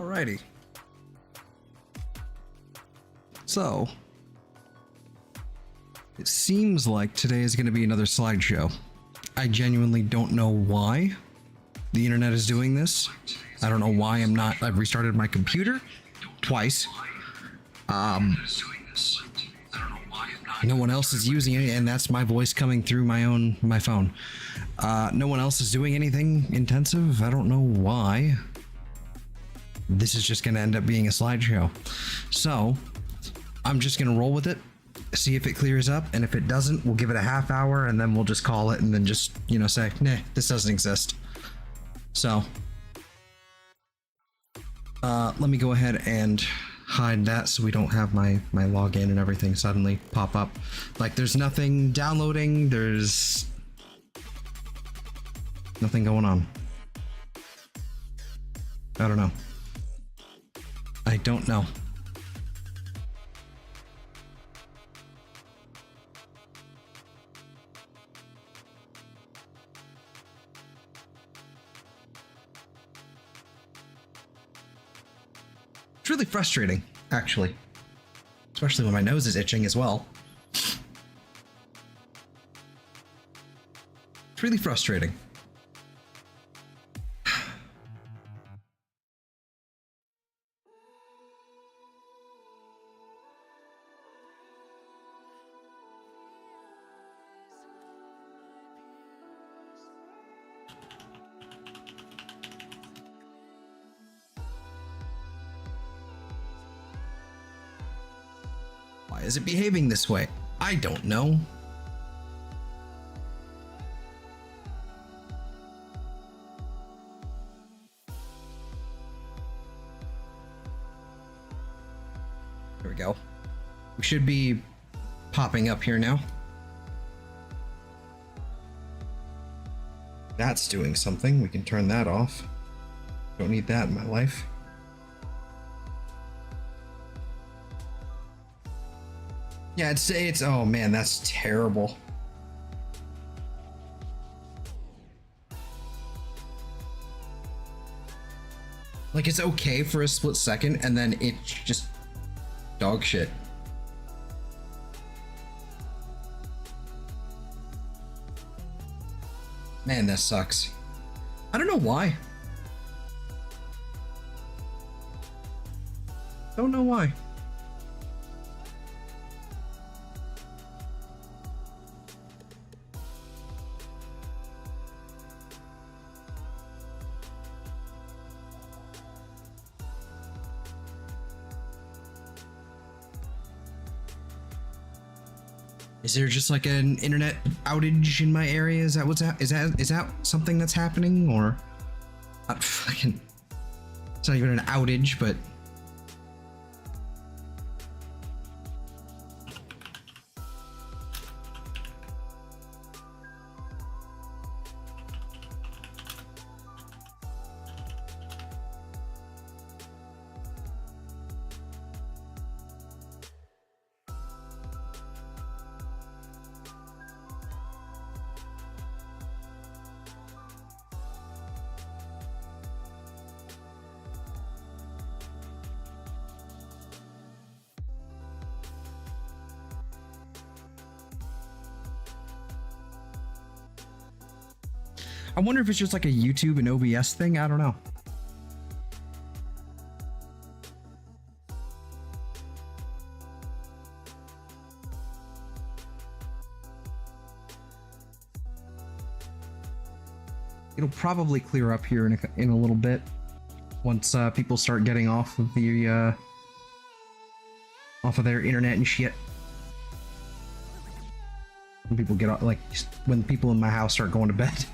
Alrighty. So, it seems like today is going to be another slideshow. I genuinely don't know why the internet is doing this. I don't know why I've restarted my computer twice. No one else is using it, and that's my voice coming through my phone. No one else is doing anything intensive. I don't know why. This is just going to end up being a slideshow. So, I'm just going to roll with it, see if it clears up, and if it doesn't, we'll give it a half hour, and then we'll just call it, and then just, say, nah, this doesn't exist. So, let me go ahead and hide that so we don't have my login and everything suddenly pop up. Like, there's nothing downloading, there's nothing going on. I don't know. I don't know. It's really frustrating, actually. Especially when my nose is itching as well. It's really frustrating. Why is it behaving this way? I don't know. There we go. We should be popping up here now. That's doing something. We can turn that off. Don't need that in my life. Yeah, it's oh man, that's terrible. Like, it's okay for a split second, and then it's just dog shit. Man, that sucks. I don't know why. Don't know why. Is there just like an internet outage in my area? Is that what's is that something that's happening, or fucking? It's not even an outage, but I wonder if it's just like a YouTube and OBS thing. I don't know. It'll probably clear up here in a little bit once people start getting off of the off of their internet and shit. When people get off, like when people in my house start going to bed.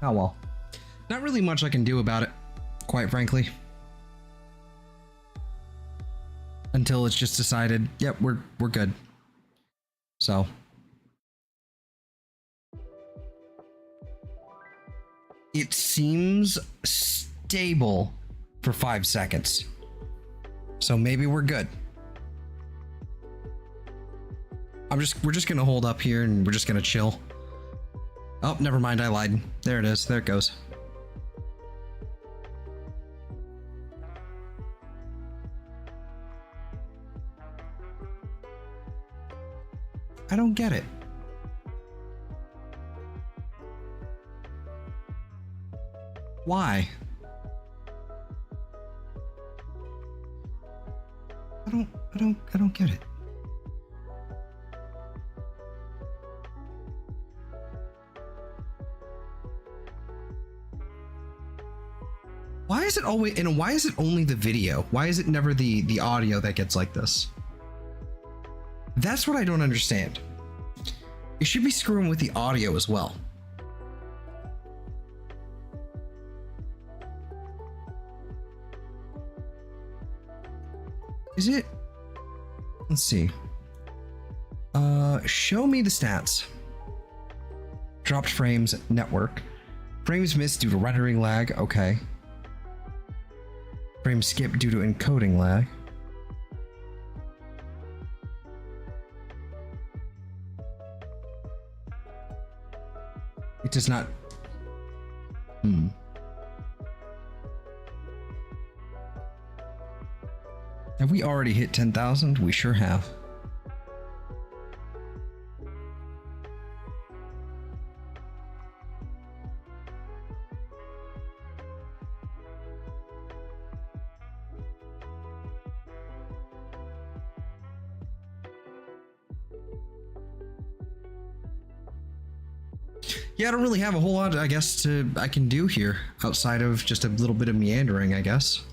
Oh well. Not really much I can do about it, quite frankly. Until it's just decided, yep, we're good. So. It seems stable for 5 seconds. So maybe we're good. We're just gonna hold up here and we're just gonna chill. Oh, never mind, I lied. There it is, there it goes. I don't get it. Why? I don't get it. Why is it always, and why is it only the video? Why is it never the audio that gets like this? That's what I don't understand. It should be screwing with the audio as well. Is it? Let's see. Show me the stats. Dropped frames, network. Frames missed due to rendering lag, okay. Frame skip due to encoding lag. It does not. Have we already hit 10,000? We sure have. Yeah, I don't really have a whole lot, I guess, I can do here outside of just a little bit of meandering, I guess.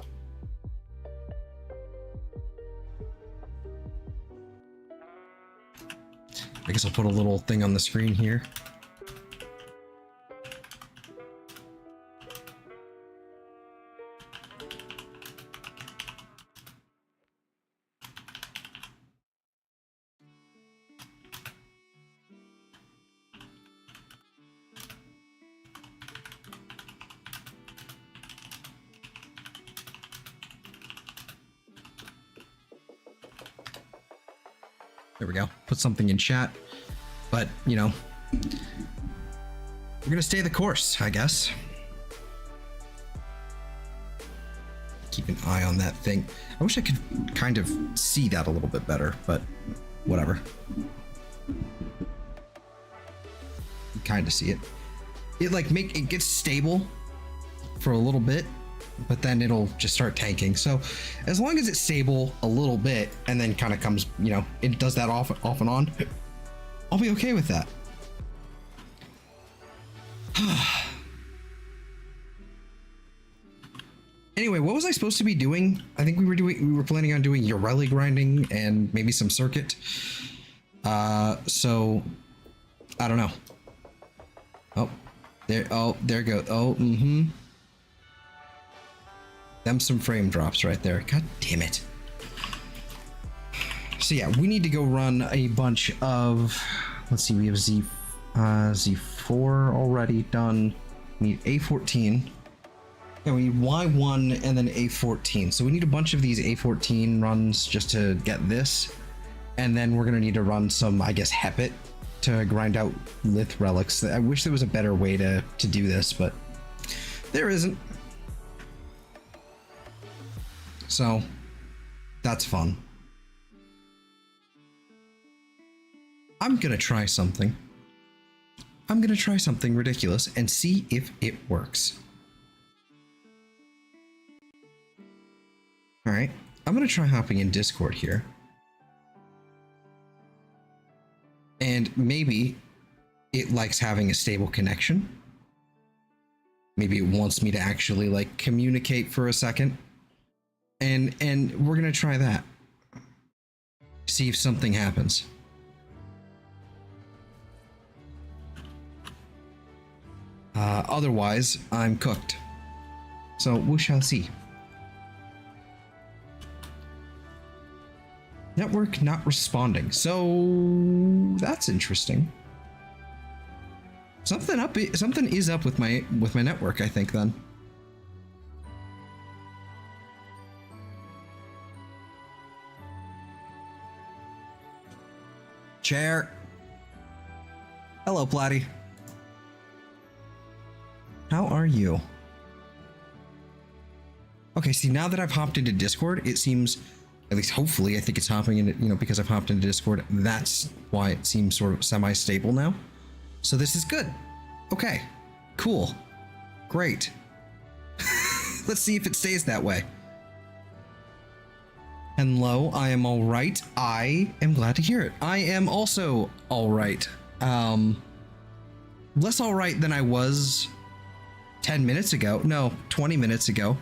I guess I'll put a little thing on the screen here. There we go. Put something in chat. But, you know, we're gonna stay the course, I guess. Keep an eye on that thing. I wish I could kind of see that a little bit better, but whatever. You kind of see it. It gets stable for a little bit, but then it'll just start tanking. So as long as it's stable a little bit and then kind of comes, you know, it does that off and on, I'll be okay with that. Anyway, what was I supposed to be doing? I think we were planning on doing Urelli grinding and maybe some circuit. So I don't know. There goes. Them some frame drops right there. God damn it. So yeah, we need to go run a bunch of, let's see, we have Z4 already done. We need A14. Yeah, we need Y1 and then A14. So we need a bunch of these A14 runs just to get this. And then we're gonna need to run some, I guess, Hepit to grind out Lith relics. I wish there was a better way to do this, but there isn't. So that's fun. I'm gonna try something. I'm gonna try something ridiculous and see if it works. All right, I'm gonna try hopping in Discord here. And maybe it likes having a stable connection. Maybe it wants me to actually like communicate for a second. And we're gonna try that. See if something happens. Otherwise, I'm cooked. So we shall see. Network not responding. So that's interesting. Something is up with my network, I think then. Chair. Hello, Platty. How are you? Okay, see, now that I've hopped into Discord, it seems, at least hopefully, I think it's hopping into, you know, because I've hopped into Discord, that's why it seems sort of semi-stable now. So this is good. Okay, cool, great. Let's see if it stays that way. Hello, I am all right. I am glad to hear it. I am also all right. Less all right than I was 10 minutes ago. No, 20 minutes ago.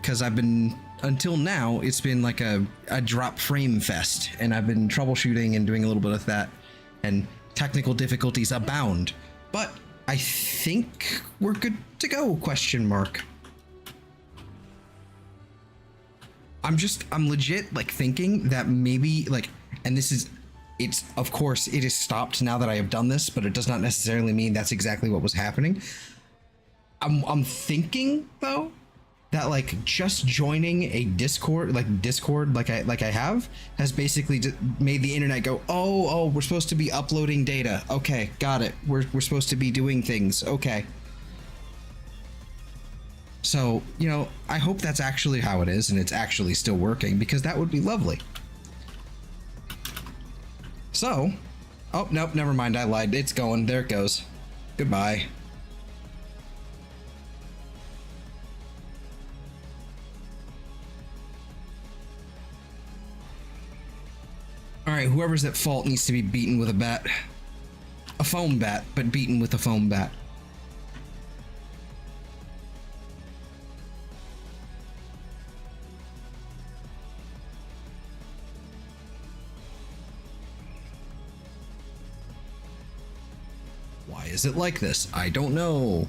Because I've been, until now, it's been like a drop frame fest. And I've been troubleshooting and doing a little bit of that. And technical difficulties abound. But I think we're good to go, question mark. I'm legit like thinking that maybe like, and this is, it's, of course it is stopped now that I have done this, but it does not necessarily mean that's exactly what was happening. I'm thinking though that like just joining a Discord like I have has basically made the internet go, oh, we're supposed to be uploading data. Okay, got it. We're supposed to be doing things. Okay. So, you know, I hope that's actually how it is and it's actually still working, because that would be lovely. So, oh, nope, never mind. I lied. It's going. There it goes. Goodbye. All right, whoever's at fault needs to be beaten with a bat. A foam bat, but beaten with a foam bat. Why is it like this? I don't know.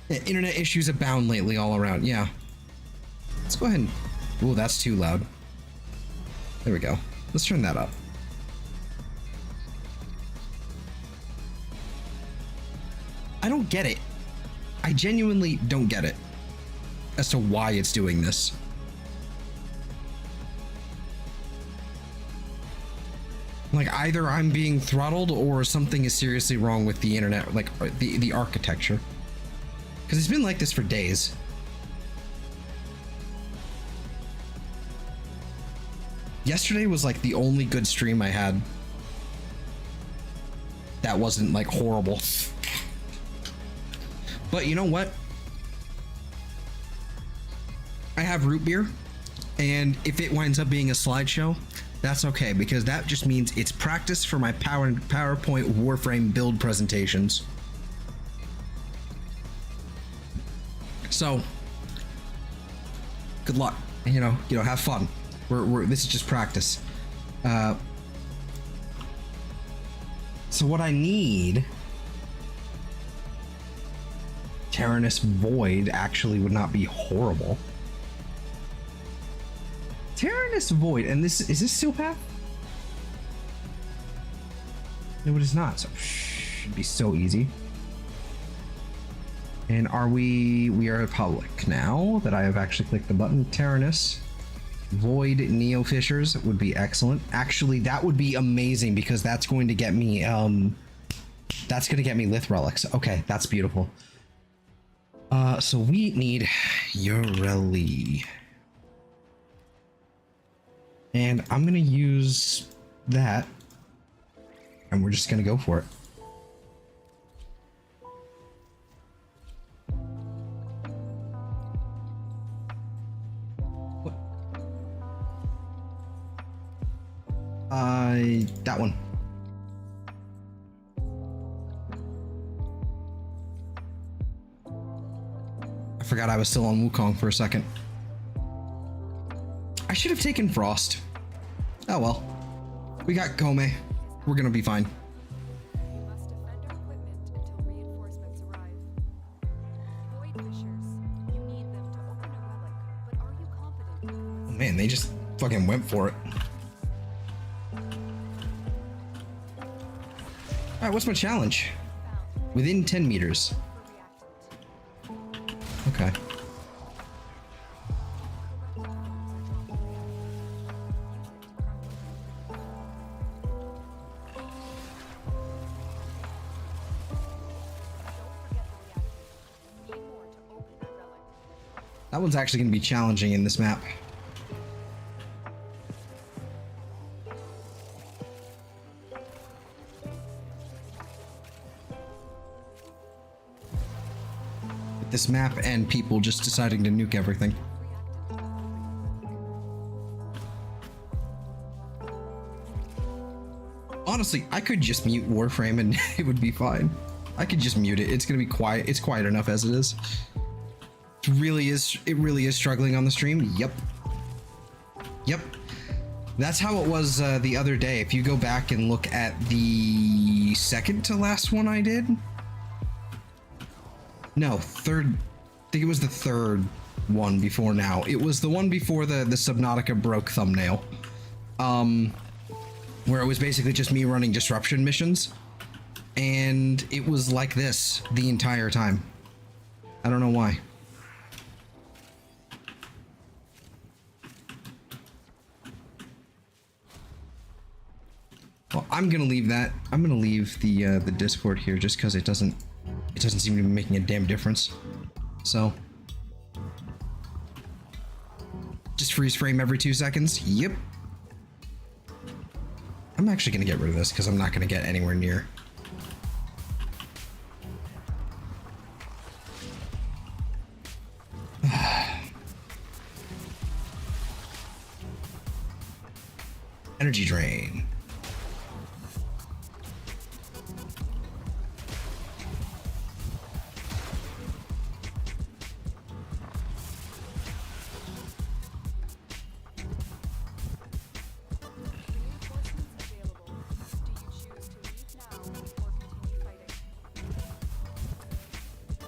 Yeah, internet issues abound lately all around. Yeah. Let's go ahead and... Ooh, that's too loud. There we go. Let's turn that up. I don't get it. I genuinely don't get it as to why it's doing this. Like, either I'm being throttled or something is seriously wrong with the internet, like the architecture. Because it's been like this for days. Yesterday was like the only good stream I had that wasn't like horrible. But you know what? I have root beer, and if it winds up being a slideshow, that's okay, because that just means it's practice for my PowerPoint Warframe build presentations. So, good luck. You know, have fun. This is just practice. So what I need, Tyrannus Void actually would not be horrible. Tyrannus Void, and is this Steel Path? No, it is not. So should be so easy. And we are public now that I have actually clicked the button. Tyrannus Void Neo Fissures would be excellent. Actually, that would be amazing, because that's going to get me Lith Relics. Okay, that's beautiful. So we need Ureli. And I'm gonna use that, and we're just gonna go for it. What? That one. I forgot I was still on Wukong for a second. I should have taken Frost. Oh well. We got Gome. We're gonna be fine. Man, they just fucking went for it. Alright, what's my challenge? Within 10 meters. Okay. That one's actually going to be challenging in this map. This map and people just deciding to nuke everything. Honestly, I could just mute Warframe and it would be fine. I could just mute it. It's gonna be quiet. It's quiet enough as it is. It really is struggling on the stream. Yep. Yep. That's how it was the other day. If you go back and look at the second to last one I did. No, third. I think it was the third one before now. It was the one before the Subnautica broke thumbnail. Where it was basically just me running disruption missions. And it was like this the entire time. I don't know why. Well, I'm gonna leave that. I'm gonna leave the Discord here just because it doesn't seem to be making a damn difference. So just freeze frame every 2 seconds. Yep. I'm actually gonna get rid of this because I'm not gonna get anywhere near. Energy drain.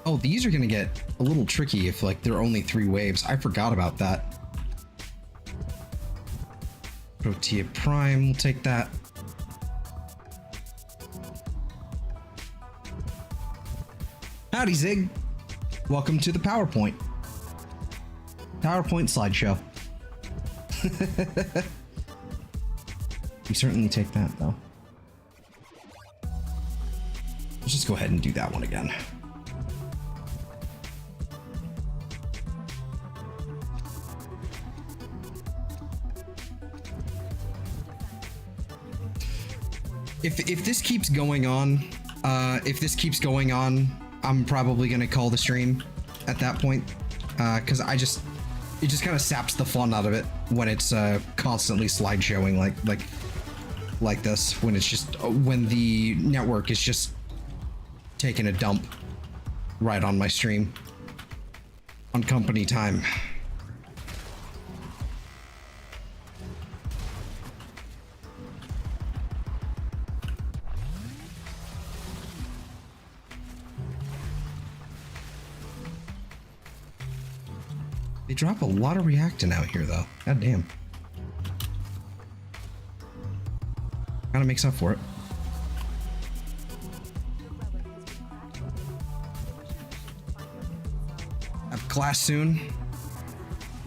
Oh, these are gonna get a little tricky if like there are only 3 waves. I forgot about that. Protea Prime, we'll take that. Howdy, Zig. Welcome to the PowerPoint. PowerPoint slideshow. We certainly take that, though. Let's just go ahead and do that one again. If this keeps going on, I'm probably gonna call the stream at that point, because it just kind of saps the fun out of it when it's constantly slideshowing like this, when it's just when the network is just taking a dump right on my stream on company time. They drop a lot of reactant out here, though. God damn. Kinda makes up for it. Have class soon.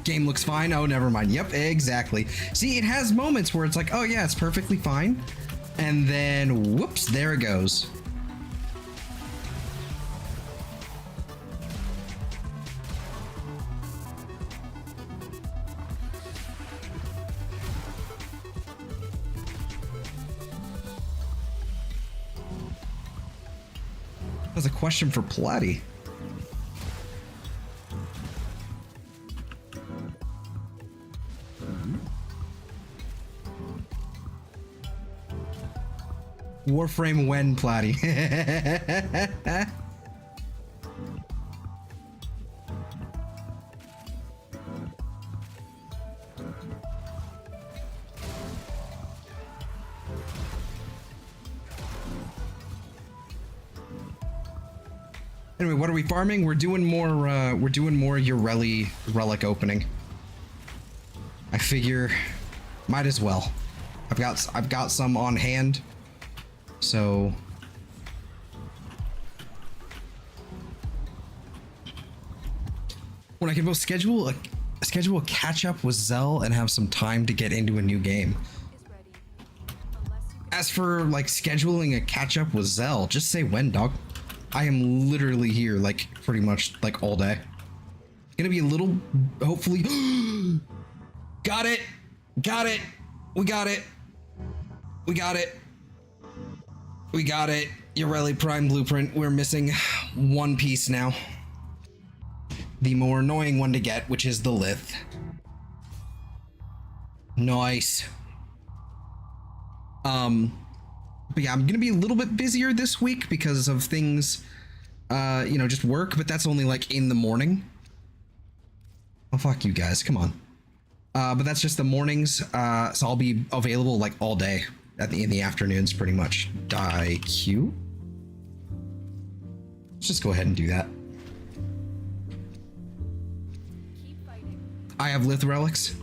Game looks fine. Oh, never mind. Yep, exactly. See, it has moments where it's like, oh yeah, it's perfectly fine. And then, whoops, there it goes. That's a question for Platty. Warframe when, Platty? Anyway, what are we farming? We're doing more Ureli relic opening. I figure might as well. I've got some on hand. So when I can both schedule a catch up with Zell and have some time to get into a new game. As for like scheduling a catch up with Zell, just say when, dog. I am literally here like pretty much like all day. Gonna be a little, hopefully. Got it. Got it. We got it. We got it. We got it. Yoreli Prime Blueprint. We're missing one piece now. The more annoying one to get, which is the Lith. Nice. But yeah, I'm gonna be a little bit busier this week because of things, you know, just work, but that's only like in the morning. Oh, fuck you guys, come on. But that's just the mornings, so I'll be available like all day in the afternoons, pretty much. Die Q. Let's just go ahead and do that. I have Lith relics.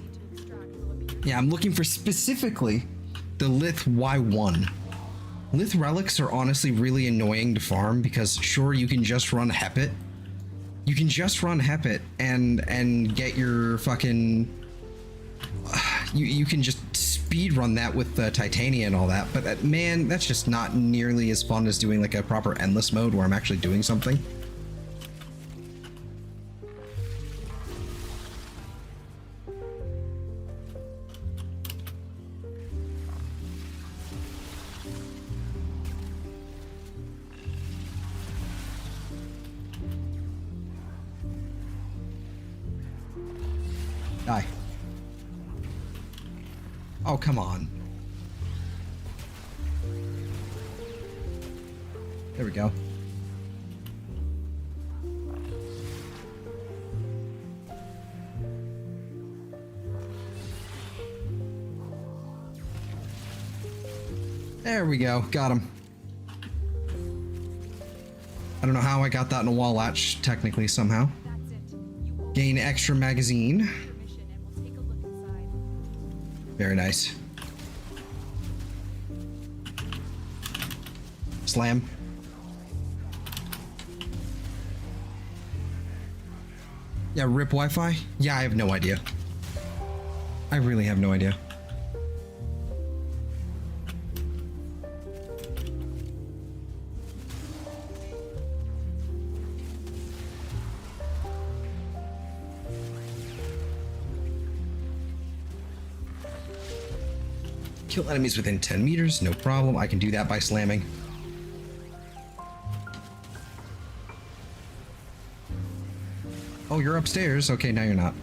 Yeah, I'm looking for specifically the Lith Y1. Lith relics are honestly really annoying to farm because sure, you can just run Hepit. You can just run Hepit and get your fucking you can just speed run that with the Titania and all that, but man, that's just not nearly as fun as doing like a proper endless mode where I'm actually doing something. Die. Oh, come on. There we go. There we go. Got him. I don't know how I got that in a wall latch, technically, somehow. Gain extra magazine. Very nice. Slam. Yeah, rip Wi-Fi? Yeah, I have no idea. I really have no idea. Kill enemies within 10 meters, no problem. I can do that by slamming. Oh, you're upstairs. Okay, now you're not.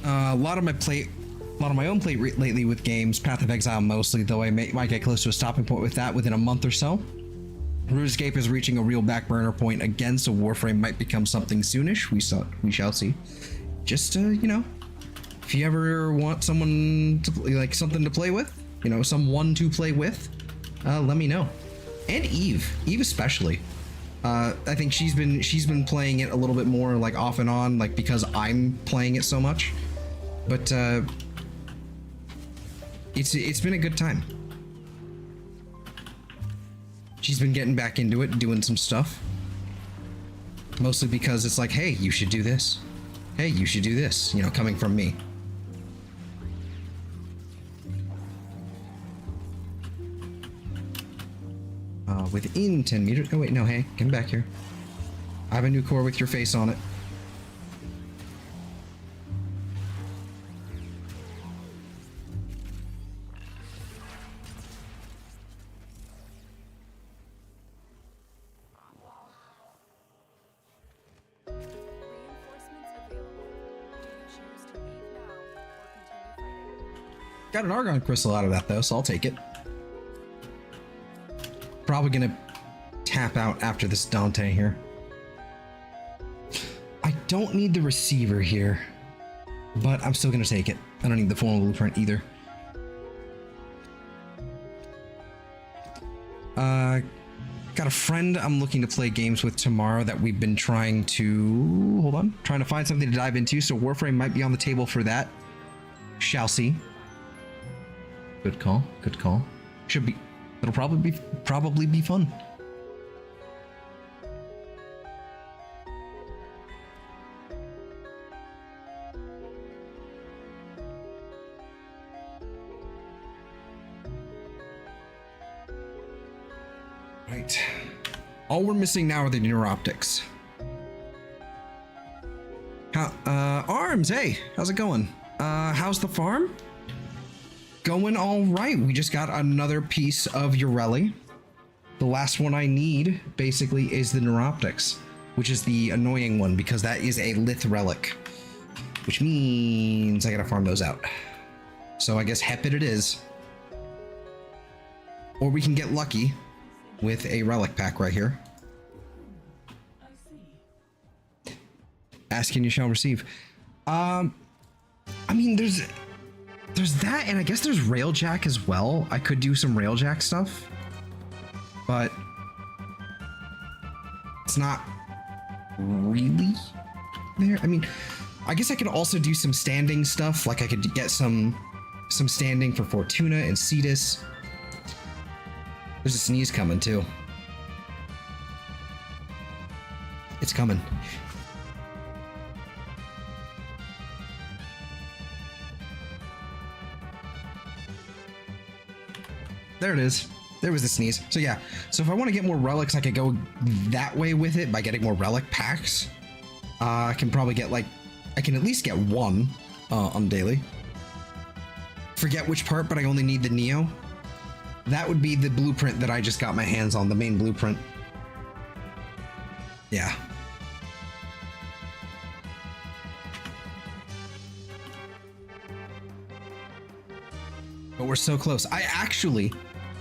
A lot of my own plate lately with games, Path of Exile mostly, though I might get close to a stopping point with that within a month or so. RuneScape is reaching a real back burner point again, so Warframe might become something soonish. We shall see. Just you know, if you ever want someone to like something to play with, you know, someone to play with, let me know. And Eve especially. I think she's been playing it a little bit more like off and on, like because I'm playing it so much. But it's been a good time. She's been getting back into it, doing some stuff. Mostly because it's like, hey, you should do this. Hey, you should do this, you know, coming from me. Within 10 meters. Oh, wait, no, hey, come back here. I have a new core with your face on it. Got an Argon crystal out of that though, so I'll take it. Probably gonna tap out after this Dante here. I don't need the receiver here, but I'm still gonna take it. I don't need the formal blueprint either. Got a friend I'm looking to play games with tomorrow that we've been trying to... Hold on. Trying to find something to dive into, so Warframe might be on the table for that. Shall see. Good call. Good call. Should be... It'll probably be fun. Right. All we're missing now are the neuroptics. Arms, hey, how's it going? How's the farm? Going all right. We just got another piece of Ureli. The last one I need, basically, is the neuroptics, which is the annoying one, because that is a lith relic, which means I gotta farm those out. So I guess Hepit it is. Or we can get lucky with a relic pack right here. Ask and you shall receive. I mean, there's that, and I guess there's Railjack as well. I could do some Railjack stuff, but it's not really there. I mean, I guess I could also do some standing stuff. Like I could get some standing for Fortuna and Cetus. There's a sneeze coming too. It's coming. There it is. There was the sneeze. So yeah, so if I want to get more relics, I could go that way with it by getting more relic packs. I can probably get like, I can at least get one on daily. Forget which part, but I only need the Neo. That would be the blueprint that I just got my hands on, the main blueprint. Yeah. But we're so close. I actually,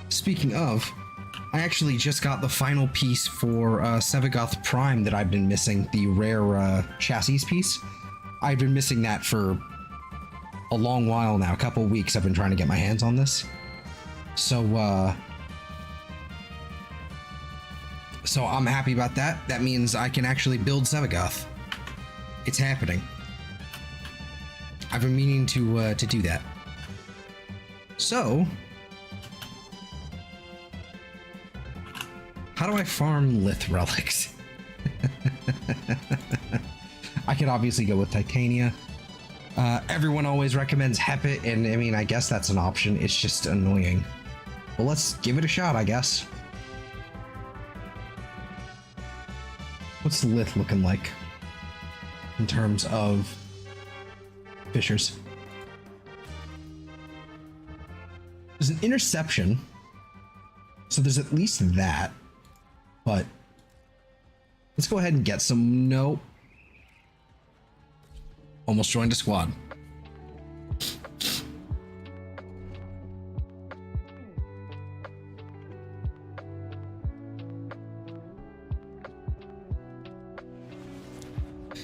speaking of, I actually just got the final piece for Sevagoth Prime that I've been missing, the rare chassis piece. I've been missing that for a long while now, a couple of weeks I've been trying to get my hands on this. So I'm happy about that. That means I can actually build Sevagoth. It's happening. I've been meaning to do that. So, how do I farm lith relics? I could obviously go with Titania. Everyone always recommends Hepit, and I mean, I guess that's an option. It's just annoying. Well, let's give it a shot, I guess. What's lith looking like in terms of fissures? There's an interception, so there's at least that, but let's go ahead and get some. Nope. Almost joined a squad.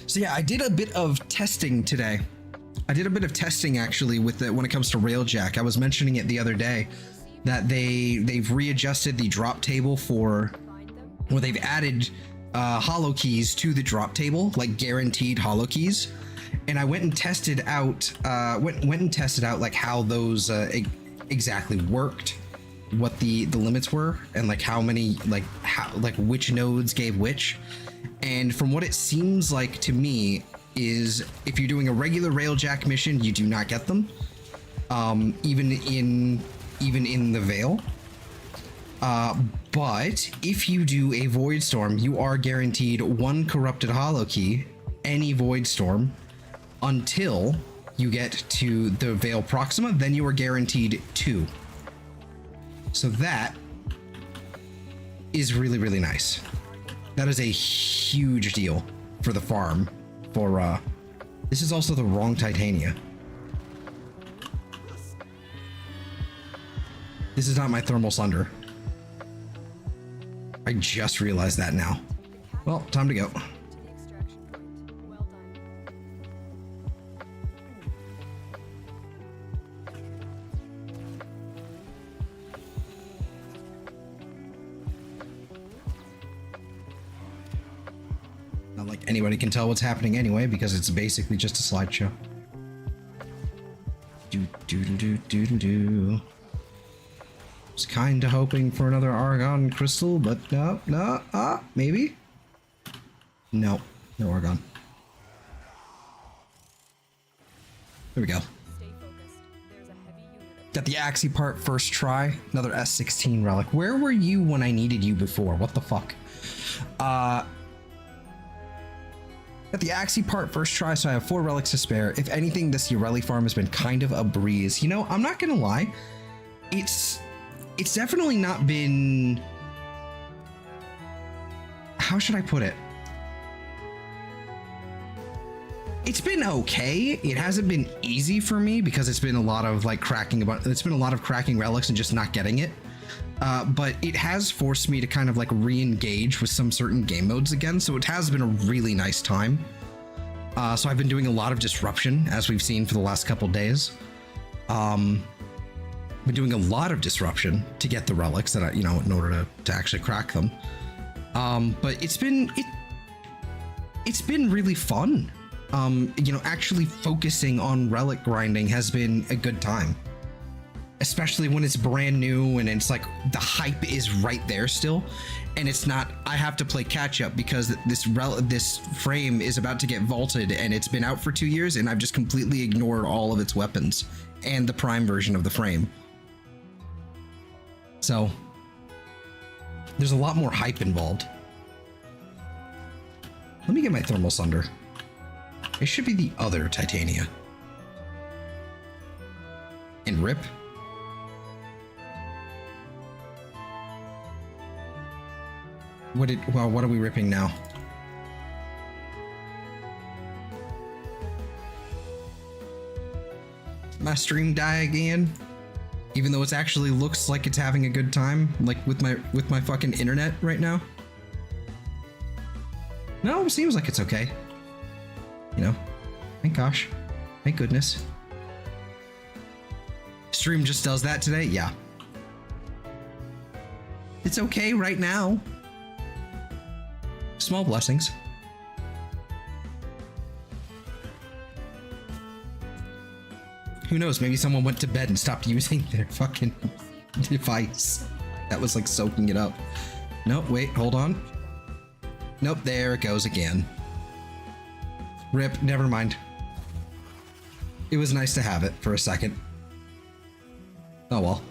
So yeah, I did a bit of testing today. I did a bit of testing actually with it when it comes to Railjack. I was mentioning it the other day that they've readjusted the drop table for, or they've added hollow keys to the drop table, like guaranteed hollow keys. And I went and tested out like how those exactly worked, what the limits were, and like how many, like which nodes gave which. And from what it seems like to me is if you're doing a regular Railjack mission, you do not get them, even in the Veil. But if you do a Void Storm, you are guaranteed one corrupted hollow key, any Void Storm, until you get to the Veil Proxima, then you are guaranteed 2. So that is really, really nice. That is a huge deal for the farm. For this is also the wrong Titania. This is not my Thermal Sunder. I just realized that now. Well, time to go. Not like anybody can tell what's happening anyway, because it's basically just a slideshow. Do. Was kinda hoping for another Argon crystal, but no, maybe? No Argon. There we go. Got the Axie part first try, another S16 relic. Where were you when I needed you before? What the fuck? Got the Axie part first try, so I have 4 relics to spare. If anything, this Ureli farm has been kind of a breeze. You know, I'm not gonna lie. It's definitely not been... How should I put it? It's been okay. It hasn't been easy for me because it's been a lot of like cracking relics and just not getting it. But it has forced me to kind of like re-engage with some certain game modes again. So it has been a really nice time. So I've been doing a lot of disruption, as we've seen for the last couple days. Been doing a lot of disruption to get the relics that I, you know, in order to actually crack them. But it's been really fun. You know, actually focusing on relic grinding has been a good time. Especially when it's brand new and it's like the hype is right there still, and it's not, I have to play catch up because this frame is about to get vaulted and it's been out for 2 years and I've just completely ignored all of its weapons and the prime version of the frame. So there's a lot more hype involved. Let me get my thermal sunder. It should be the other Titania. And rip. What are we ripping now? My stream die again? Even though it actually looks like it's having a good time, like with my fucking internet right now? No, it seems like it's okay. You know, thank gosh, thank goodness. Stream just does that today? Yeah. It's okay right now. Small blessings. Who knows, maybe someone went to bed and stopped using their fucking device. That was like soaking it up. Nope, wait, hold on. Nope, there it goes again. Rip, never mind. It was nice to have it for a second. Oh well.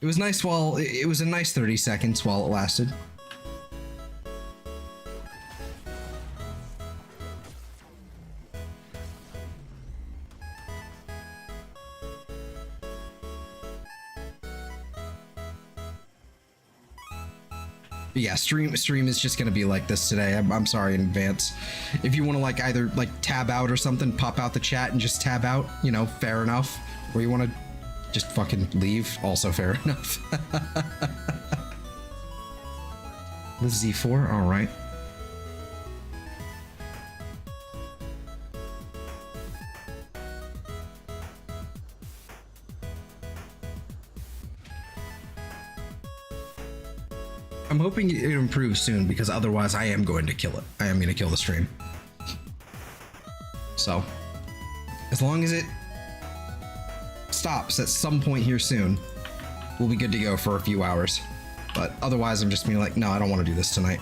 It was nice while it was a nice 30 seconds while it lasted. But yeah, stream is just gonna be like this today. I'm sorry in advance. If you want to like either like tab out or something, pop out the chat and just tab out, you know, fair enough. Or you want to just fucking leave, also fair enough. The Z4, all right. I'm hoping it improves soon because otherwise I am going to kill it. I am going to kill the stream. So, as long as it stops at some point here soon, we'll be good to go for a few hours. But otherwise I'm just being like, no, I don't want to do this tonight.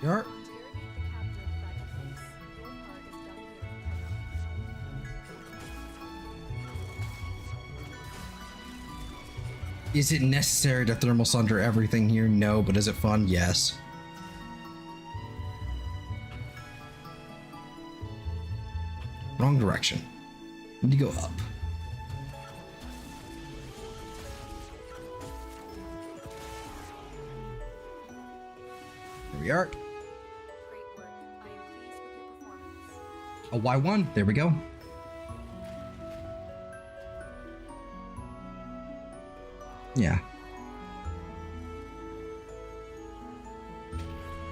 Yarp. Is it necessary to thermal sunder everything here? No, but is it fun? Yes. Wrong direction. Need to go up. There we are. Great work. I am pleased with your performance. A Y1. There we go. Yeah.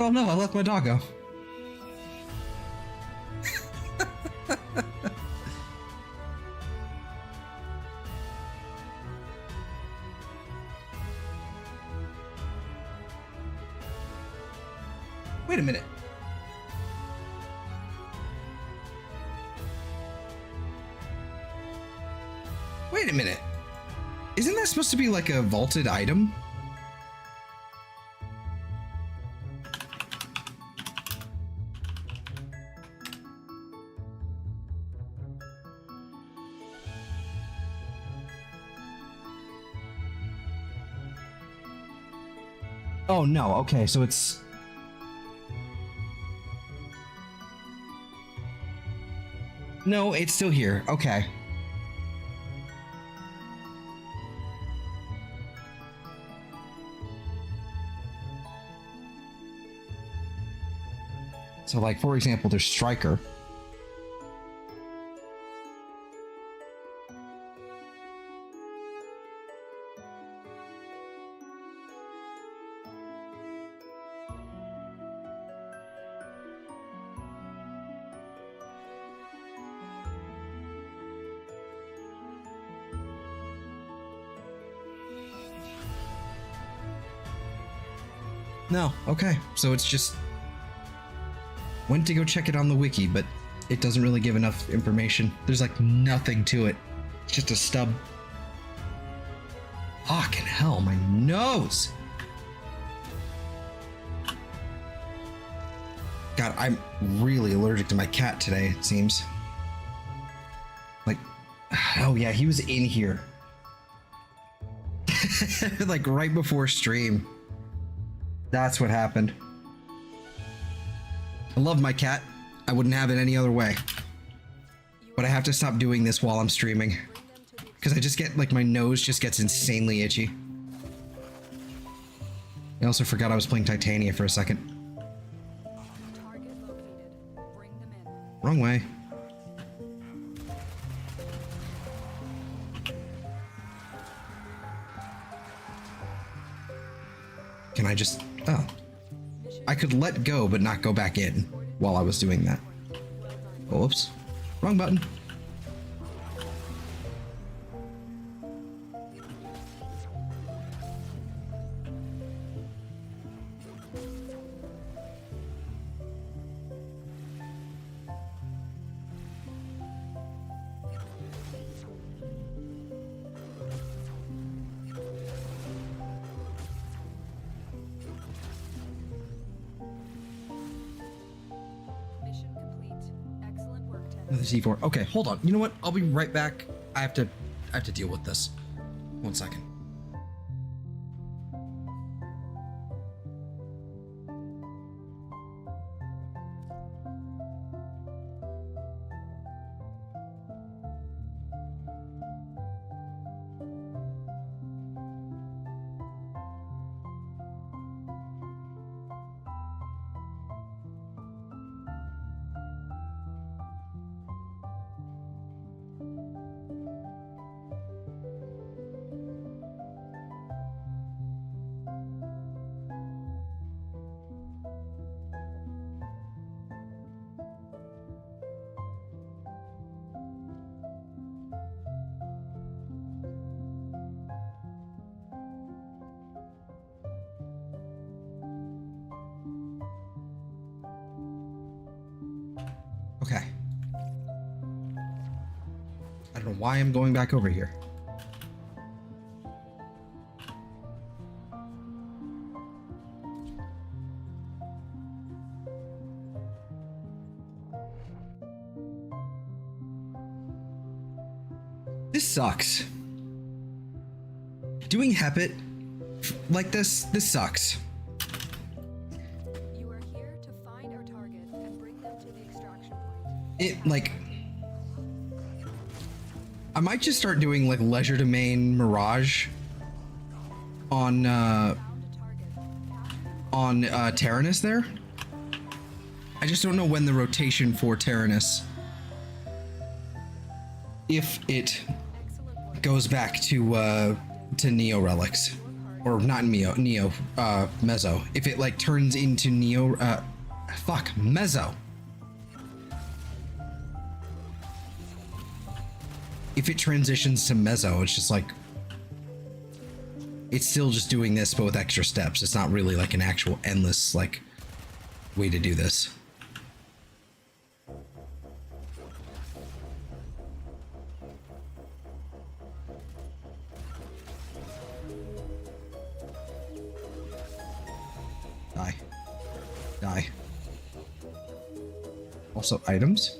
Oh no, I let my dog go. Wait a minute. Wait a minute. Isn't that supposed to be like a vaulted item? Oh no, okay, so it's... No, it's still here. Okay. So like, for example, there's Striker. No, okay. So it's just... Went to go check it on the wiki, but it doesn't really give enough information. There's like nothing to it. It's just a stub. Fucking hell, my nose! God, I'm really allergic to my cat today, it seems. Like, oh yeah, he was in here. Like right before stream. That's what happened. I love my cat. I wouldn't have it any other way. But I have to stop doing this while I'm streaming. Because I just get, like, my nose just gets insanely itchy. I also forgot I was playing Titania for a second. Target located. Bring them in. Wrong way. Can I just... Oh. I could let go, but not go back in while I was doing that. Oh, whoops. Wrong button. Mission complete. Excellent work, Ted. Another C4. Okay, hold on. You know what? I'll be right back. I have to deal with this. 1 second. Okay. I don't know why I'm going back over here. This sucks. Doing Hepit like this sucks. You are here to find our target and bring them to the extraction point. It, like, I might just start doing like Leisure Domain Mirage on Tyrannus there. I just don't know when the rotation for Tyrannus, if it goes back to Neo Relics, or not Neo, Mezzo. If it like turns into Neo, Mezzo. If it transitions to Mezzo, it's just like, it's still just doing this, but with extra steps. It's not really like an actual endless like way to do this. Die. Also, items,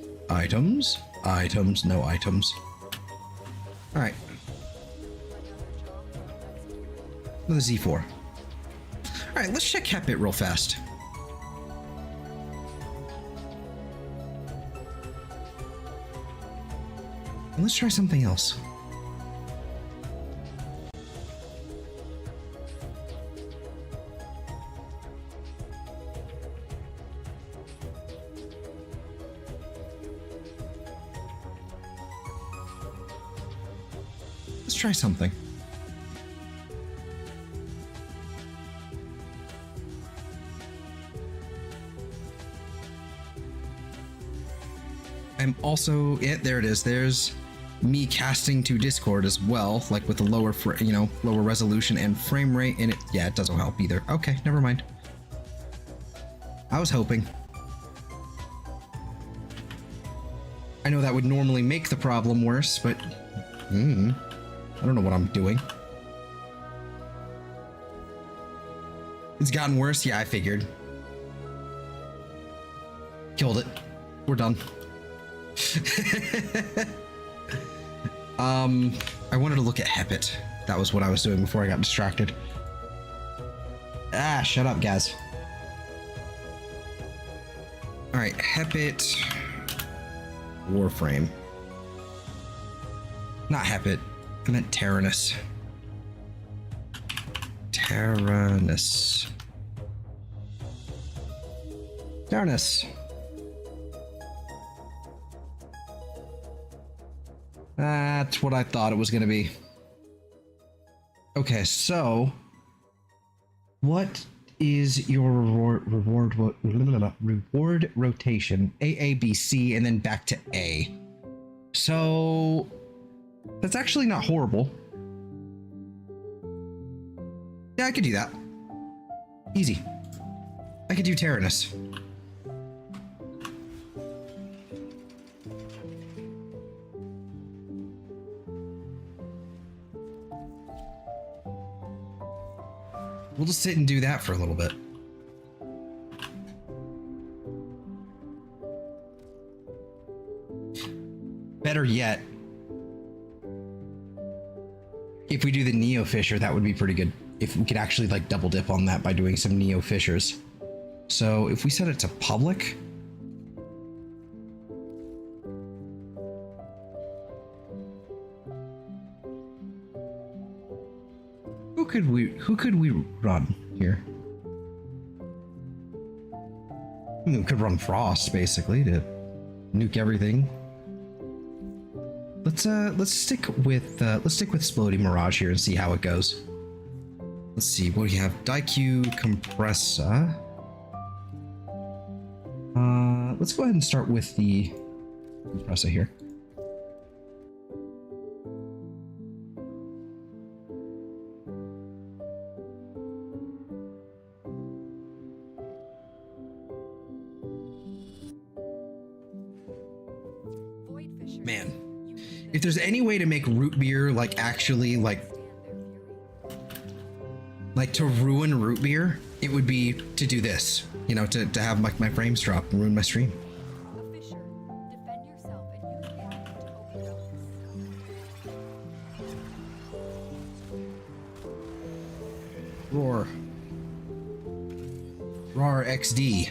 no items. All right. Another Z4. All right, let's check Hepit real fast. And let's try something else. Let's try something. I'm also, there it is. There's me casting to Discord as well, like with the lower, lower resolution and frame rate, and it doesn't help either. Okay, never mind. I was hoping. I know that would normally make the problem worse, but I don't know what I'm doing. It's gotten worse? Yeah, I figured. Killed it. We're done. I wanted to look at Hepit. That was what I was doing before I got distracted. Ah, shut up, guys. Alright, Hepit. Warframe. Not Hepit. I meant Tyrannus. Tyrannus. That's what I thought it was going to be. Okay, so what is your reward rotation? A, B, C, and then back to A. So that's actually not horrible. Yeah, I could do that. Easy. I could do Tyrannus. We'll just sit and do that for a little bit. Better yet, if we do the Neo Fisher, that would be pretty good. If we could actually like double dip on that by doing some Neo Fishers. So if we set it to public, who could we run here? I mean, we could run Frost basically to nuke everything. Let's stick with Splody Mirage here and see how it goes. Let's see, what do you have? Daiku Compressor. Let's go ahead and start with the compressor here. Man, if there's any way to make root beer like actually like to ruin root beer, it would be to do this, you know, to have like my frames drop and ruin my stream. Defend yourself and use the action to open doors. Roar XD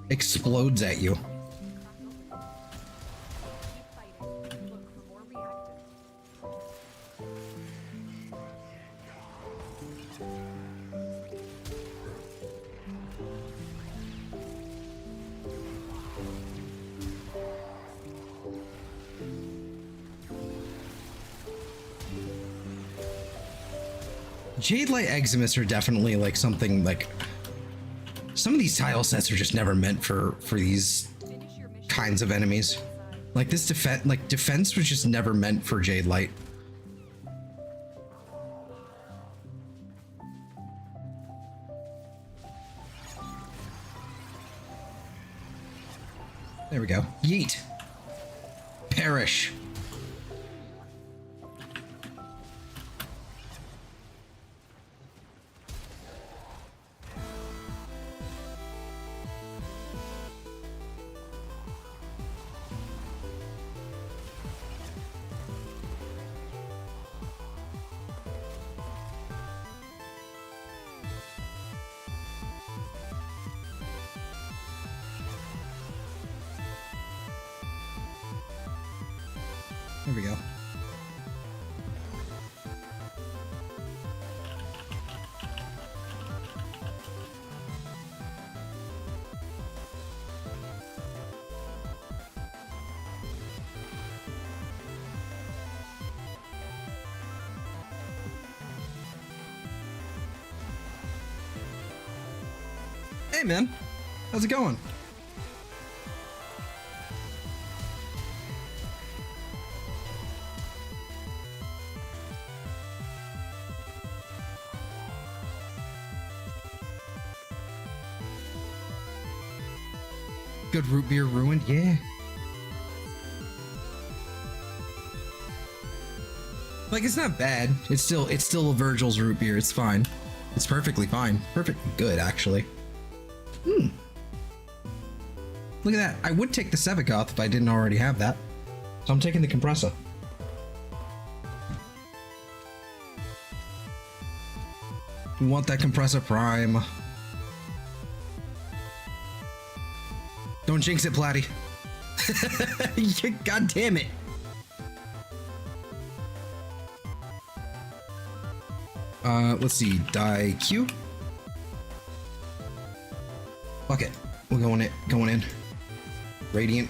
explodes at you. Jade Light Eximus are definitely like something like some of these tile sets are just never meant for these Finish your mission. kinds of enemies. Like this defense was just never meant for Jade Light. There we go. Yeet. Perish. There we go. Hey man, how's it going? Good root beer ruined, yeah. Like it's not bad. It's still a Virgil's root beer. It's fine. It's perfectly fine. Perfectly good, actually. Look at that. I would take the Sevagoth if I didn't already have that. So I'm taking the compressor. We want that compressor prime. Don't jinx it, Platty. God damn it. Let's see. Die Q. Fuck it. We're going in. Radiant.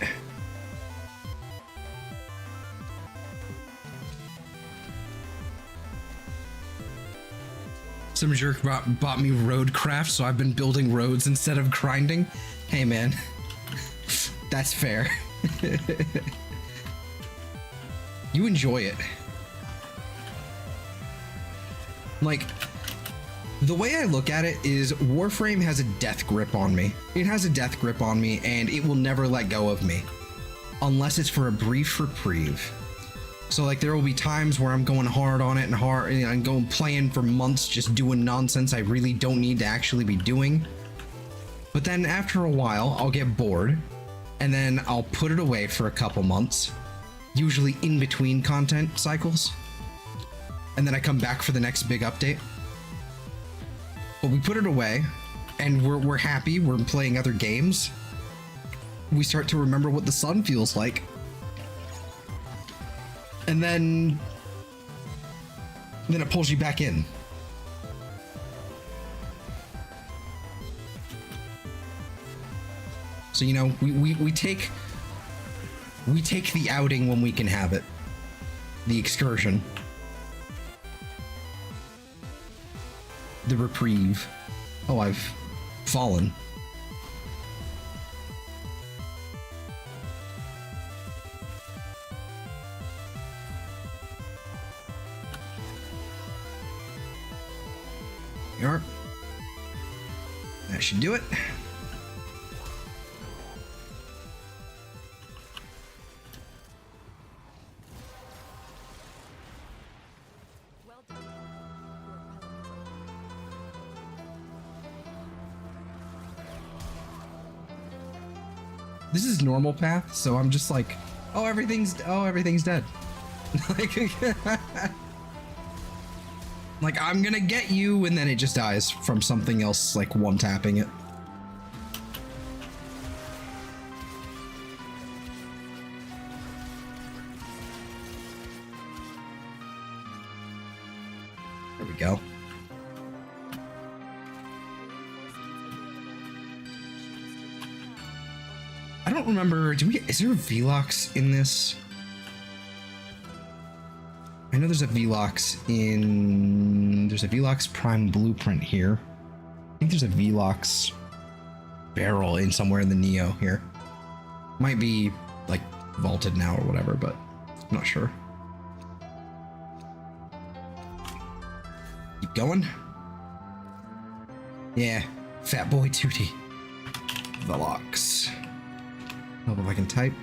Some jerk bought me roadcraft, so I've been building roads instead of grinding. Hey man. That's fair. You enjoy it. Like, the way I look at it is Warframe has a death grip on me. It has a death grip on me, and it will never let go of me. Unless it's for a brief reprieve. So like there will be times where I'm going hard on it and I'm going playing for months just doing nonsense I really don't need to actually be doing. But then after a while, I'll get bored, and then I'll put it away for a couple months, usually in between content cycles. And then I come back for the next big update. But we put it away, and we're happy, we're playing other games. We start to remember what the sun feels like. And then it pulls you back in. So, you know, we take the outing when we can have it. The excursion. The reprieve. Oh, I've fallen. There. That should do it. Well done. This is normal path, so I'm just like, oh, everything's dead. Like, I'm gonna get you, and then it just dies from something else, like one-tapping it. There we go. I don't remember, is there a Velox in this? I know there's a Velox in... There's a Velox Prime Blueprint here. I think there's a Velox barrel in somewhere in the Neo here. Might be, like, vaulted now or whatever, but I'm not sure. Keep going. Yeah, Fat Boy 2D. Velox. I don't know if I can type.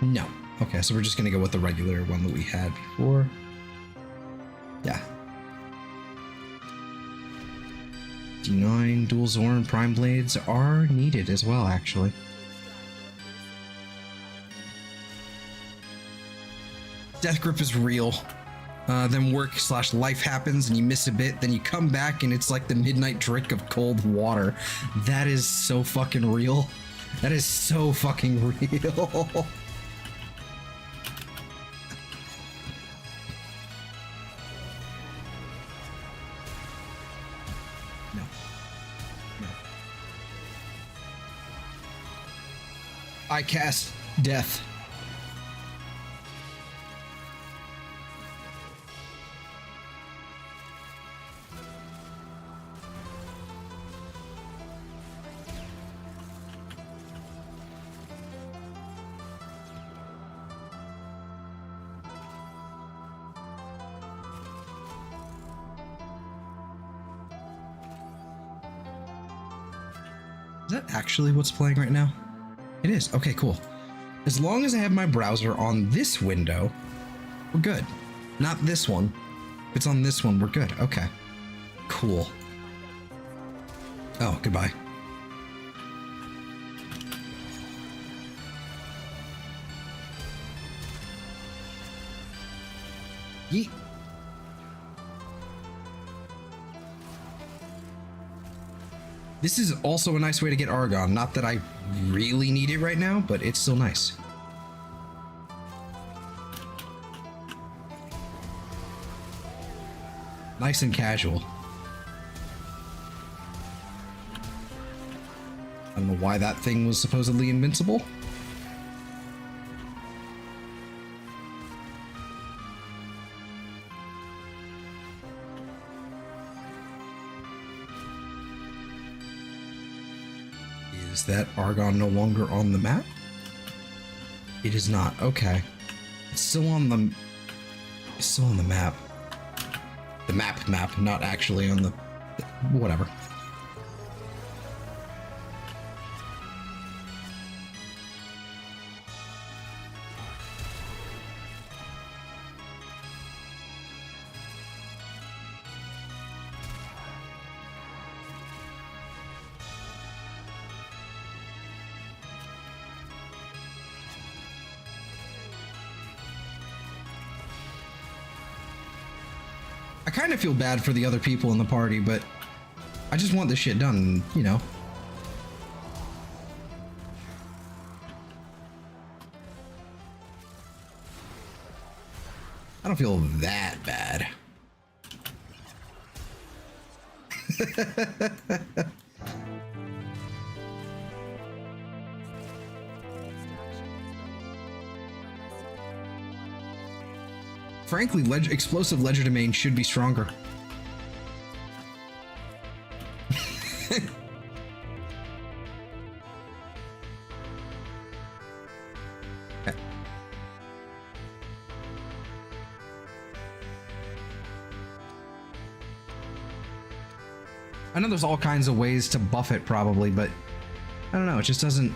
No. Okay, so we're just gonna go with the regular one that we had before. Yeah. D9 dual Zorn prime blades are needed as well, actually. Death grip is real. Then work/life happens and you miss a bit, then you come back and it's like the midnight drink of cold water. That is so fucking real. That is so fucking real. I cast death. Is that actually what's playing right now? It is. Okay, cool. As long as I have my browser on this window, we're good. Not this one. If it's on this one, we're good. Okay. Cool. Oh, goodbye. Yeet. This is also a nice way to get Argon. Not that I really need it right now, but it's still nice. Nice and casual. I don't know why that thing was supposedly invincible. Is that Argon no longer on the map? It is not. Okay. It's still on the... It's still on the map. The map, not actually on the... Whatever. I kind of feel bad for the other people in the party, but I just want this shit done, you know. I don't feel that bad. Frankly, explosive legerdemain should be stronger. I know there's all kinds of ways to buff it probably, but I don't know, it just doesn't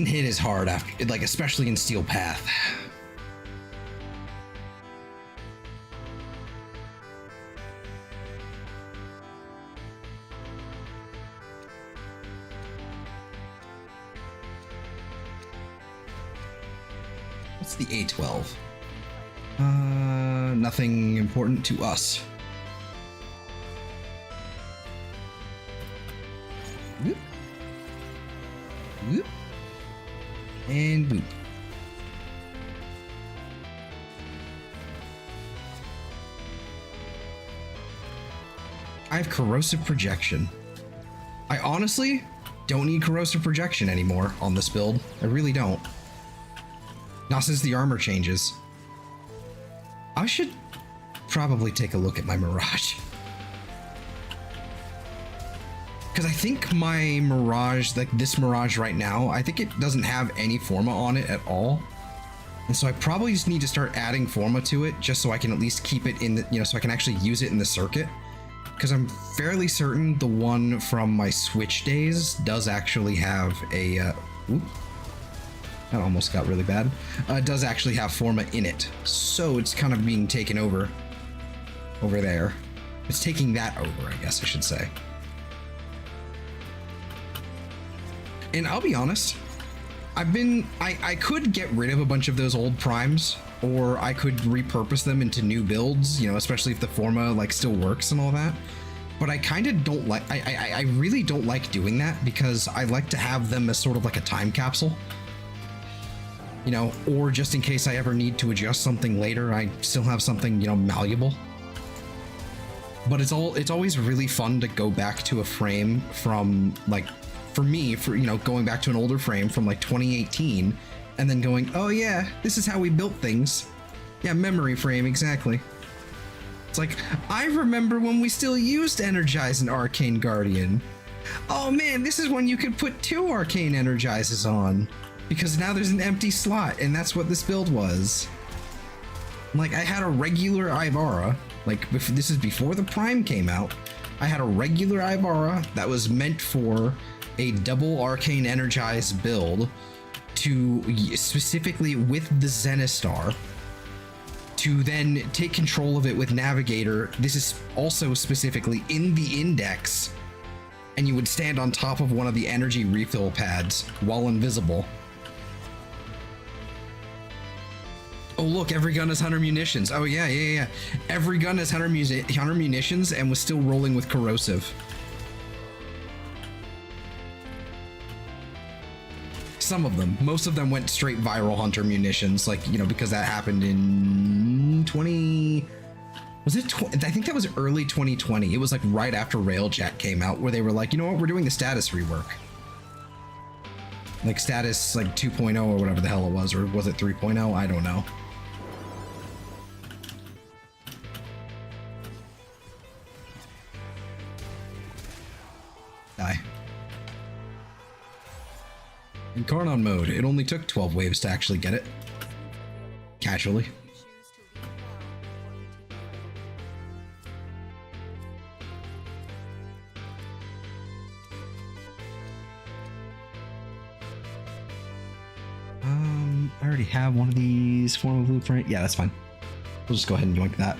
hit as hard after, like, especially in Steel Path. What's the A12? Nothing important to us. Whoop. Whoop. And boop. I have corrosive projection. I honestly don't need corrosive projection anymore on this build. I really don't. Not since the armor changes. I should probably take a look at my Mirage. Because I think my Mirage, like this Mirage right now, I think it doesn't have any Forma on it at all. And so I probably just need to start adding Forma to it just so I can at least keep it in the, you know, so I can actually use it in the circuit. Because I'm fairly certain the one from my Switch days does actually have a, oop, that almost got really bad. Does actually have Forma in it. So it's kind of being taken over there. It's taking that over, I guess I should say. And I'll be honest, I could get rid of a bunch of those old primes, or I could repurpose them into new builds, you know, especially if the Forma like still works and all that. But I kind of don't like, I really don't like doing that, because I like to have them as sort of like a time capsule, you know, or just in case I ever need to adjust something later, I still have something, you know, malleable. But it's always really fun to go back to a frame from like, for me, you know, going back to an older frame from like 2018 and then going, oh yeah, this is how we built things. Yeah, memory frame, exactly. It's like, I remember when we still used Energize and Arcane Guardian. Oh man, this is when you could put 2 Arcane Energizes on, because now there's an empty slot, and that's what this build was. Like, I had a regular Ivara, like, this is before the Prime came out. I had a regular Ivara that was meant for a double Arcane Energize build, to specifically with the Zenistar, to then take control of it with Navigator. This is also specifically in the Index, and you would stand on top of one of the energy refill pads while invisible. Oh look, every gun has 100 munitions. Oh yeah. Every gun has 100 munitions and was still rolling with corrosive. Some of them. Most of them went straight viral hunter munitions, like, you know, because that happened in 20... Was it... I think that was early 2020. It was like right after Railjack came out, where they were like, you know what, we're doing the status rework. Like status like 2.0 or whatever the hell it was, or was it 3.0? I don't know. Die. In Carnon mode, it only took 12 waves to actually get it. Casually. I already have one of these form of blueprint. Yeah, that's fine. We'll just go ahead and yoink that.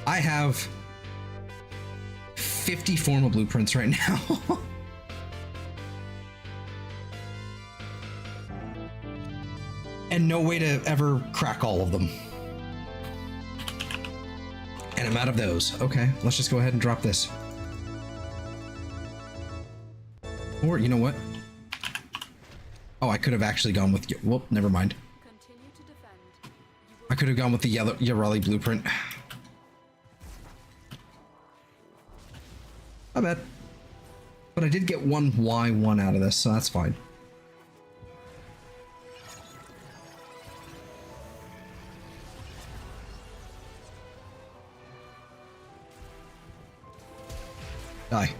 I have 50 formal blueprints right now. And no way to ever crack all of them. And I'm out of those. Okay, let's just go ahead and drop this. Or, you know what? Oh, I could have actually gone with... Whoop, never mind. Continue to defend. I could have gone with the Yarali blueprint. I bet. But I did get one Y1 out of this, so that's fine. Die.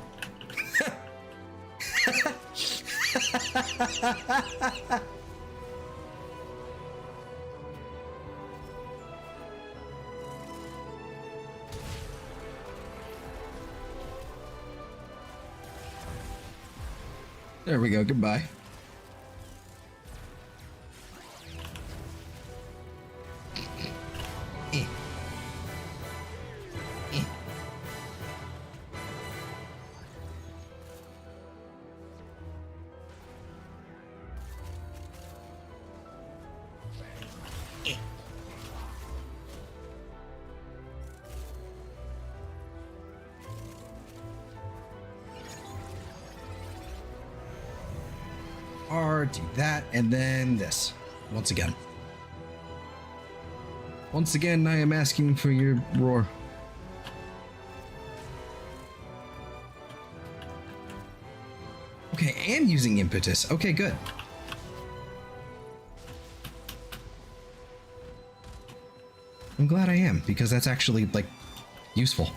There we go, goodbye. Do that, and then this. Once again. Once again, I am asking for your roar. am using impetus. Okay, good. I'm glad I am, because that's actually, like, useful.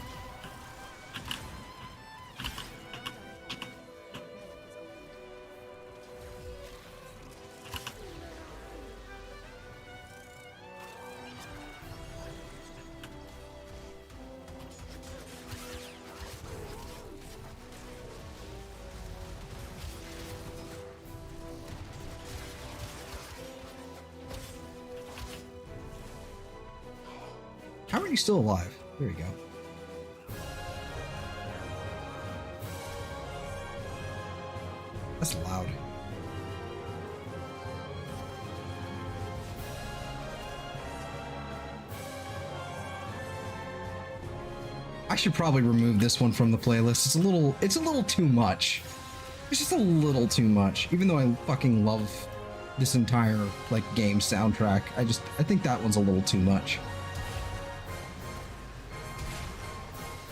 How are you still alive? There you go. That's loud. I should probably remove this one from the playlist. It's a little too much. It's just a little too much. Even though I fucking love this entire like game soundtrack, I think that one's a little too much.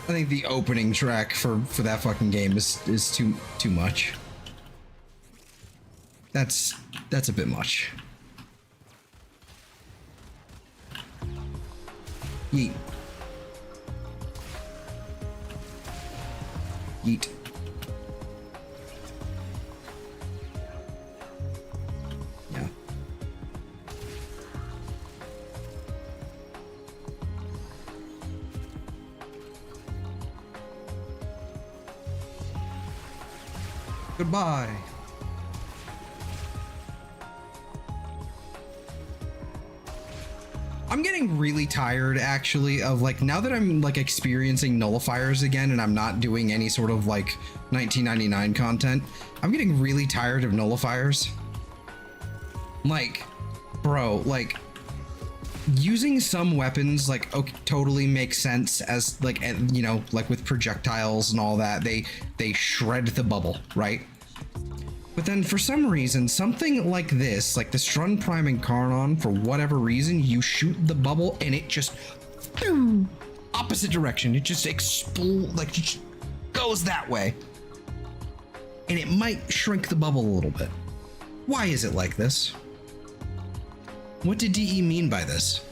I think the opening track for that fucking game is too much. That's a bit much. Yeet. Yeet. Yeah. Goodbye. I'm getting really tired actually of like, now that I'm like experiencing nullifiers again and I'm not doing any sort of like 1999 content, I'm getting really tired of nullifiers. Like, bro, like using some weapons like okay, totally makes sense as like, you know, like with projectiles and all that, they shred the bubble, right? But then for some reason, something like this, like the Strun Prime Incarnon, for whatever reason, you shoot the bubble and it just opposite direction. It just explodes, like it just goes that way. And it might shrink the bubble a little bit. Why is it like this? What did DE mean by this?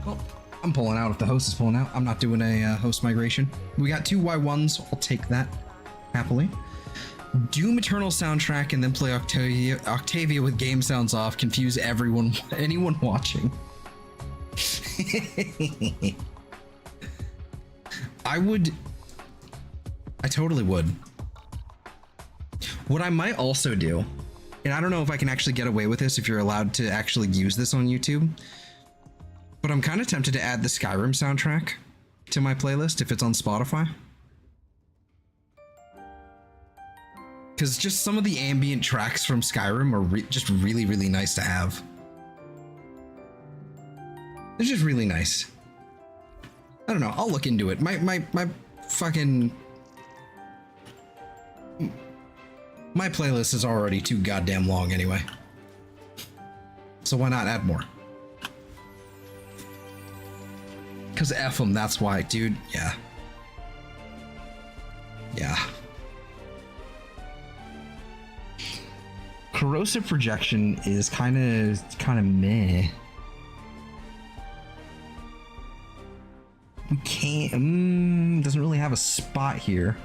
Well, I'm pulling out if the host is pulling out. I'm not doing a host migration. We got 2 Y1s. I'll take that happily. Doom Eternal soundtrack and then play Octavia with game sounds off. Confuse anyone watching. I totally would. What I might also do, and I don't know if I can actually get away with this if you're allowed to actually use this on YouTube, but I'm kind of tempted to add the Skyrim soundtrack to my playlist if it's on Spotify. Because just some of the ambient tracks from Skyrim are just really, really nice to have. They're just really nice. I don't know. I'll look into it. My fucking... My playlist is already too goddamn long anyway. So why not add more? Because F them, that's why, dude. Yeah. Yeah. Corrosive projection is kind of meh. We can't, doesn't really have a spot here.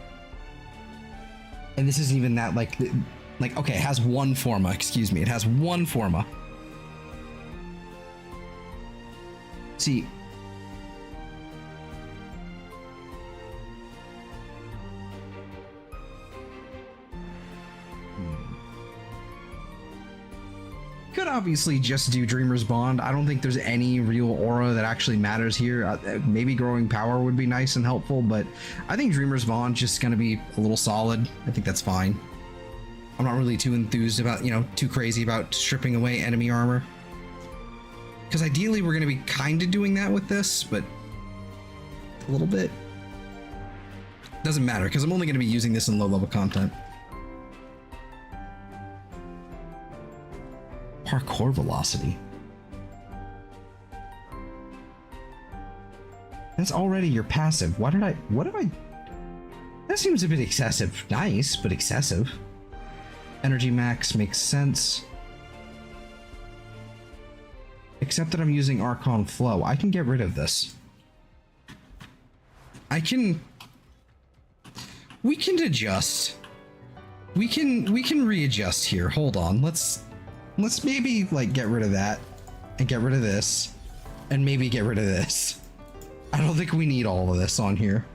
And this isn't even that like, okay, it has one forma, excuse me. It has one forma. See. Could obviously just do Dreamer's Bond. I don't think there's any real aura that actually matters here. Maybe Growing Power would be nice and helpful, but I think Dreamer's Bond just gonna be a little solid. I think that's fine. I'm not really too enthused about, you know, too crazy about stripping away enemy armor. Because ideally we're gonna be kind of doing that with this, but a little bit. Doesn't matter, because I'm only gonna be using this in low level content. Parkour velocity. That's already your passive. What did I... That seems a bit excessive. Nice, but excessive. Energy max makes sense. Except that I'm using Archon Flow. I can get rid of this. We can adjust. We can readjust here. Hold on. Let's maybe like get rid of that and get rid of this and maybe get rid of this. I don't think we need all of this on here.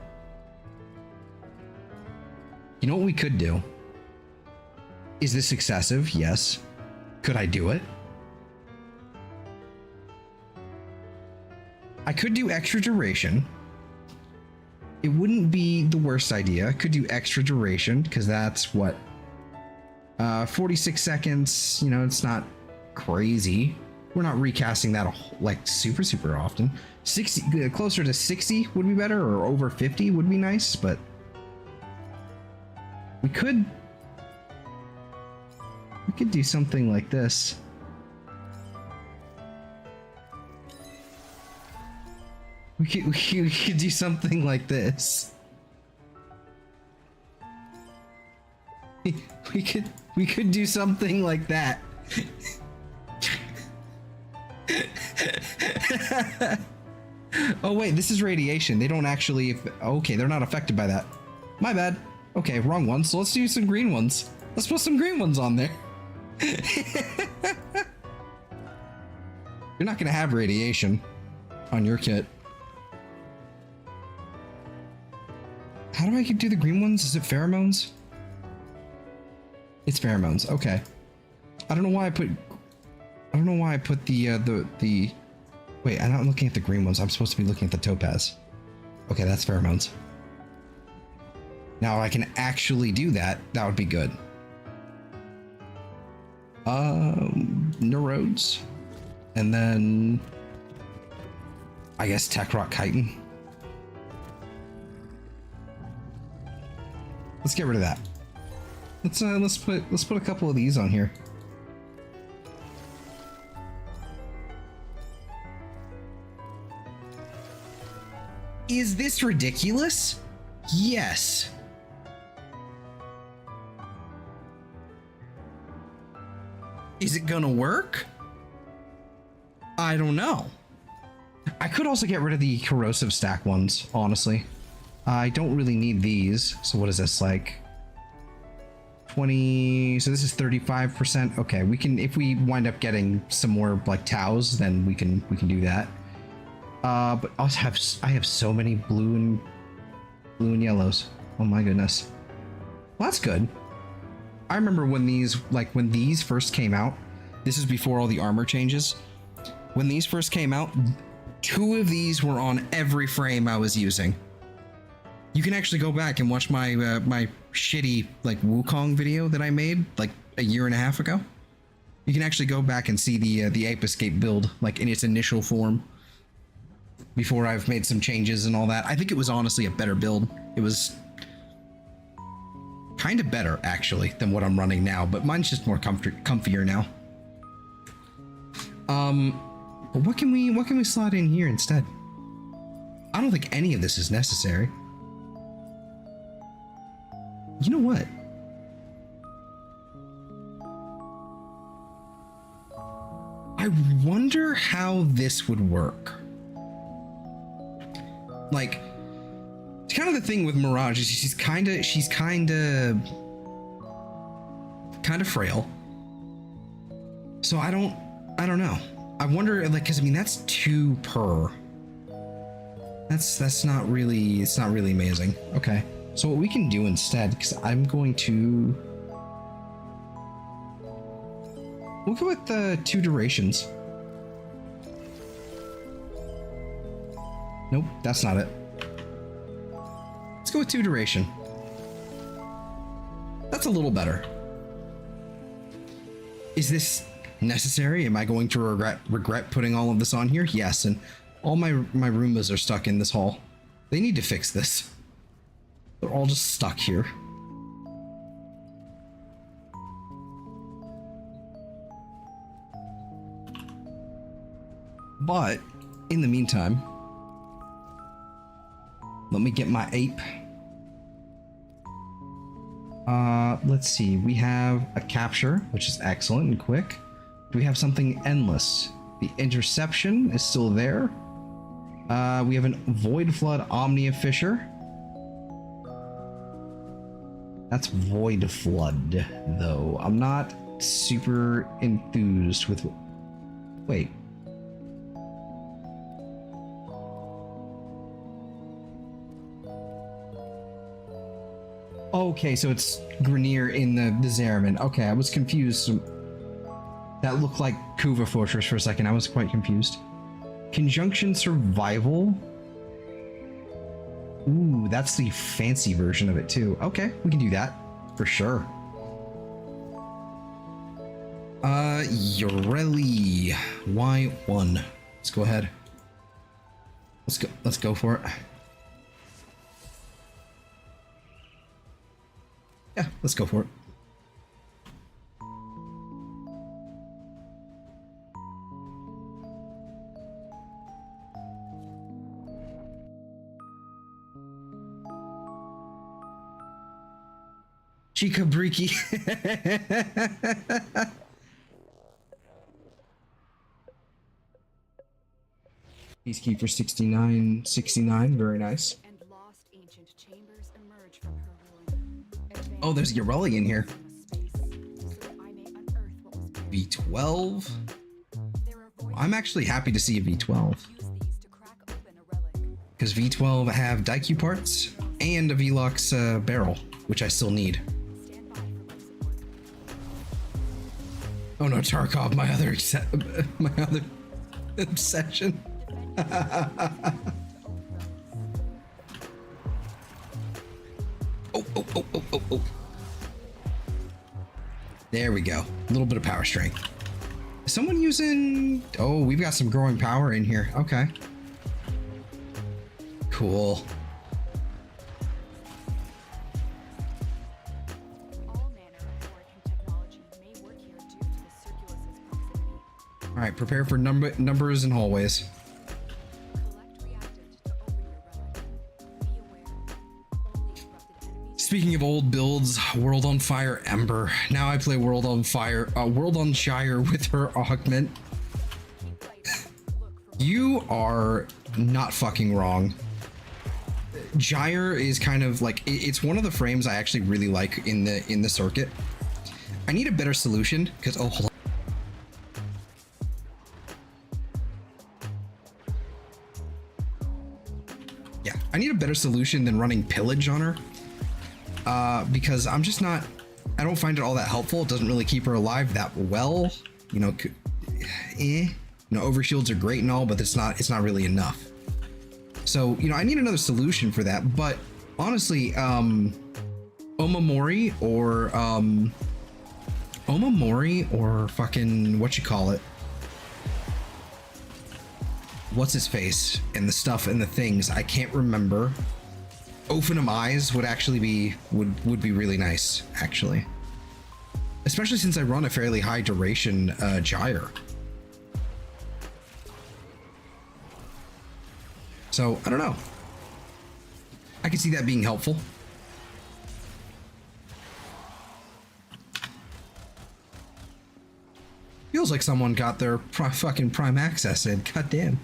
You know what we could do? Is this excessive? Yes. Could I do it? I could do extra duration. It wouldn't be the worst idea. I could do extra duration because that's what 46 seconds, you know, it's not crazy. We're not recasting that like super often. 60, closer to 60 would be better, or over 50 would be nice, but we could do something like this. We could do something like this. We could do something like that. Oh wait, this is radiation. They don't actually... Okay, they're not affected by that. My bad. Okay, wrong one. So let's do some green ones. Let's put some green ones on there. You're not gonna have radiation on your kit. How do I do the green ones? Is it pheromones? It's pheromones. Okay. I don't know why I put the wait, I'm not looking at the green ones. I'm supposed to be looking at the topaz. Okay, that's pheromones. Now I can actually do that. That would be good. Neurodes. And then I guess Tech Rock Chitin. Let's get rid of that. Let's put a couple of these on here. Is this ridiculous? Yes. Is it gonna work? I don't know. I could also get rid of the corrosive stack ones, honestly. I don't really need these. So what is this, like 20? So this is 35%. Okay, we can, if we wind up getting some more like Taus, then we can do that. But I have so many blue and yellows. Oh my goodness. Well, that's good. I remember when these first came out. This is before all the armor changes. When these first came out, 2 of these were on every frame I was using. You can actually go back and watch my my shitty like Wukong video that I made like a year and a half ago. You can actually go back and see the Ape Escape build like in its initial form before I've made some changes and all that. I think it was honestly a better build. It was kind of better actually than what I'm running now, but mine's just more comfier now. But what can we slot in here instead? I don't think any of this is necessary. You know what? I wonder how this would work. Like, it's kind of the thing with Mirage is she's kind of frail. So I don't know. I wonder, like, because I mean that's 2 per. That's not really, it's not really amazing. Okay. So what we can do instead, because I'm going to... We'll go with the 2 durations. Nope, that's not it. Let's go with 2 duration. That's a little better. Is this necessary? Am I going to regret putting all of this on here? Yes, and all my Roombas are stuck in this hall. They need to fix this. They're all just stuck here. But in the meantime, Let me get my ape. Let's see. We have a capture, which is excellent and quick. Do we have something endless? The interception is still there. We have a Void Flood Omnia Fisher. That's Void Flood, though. I'm not super enthused with... Wait. Okay, so it's Grenier in the Zeramin. Okay, I was confused. That looked like Kuva Fortress for a second. I was quite confused. Conjunction Survival. Ooh, that's the fancy version of it too. Okay, we can do that for sure. Yoreli Y1. Let's go ahead. Let's go for it. Yeah, let's go for it. Chica Briki. Peacekeeper 6969, very nice. And lost ancient chambers emerge from her ruin. Oh, there's Yoreli in here. Space, so I may unearth what was buried. V12. There are voices I'm actually happy to see a V12 use these to crack open a relic. because V12 have Daiku parts and a Velux barrel, which I still need. Stand by for life support. Oh no, Tarkov, my other obsession. Oh. There we go. A little bit of power strength. Is someone using... Oh, we've got some growing power in here. Okay. Cool. All manner of Orkan technology may work here due to the Circulus's proximity. All right, prepare for numbers and hallways. Collect reactant to open your relic. Be aware. Only corrupted enemies. Speaking of old builds, World on Fire Ember. Now I play World on Fire, World on Shire with her augment. Keep fighting. Look for You are not fucking wrong. Gyre is kind of like it's one of the frames I actually really like in the circuit. I need a better solution because oh hold on. Yeah, I need a better solution than running pillage on her. Because I'm just not, I don't find it all that helpful. It doesn't really keep her alive that well. You know, you know, overshields are great and all, but it's not really enough. So, you know, I need another solution for that. But honestly, Omamori or fucking what you call it? What's his face and the stuff and the things I can't remember. Ophenum Eyes would actually be would be really nice, actually. Especially since I run a fairly high duration gyre. So I don't know. I could see that being helpful. Feels like someone got their fucking prime access in. God damn.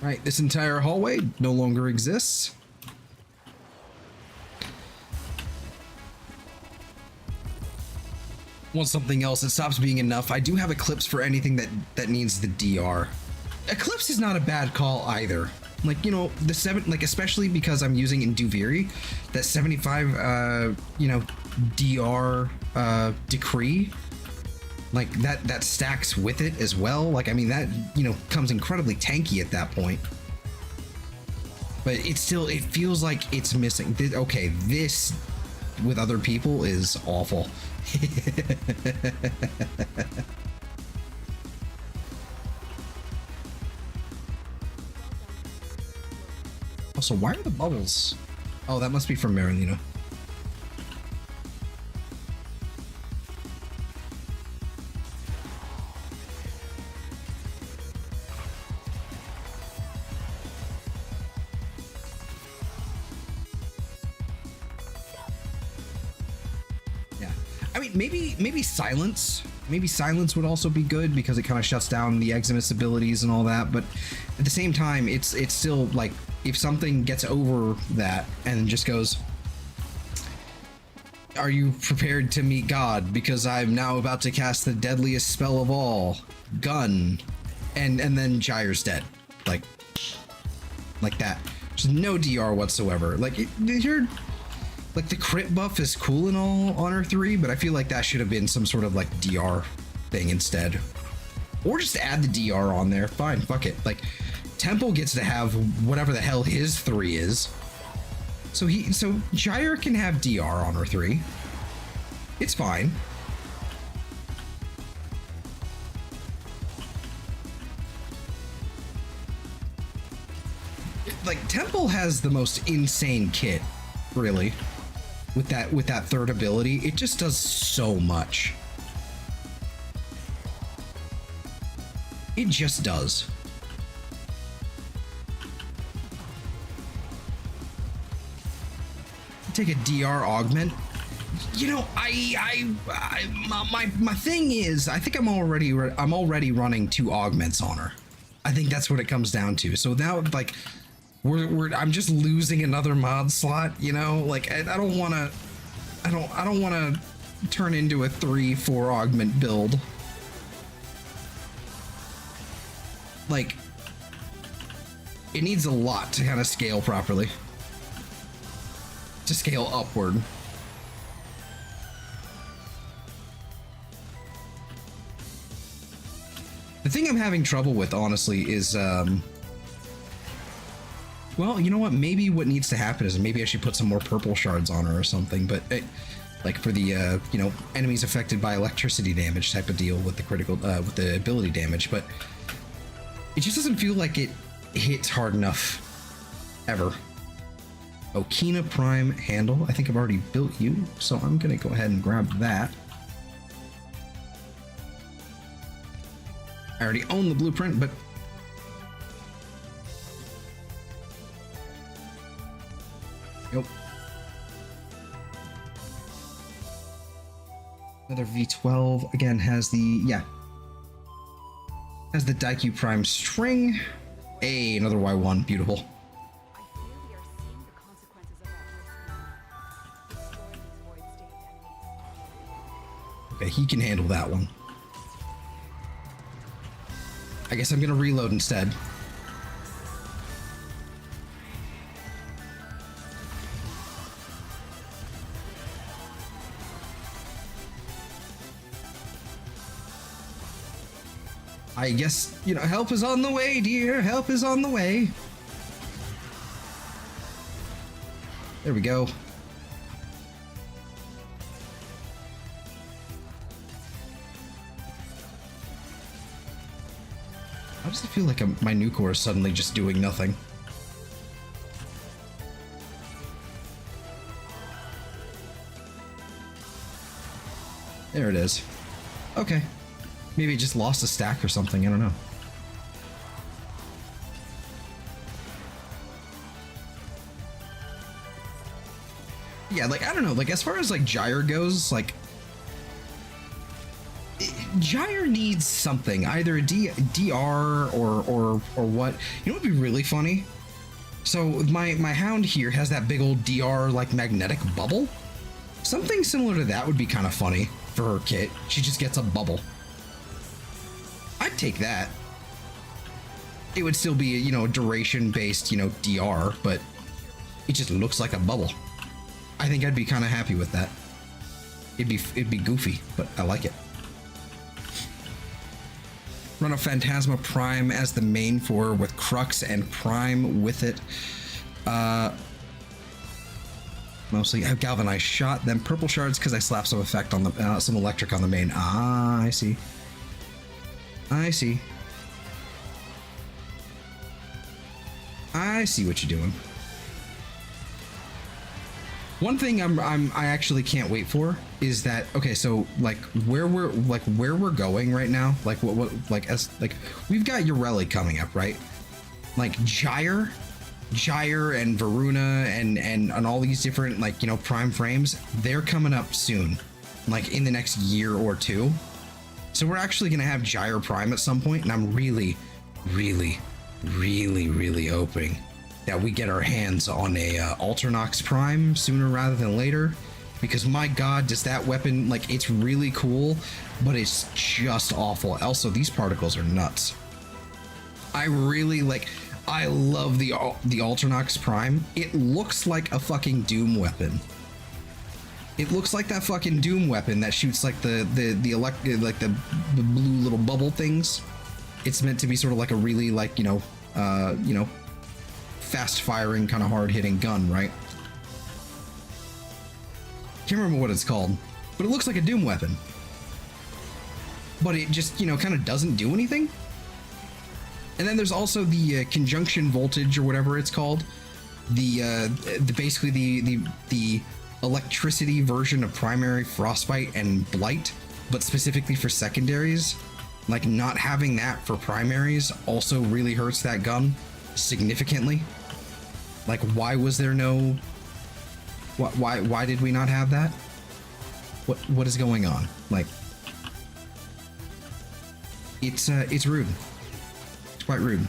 Right, this entire hallway no longer exists. Want something else, it stops being enough. I do have Eclipse for anything that needs the DR. Eclipse is not a bad call either. Like, you know, the 7, like especially because I'm using in Duviri, that 75 you know, DR decree, like that stacks with it as well. Like, I mean, that, you know, comes incredibly tanky at that point. But it feels like it's missing. Okay, this with other people is awful. Also, why are the bubbles? Oh, that must be from Marilino. maybe silence. Maybe silence would also be good because it kind of shuts down the Eximus abilities and all that. But at the same time, it's still like if something gets over that and just goes, "Are you prepared to meet God? Because I'm now about to cast the deadliest spell of all, gun," and then Gyre's dead, like that. There's no DR whatsoever. Like you're. Like the crit buff is cool and all on R3, but I feel like that should have been some sort of like DR thing instead. Or just add the DR on there. Fine, fuck it. Like Temple gets to have whatever the hell his 3 is. So Gyre can have DR on R3. It's fine. Like Temple has the most insane kit, really. With that third ability, it just does so much. It just does. Take a DR augment. You know, my thing is, I think I'm already running 2 augments on her. I think that's what it comes down to. So now, like, I'm just losing another mod slot, you know? Like I don't want to turn into a 3-4 augment build. Like it needs a lot to kind of scale properly. To scale upward. The thing I'm having trouble with, honestly, is well, you know what? Maybe what needs to happen is maybe I should put some more purple shards on her or something. But like for the you know, enemies affected by electricity damage type of deal with the critical with the ability damage. But it just doesn't feel like it hits hard enough ever. Okina Prime handle. I think I've already built you, so I'm gonna go ahead and grab that. I already own the blueprint, but yep. Another V12 again has the has the Daikyu Prime string. Hey, another Y1, beautiful. I fear we are seeing the consequences of our voice. Destroy these void state enemies. Okay, he can handle that one. I guess I'm gonna reload instead. I guess, you know, help is on the way, dear. Help is on the way. There we go. How does it feel like my new core is suddenly just doing nothing? There it is. Okay. Maybe it just lost a stack or something, I don't know. Yeah, like, I don't know, like, as far as, like, Gyre goes, like, Gyre needs something, either a DR or what. You know what would be really funny? So, my Hound here has that big old DR, like, magnetic bubble. Something similar to that would be kind of funny for her kit. She just gets a bubble. I'd take that. It would still be, you know, duration-based, you know, DR, but it just looks like a bubble. I think I'd be kind of happy with that. It'd be goofy, but I like it. Run a Phantasma Prime as the main for with Crux and Prime with it. Mostly I have Galvanized Shot, then Purple Shards because I slapped some effect on the some electric on the main. Ah, I see. I see. I see what you're doing. One thing I actually can't wait for is that, okay, so like where we're going right now, like what we've got Ureli coming up, right? Like Gyre and Varuna and all these different, like, you know, prime frames, they're coming up soon. like in the next year or two. So we're actually going to have Gyre Prime at some point, and I'm really, really, really, really hoping that we get our hands on a Alternox Prime sooner rather than later, because my god, does that weapon, like, it's really cool, but it's just awful. Also, these particles are nuts. I really like, I love the Alternox Prime. It looks like a fucking Doom weapon. It looks like that fucking Doom weapon that shoots like the blue little bubble things. It's meant to be sort of like a really, like, you know, fast firing, kind of hard hitting gun, right? Can't remember what it's called, but it looks like a Doom weapon. But it just, you know, kind of doesn't do anything. And then there's also the conjunction voltage, or whatever it's called. Basically the electricity version of primary frostbite and blight, but specifically for secondaries. Like, not having that for primaries also really hurts that gun significantly. Like, why was there no? Why did we not have that? What is going on? Like, it's rude. It's quite rude.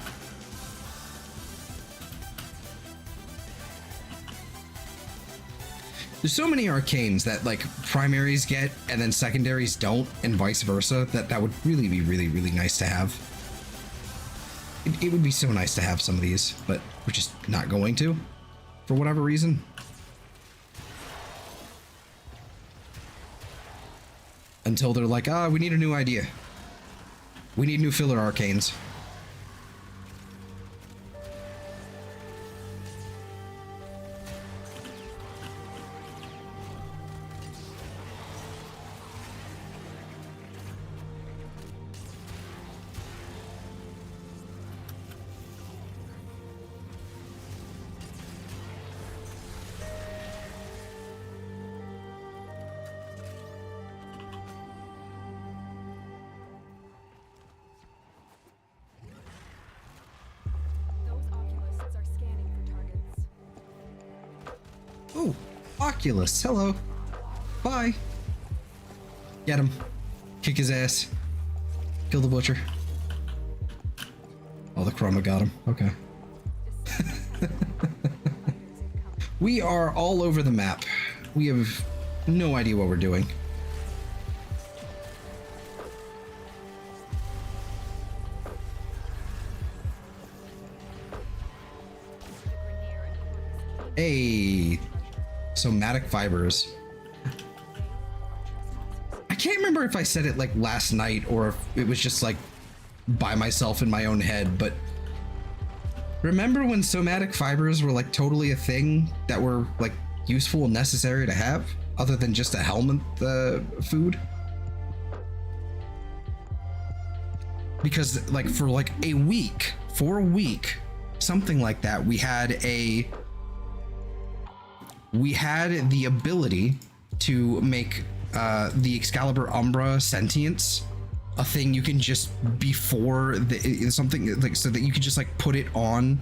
There's so many arcanes that, like, primaries get and then secondaries don't, and vice versa, that would really be really nice to have. It would be so nice to have some of these, but we're just not going to, for whatever reason. Until they're like, we need a new idea. We need new filler arcanes. Oh, Oculus, hello. Bye. Get him. Kick his ass. Kill the butcher. Oh, the Chroma got him. Okay. We are all over the map. We have no idea what we're doing. Hey, somatic fibers. I can't remember if I said it like last night or if it was just like by myself in my own head, but remember when somatic fibers were like totally a thing that were like useful and necessary to have, other than just a helmet food? Because like for a week, something like that, we had the ability to make the Excalibur Umbra sentience a thing you can just before something like, so that you could just like put it on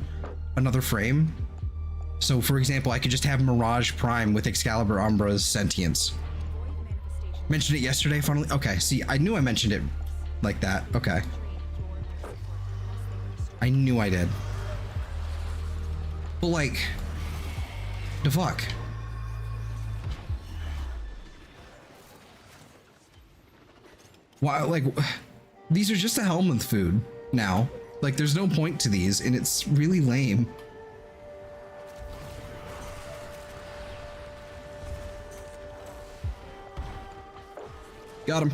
another frame. So for example, I could just have Mirage Prime with Excalibur Umbra's sentience. Mentioned it yesterday, funnily. Okay, see, I knew I mentioned it like that. Okay. I knew I did. But like, the fuck? Why, like, these are just a Helminth food now. Like, there's no point to these, and it's really lame. Got him.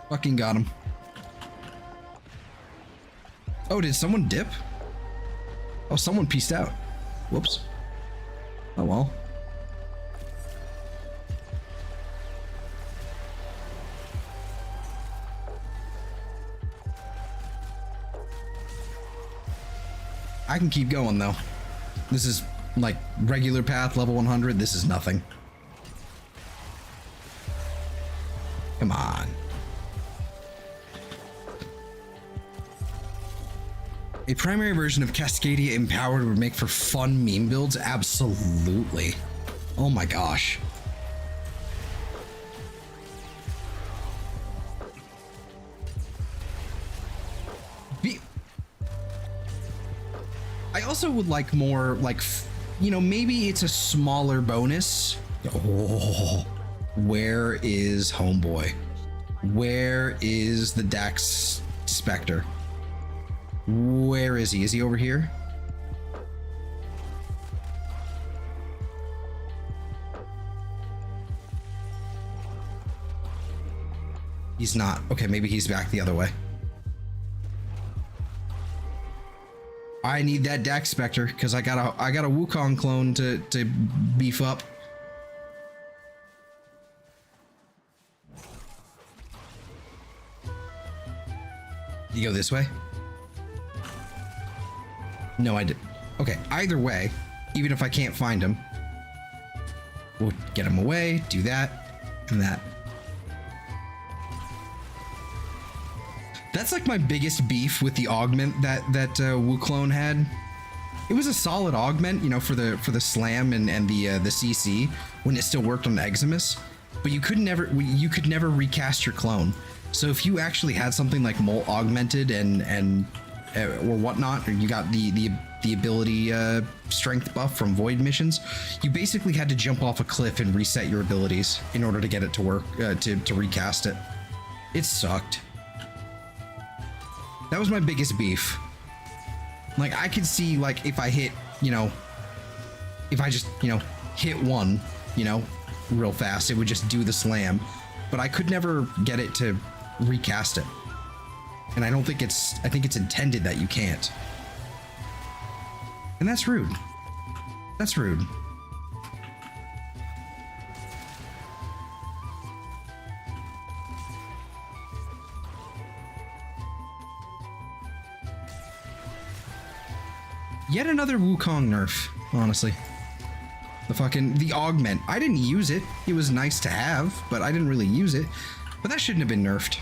Fucking got him. Oh, did someone dip? Oh, someone peaced out. Whoops. Oh well. I can keep going though. This is like regular path, level 100. This is nothing. Come on. A primary version of Cascadia Empowered would make for fun meme builds? Absolutely. Oh my gosh. I also would like more, like, you know, maybe it's a smaller bonus. Oh, where is Homeboy? Where is the Dax Spectre? Where is he? Is he over here? He's not. Okay, maybe he's back the other way. I need that Dax Spectre because I got a Wukong clone to beef up. You go this way? No, I did. Okay, either way, even if I can't find him, we'll get him away, do that, and that. That's like my biggest beef with the augment that Wukong had. It was a solid augment, you know, for the slam and the CC when it still worked on Eximus, but you could never recast your clone. So if you actually had something like Molt augmented and or whatnot, or you got the ability strength buff from void missions, you basically had to jump off a cliff and reset your abilities in order to get it to work, to recast it. It sucked. That was my biggest beef. Like, I could see, like, if I hit, you know, if I just, you know, hit one, you know, real fast, it would just do the slam, but I could never get it to recast it. And I don't think I think it's intended that you can't. And that's rude. That's rude. Yet another Wukong nerf, honestly. The augment. I didn't use it. It was nice to have, but I didn't really use it. But that shouldn't have been nerfed.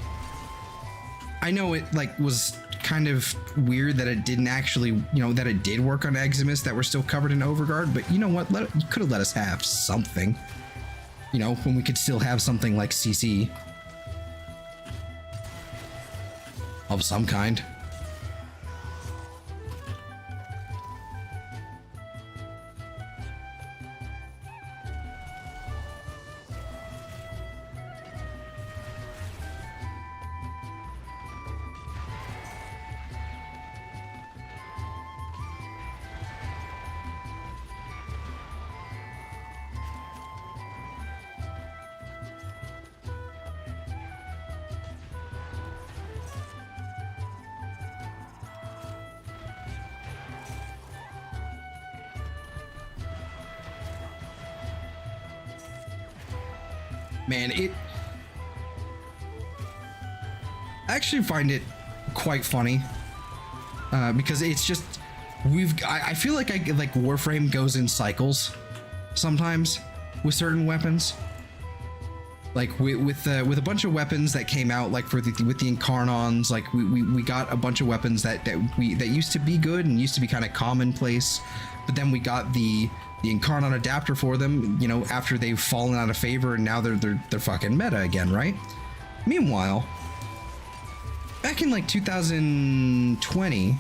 I know it, like, was kind of weird that it didn't actually, you know, that it did work on Eximus that were still covered in Overguard, but you know what? You could have let us have something. You know, when we could still have something like CC. Of some kind. Man, I actually find it quite funny because it's just I feel like Warframe goes in cycles sometimes with certain weapons, like with a bunch of weapons that came out, like with the Incarnons, like we got a bunch of weapons that used to be good and used to be kind of commonplace, but then we got the Incarnon adapter for them, you know, after they've fallen out of favor, and now they're fucking meta again, right? Meanwhile, back in like 2020,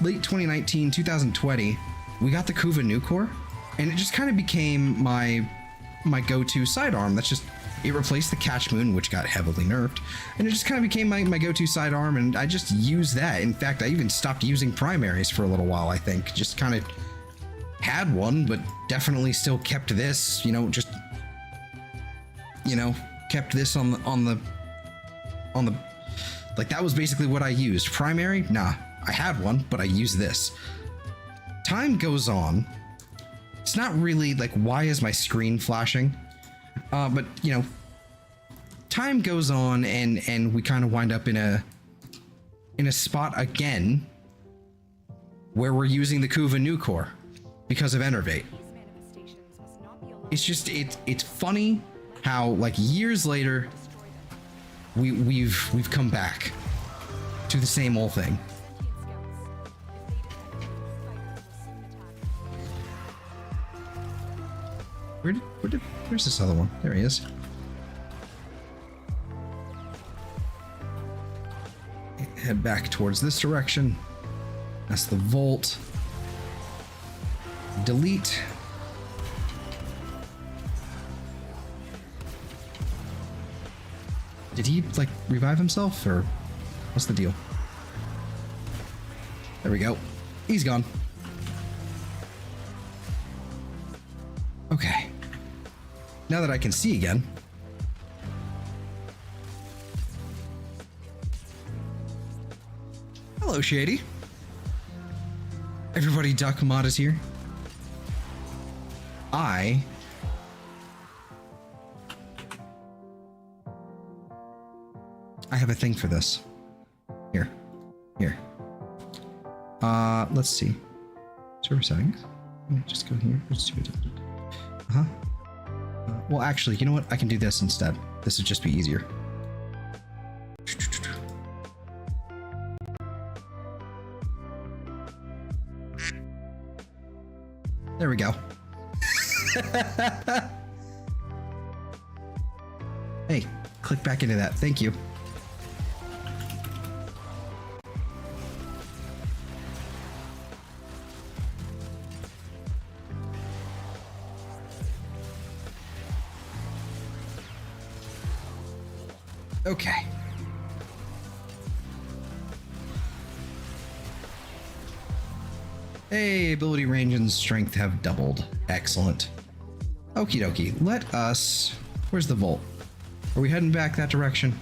late 2019, 2020, we got the Kuva New Core, and it just kind of became my go-to sidearm. That's just, it replaced the Catch Moon, which got heavily nerfed, and it just kind of became my go-to sidearm, and I just use that. In fact, I even stopped using primaries for a little while, I think. Just kind of had one, but definitely still kept this, you know, just, you know, kept this on the like, that was basically what I used. Primary, nah, I had one, but I used this. Time goes on. It's not really like, why is my screen flashing? But you know, time goes on, and we kind of wind up in a spot again where we're using the Kuva New Core because of Enervate. It's just, it's funny how, like, years later we've come back to the same old thing. Where's this other one? There he is. Head back towards this direction. That's the vault. Delete. Did he, like, revive himself, or what's the deal? There we go. He's gone. Okay. Now that I can see again. Hello, Shady. Everybody, Duck Mod is here. I have a thing for this. Here. Let's see. Server settings. Just go here. Let's do it. Well, actually, you know what? I can do this instead. This would just be easier. There we go. Hey, click back into that. Thank you. Okay. Hey, ability range and strength have doubled. Excellent. Okie dokie. Let us... Where's the vault? Are we heading back that direction?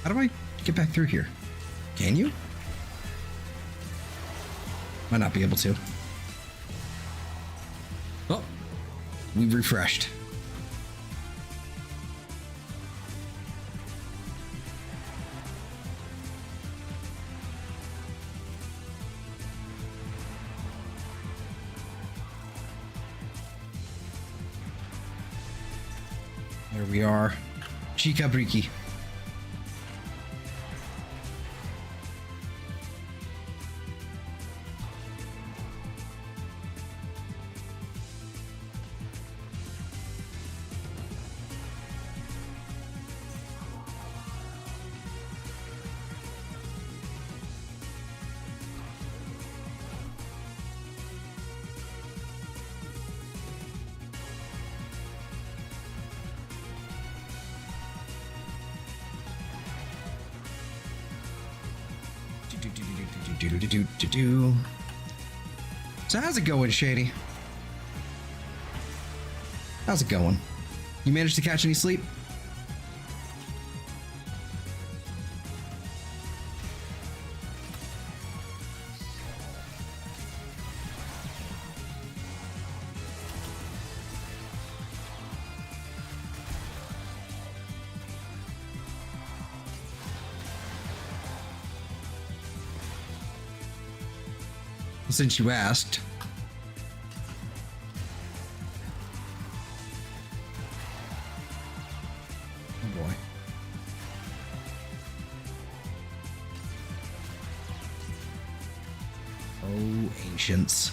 How do I get back through here? Can you? Might not be able to. Oh, we've refreshed. There we are. Chica Briki. So how's it going, Shady? How's it going? You managed to catch any sleep? Since you asked. Oh boy. Oh, ancients.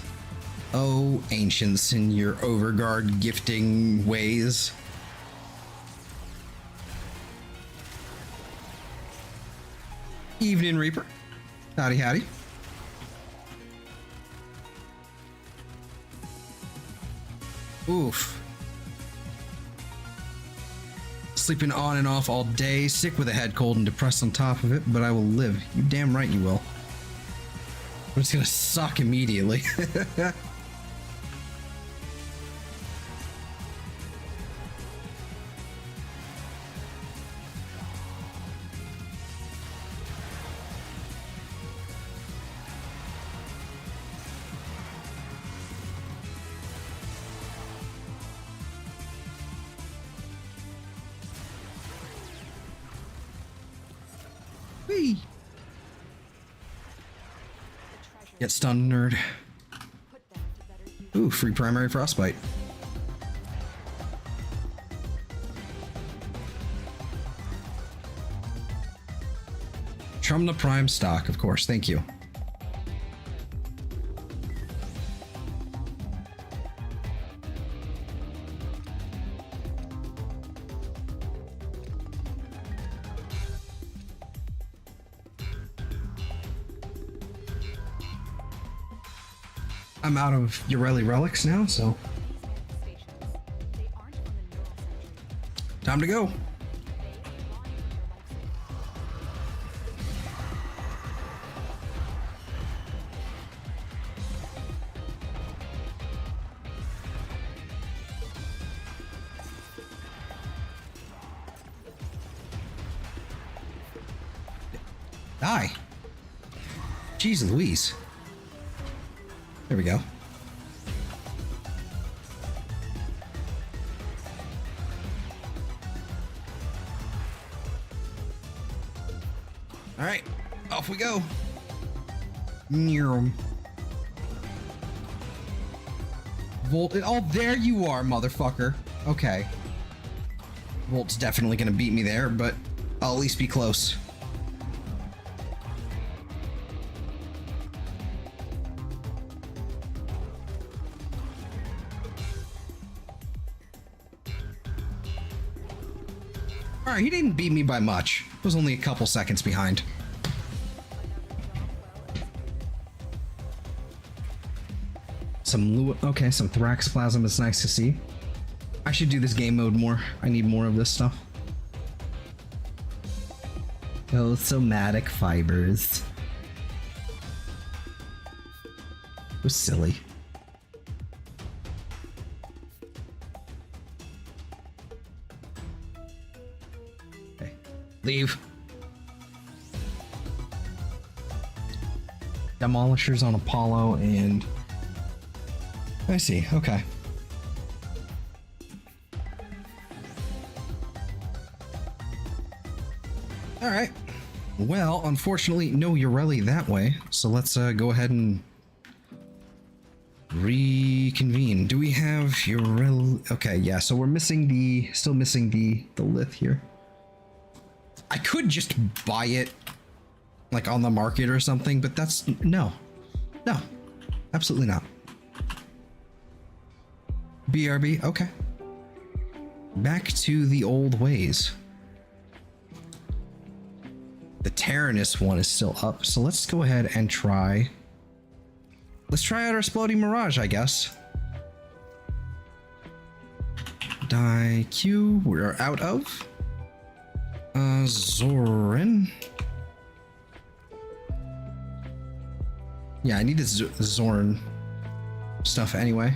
Oh, ancients in your overguard gifting ways. Evening, Reaper. Howdy, howdy. Oof. Sleeping on and off all day, sick with a head cold and depressed on top of it, but I will live. You damn right you will. But it's gonna suck immediately. Whee! Get stunned, nerd. Ooh, free primary frostbite. From the Prime stock, of course. Thank you. I'm out of Ureli relics now, so Stations. They aren't from the neural century. time to go. They align with your lifespan. Die. Jeez Louise. There we go. All right, off we go. Volt. Oh, there you are, motherfucker. Okay. Volt's definitely gonna beat me there, but I'll at least be close. Alright, he didn't beat me by much. It was only a couple seconds behind. Okay, some Thraxplasm is nice to see. I should do this game mode more. I need more of this stuff. Oh, somatic fibers. It was silly. Okay, leave. Demolishers on Apollo and... I see, okay. Alright. Well, unfortunately, no Ureli that way, so let's go ahead and reconvene. Do we have Ureli? Okay, yeah, so we're missing the... still missing the lith here. I could just buy it, like, on the market or something, but that's... No. No. Absolutely not. BRB, okay. Back to the old ways. The Tyrannus one is still up, so let's go ahead and try... Let's try out our Exploding Mirage, I guess. Die Q, we're out of. Zorin. Yeah, I need the Zorn stuff anyway.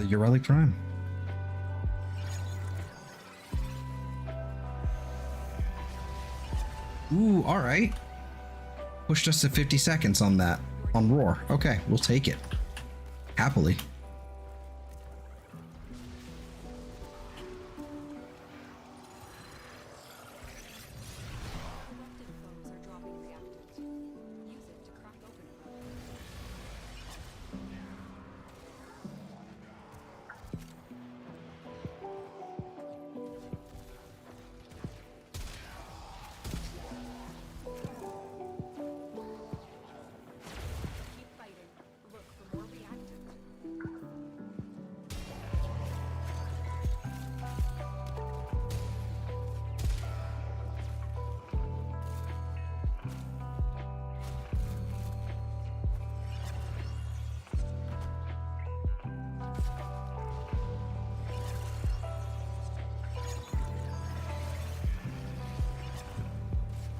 Ureli Prime. Ooh, all right. Pushed us to 50 seconds on that, on Roar. Okay, we'll take it. Happily.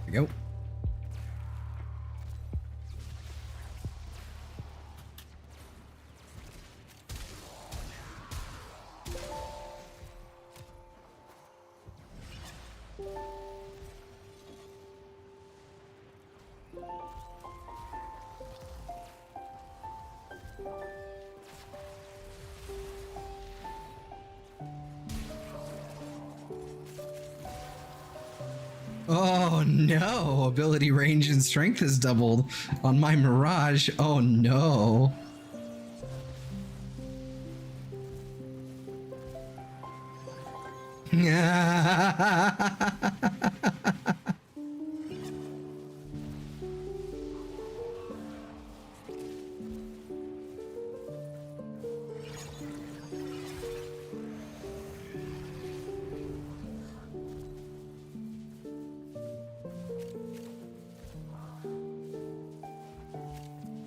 We go. Oh no! Ability range and strength has doubled on my Mirage. Oh no.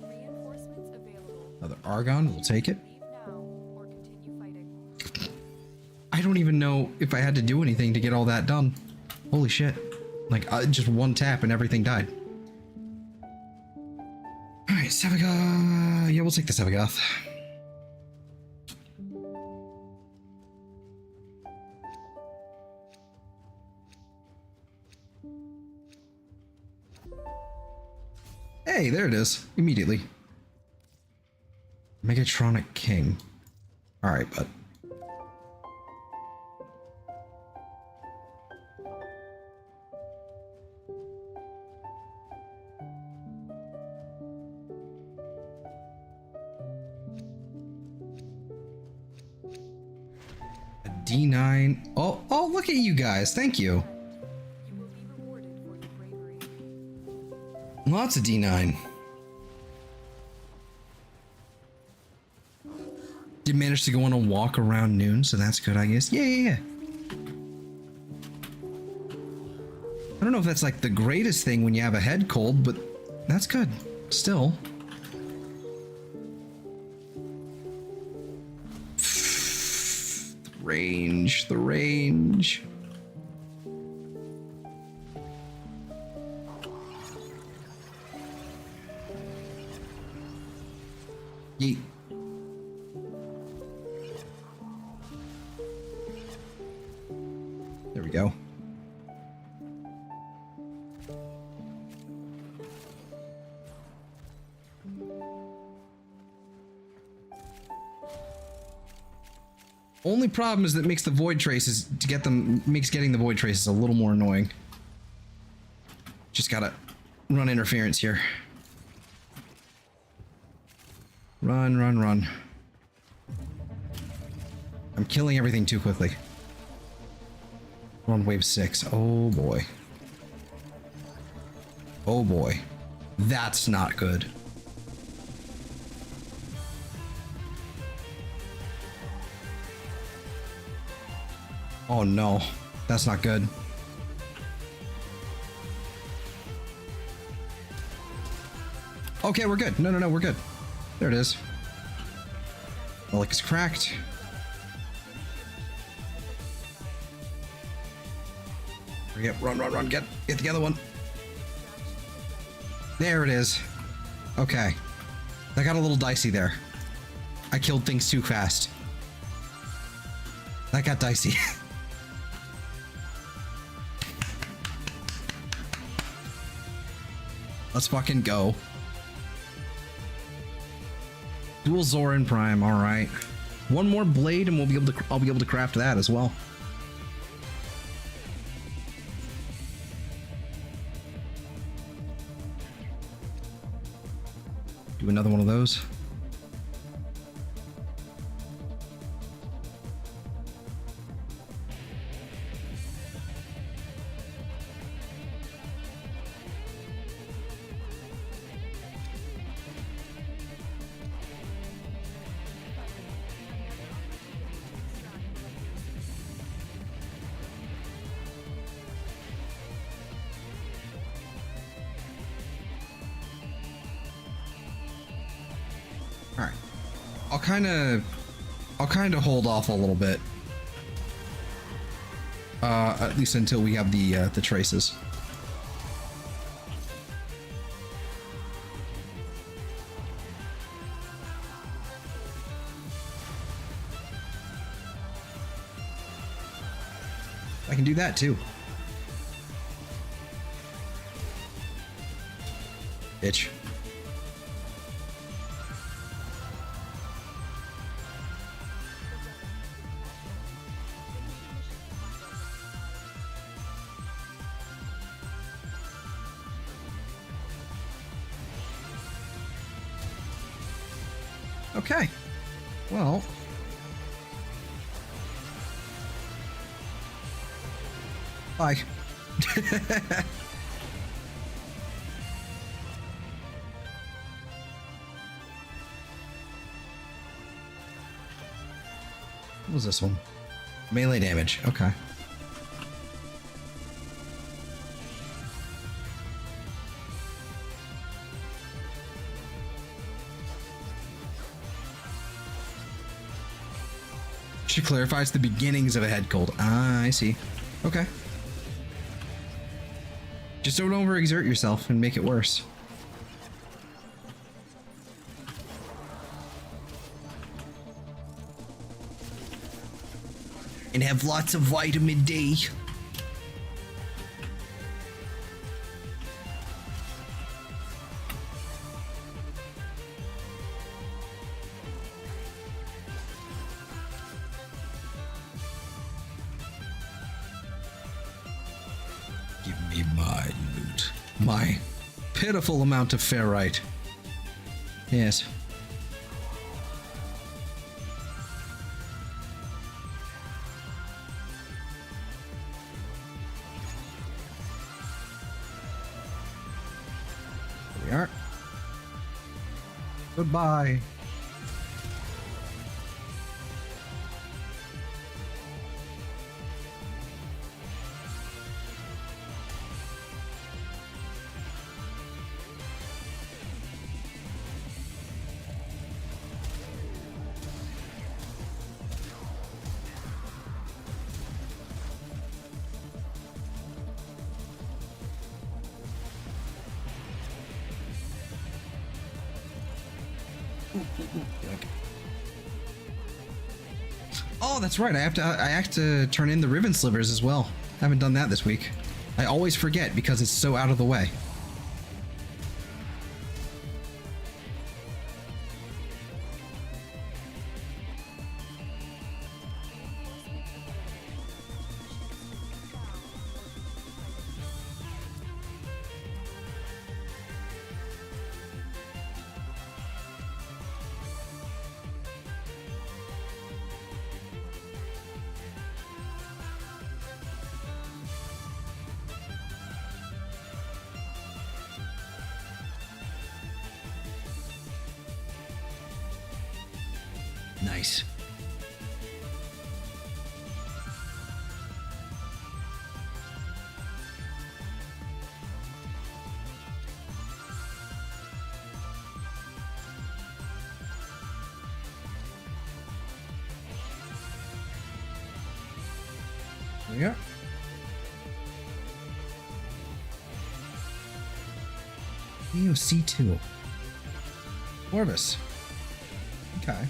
Reinforcements available. Another Argon, we'll take it. Leave now or continue fighting. I don't even know if I had to do anything to get all that done. Holy shit. Like, just one tap and everything died. Alright, Sevagoth. Yeah, we'll take the Sevagoth. Hey, there it is. Immediately. Megatronic King. Alright, bud. A D9. Oh, look at you guys. Thank you. You will be rewarded for your bravery. Lots of D9. Did manage to go on a walk around noon, so that's good, I guess. Yeah. I don't know if that's like the greatest thing when you have a head cold, but that's good. Still. The range. Yeet. There we go. Only problem is that makes the void traces to get them makes getting the void traces a little more annoying. Just gotta run interference here. Run. I'm killing everything too quickly. We're on wave 6. Oh boy. Oh boy. That's not good. Oh no, that's not good. Okay, we're good. No, we're good. There it is. Relic is cracked. Yep, run. Get the other one. There it is. Okay. That got a little dicey there. I killed things too fast. That got dicey. Let's fucking go. Dual Zoran Prime, alright. One more blade and I'll be able to craft that as well. Do another one of those. Alright. I'll kind of hold off a little bit. At least until we have the traces. I can do that too. Bitch. Okay. Well. Bye. What was this one? Melee damage. Okay. She clarifies the beginnings of a head cold. Ah, I see. Okay. Just don't overexert yourself and make it worse. And have lots of vitamin D. Give me my loot. My pitiful amount of ferrite. Yes. There we are. Goodbye. Oh, that's right. I have to turn in the ribbon slivers as well. I haven't done that this week. I always forget because it's so out of the way. Nice. There we go. C2. Orvis. Okay.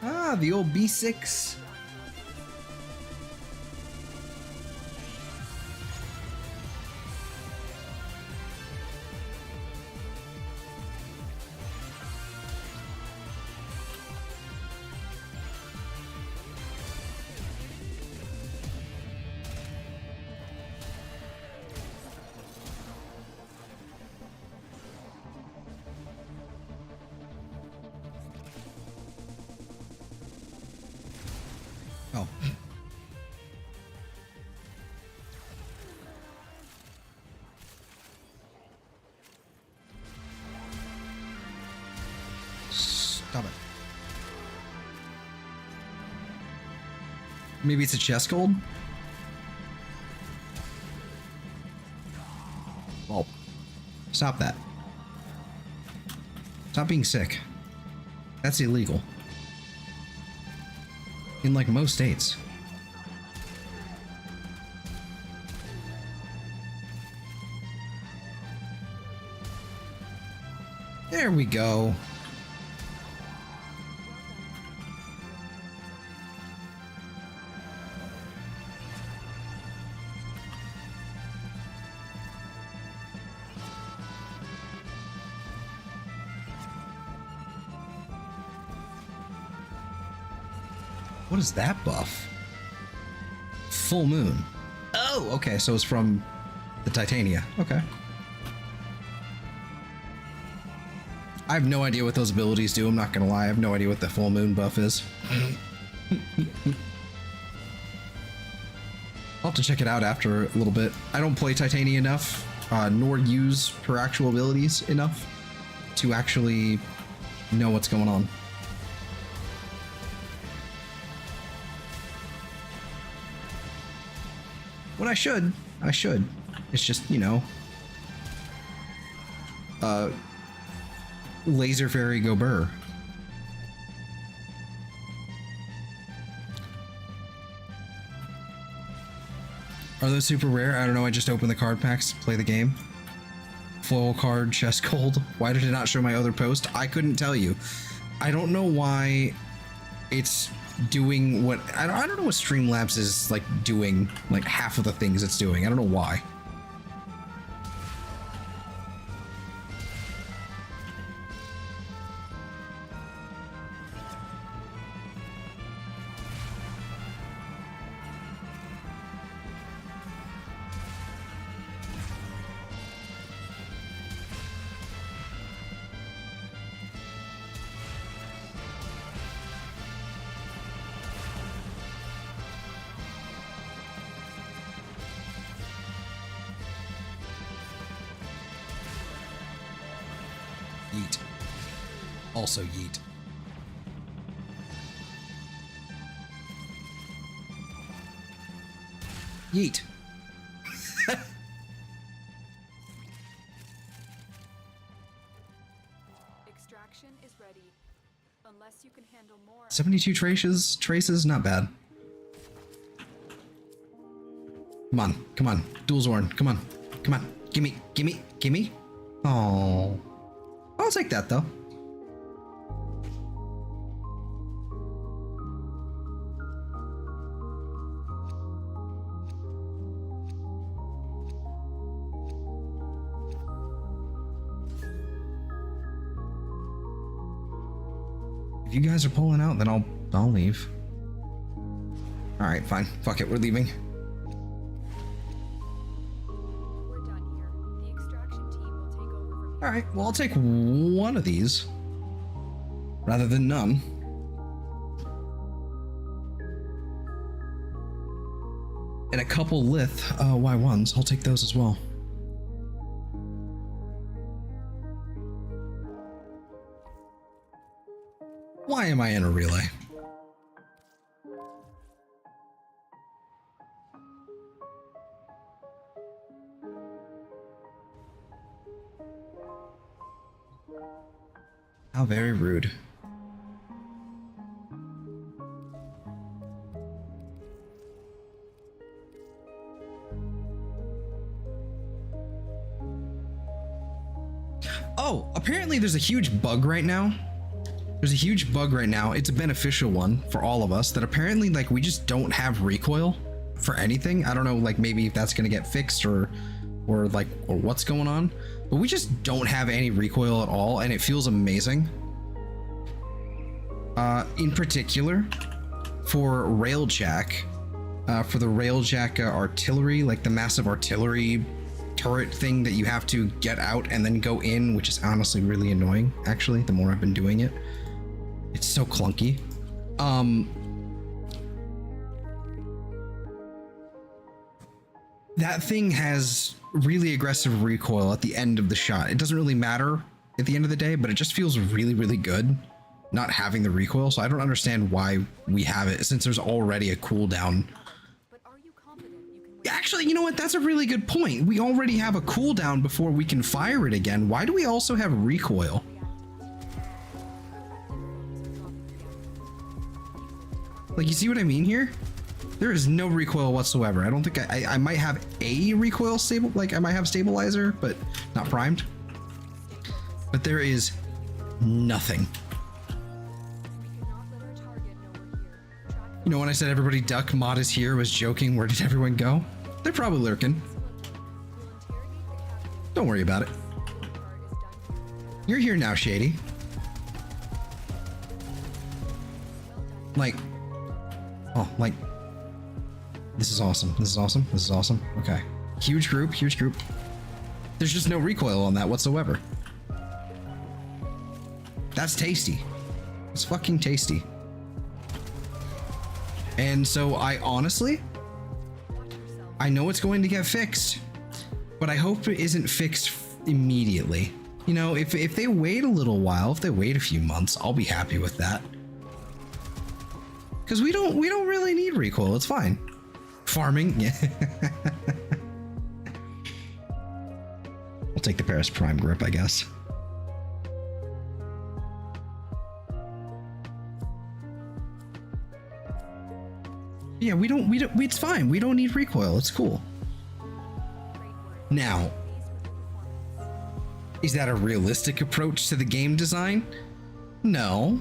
Ah, the old B6. Oh. Stop it. Maybe it's a chest gold? Well, stop that. Stop being sick. That's illegal. In like most states. There we go. What is that buff? Full moon. Oh, okay, so it's from the Titania. Okay. I have no idea what those abilities do. I'm not gonna lie. I have no idea what the full moon buff is. I'll have to check it out after a little bit. I don't play Titania enough, nor use her actual abilities enough to actually know what's going on. When I should. It's just, you know, Laser Fairy go burr. Are those super rare? I don't know. I just opened the card packs to play the game. Foil card, chest gold. Why did it not show my other post? I couldn't tell you. I don't know why it's doing what... I don't know what Streamlabs is like doing, like half of the things it's doing. I don't know why. Yeet. Also yeet. Yeet. Extraction is ready. Unless you can handle more. 72 traces, not bad. Come on, Dual Zorn, come on. Gimme. Oh. I'll take that though. If you guys are pulling out, then I'll leave. All right, fine. Fuck it, we're leaving. We're done here. The extraction team will take over from here. All right, well, I'll take one of these rather than none. And a couple Lith Y1s. I'll take those as well. Why am I in a relay? How very rude. Oh, apparently there's a huge bug right now. There's a huge bug right now. It's a beneficial one for all of us that apparently like we just don't have recoil for anything. I don't know, like maybe if that's gonna get fixed or what's going on, but we just don't have any recoil at all, and it feels amazing. In particular, for Railjack, for the Railjack artillery, like the massive artillery turret thing that you have to get out and then go in, which is honestly really annoying. Actually, the more I've been doing it, it's so clunky. That thing has really aggressive recoil at the end of the shot. It doesn't really matter at the end of the day, but it just feels really, really good not having the recoil. So I don't understand why we have it since there's already a cooldown. But are you confident you can win? Actually, you know what? That's a really good point. We already have a cooldown before we can fire it again. Why do we also have recoil? Like, you see what I mean here? There is no recoil whatsoever. I don't think I might have a recoil I might have stabilizer, but not primed. But there is nothing. You know, when I said everybody duck, mod is here, was joking, where did everyone go? They're probably lurking. Don't worry about it. You're here now, Shady. Like, Oh, like, this is awesome. This is awesome. This is awesome. Okay. Huge group, huge group. There's just no recoil on that whatsoever. That's tasty. It's fucking tasty. And so I honestly, I know it's going to get fixed, but I hope it isn't fixed immediately. You know, if they wait a little while, if they wait a few months, I'll be happy with that. Because we don't really need recoil. It's fine. Farming, yeah. I'll take the Paris Prime grip, I guess. Yeah, it's fine. We don't need recoil. It's cool. Now, is that a realistic approach to the game design? No.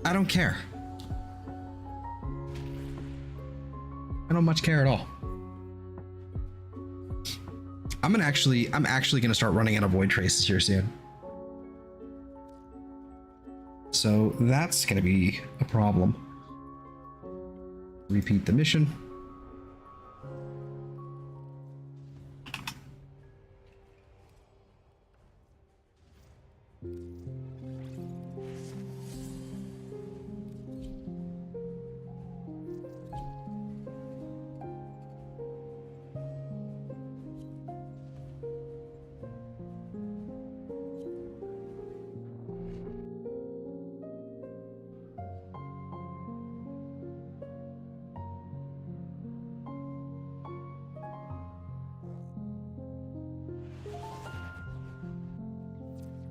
I don't care. I don't much care at all. I'm actually gonna start running out of void traces here soon. So that's gonna be a problem. Repeat the mission.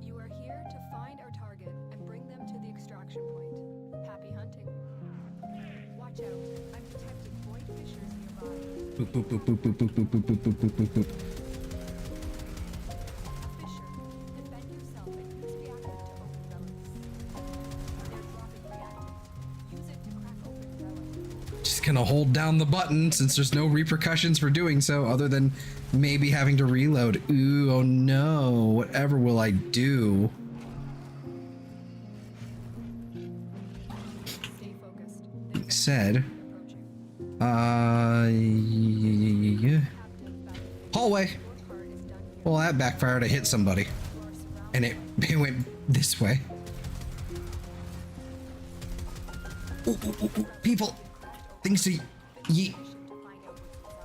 You are here to find our target and bring them to the extraction point. Happy hunting. Watch out. I'm detecting void fissures nearby. Boop boop boop boop boop boop boop boop boop boop boop boop boop. Fissure. Defend yourself and use reactive to open relics. They're dropping reactive. Use it to crack open relics. Just gonna hold down the button since there's no repercussions for doing so other than maybe having to reload. Ooh, oh no. Whatever will I do? Stay focused. They Said, approaching. yeah. Hallway. Your part is done here. Well, that backfired. I hit somebody You are surrounded. and it went this way. Ooh, ooh, ooh, ooh. People. Things to yeet. To find out what's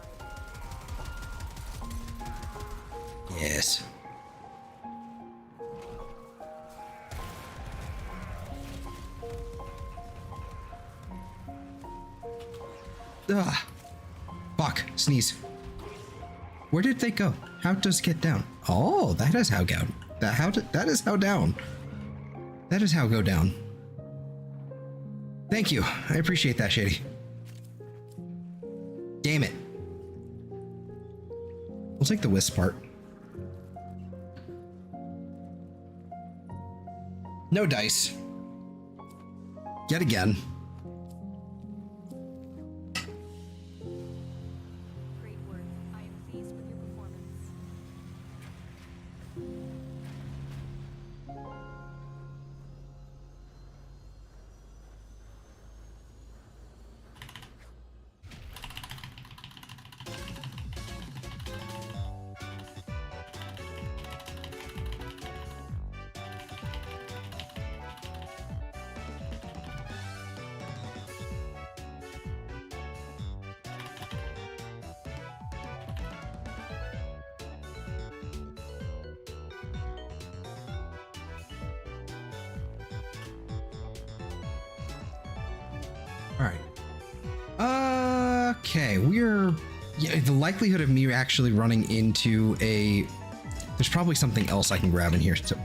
inside. Yes. Ah. Fuck. Sneeze. Where did they go? How does get down? Oh, that is how down. That is how down. That is how go down. Thank you. I appreciate that, Shady. Damn it. We'll take the wisp part. No dice. Yet again. Great work. I am pleased with your performance. All right. Okay, yeah, the likelihood of me actually running into a... There's probably something else I can grab in here. So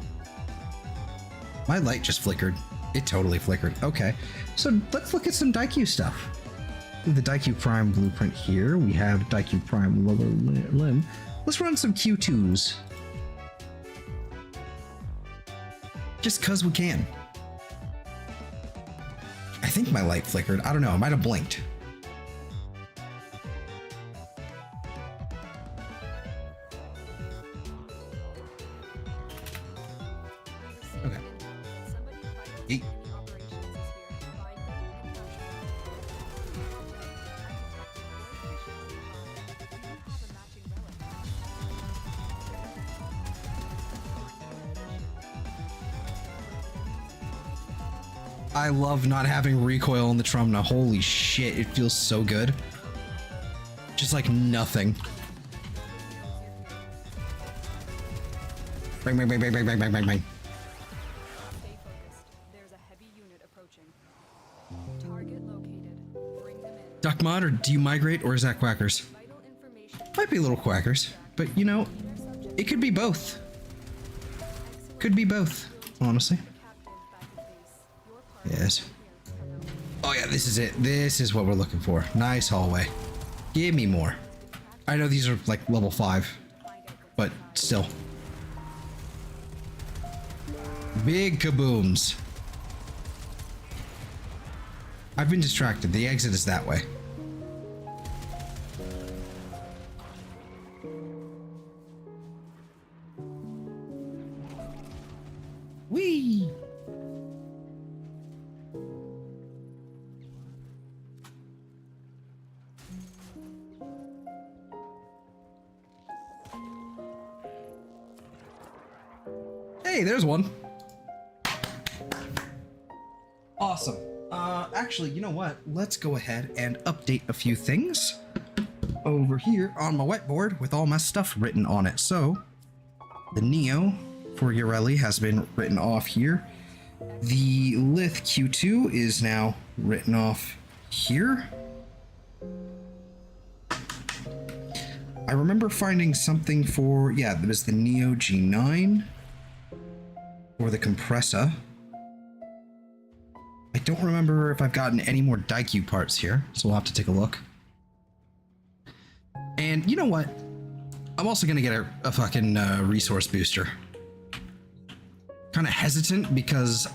my light just flickered. It totally flickered. Okay, so let's look at some Daikyu stuff. The Daikyu Prime blueprint here. We have Daikyu Prime lower limb. Let's run some Q2s. Just cause we can. I think my light flickered. I don't know. I might have blinked. We received Okay. an intel that somebody Eight. fighting enemy operations I love not having recoil on the Trumna. Holy shit, it feels so good. Just like nothing. Bang, bang, bang, bang, bang, bang, bang, bang, bang. Stay focused. There's a heavy unit approaching. Target located. Bring them in. Duck mod, or do you migrate, or is that Quackers? Vital information. Might be a little Quackers, but you know, it could be both. Could be both, honestly. Captive back at base. Your part Yes. Oh yeah, this is it. This is what we're looking for. Nice hallway. Give me more. I know these are like level 5, but still. Big kabooms. I've been distracted. The exit is that way. Whee! Hey, there's one. Awesome. Actually, you know what? Let's go ahead and update a few things over here on my whiteboard with all my stuff written on it. So, the Neo for Ureli has been written off here. The Lith Q2 is now written off here. I remember finding something for, yeah, there was the Neo G9 or the compressor. I don't remember if I've gotten any more Daikyu parts here, so we'll have to take a look. And you know what? I'm also gonna get a fucking resource booster. Kind of hesitant because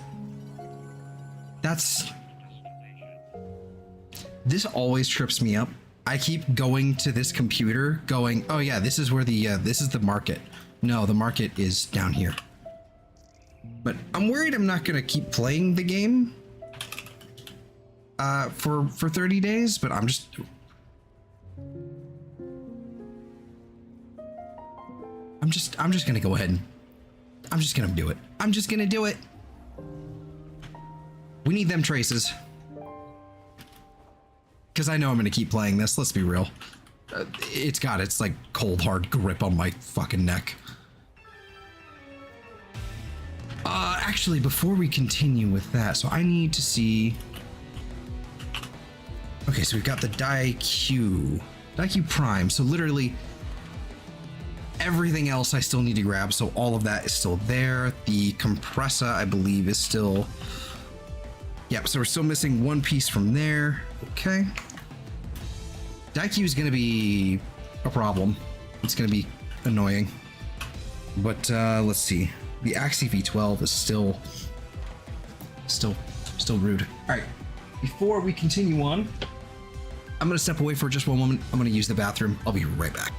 this always trips me up. I keep going to this computer going, oh yeah, this is where this is the market. No, the market is down here. But I'm worried I'm not gonna keep playing the game for 30 days, but I'm just gonna go ahead and I'm just gonna do it. I'm just gonna do it. We need them traces. Because I know I'm gonna keep playing this, let's be real. It's got its like cold hard grip on my fucking neck. Actually, before we continue with that, so I need to see. Okay, so we've got the Daikyu Prime. So literally everything else I still need to grab. So all of that is still there. The compressor, I believe, is still. Yep. So we're still missing one piece from there. Okay. Daikyu is going to be a problem. It's going to be annoying. But let's see. The Axie V12 is still rude. All right. Before we continue on, I'm going to step away for just one moment. I'm going to use the bathroom. I'll be right back.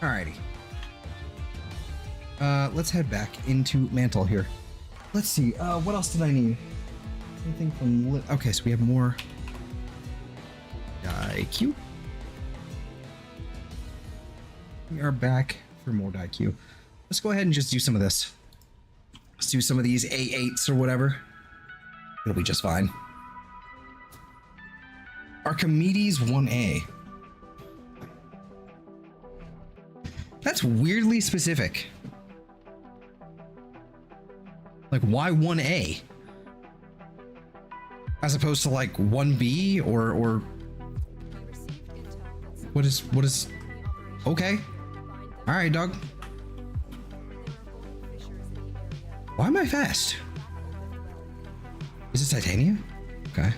Alrighty. Let's head back into Mantle here. Let's see, what else did I need? Anything from okay, so we have more IQ. We are back for more IQ. Let's go ahead and just do some of this. Let's do some of these A8s or whatever. It'll be just fine. Archimedes 1A. That's weirdly specific. Like, why 1A? As opposed to like 1B or what is okay. All right, dog. Why am I fast? Is it titanium? Okay.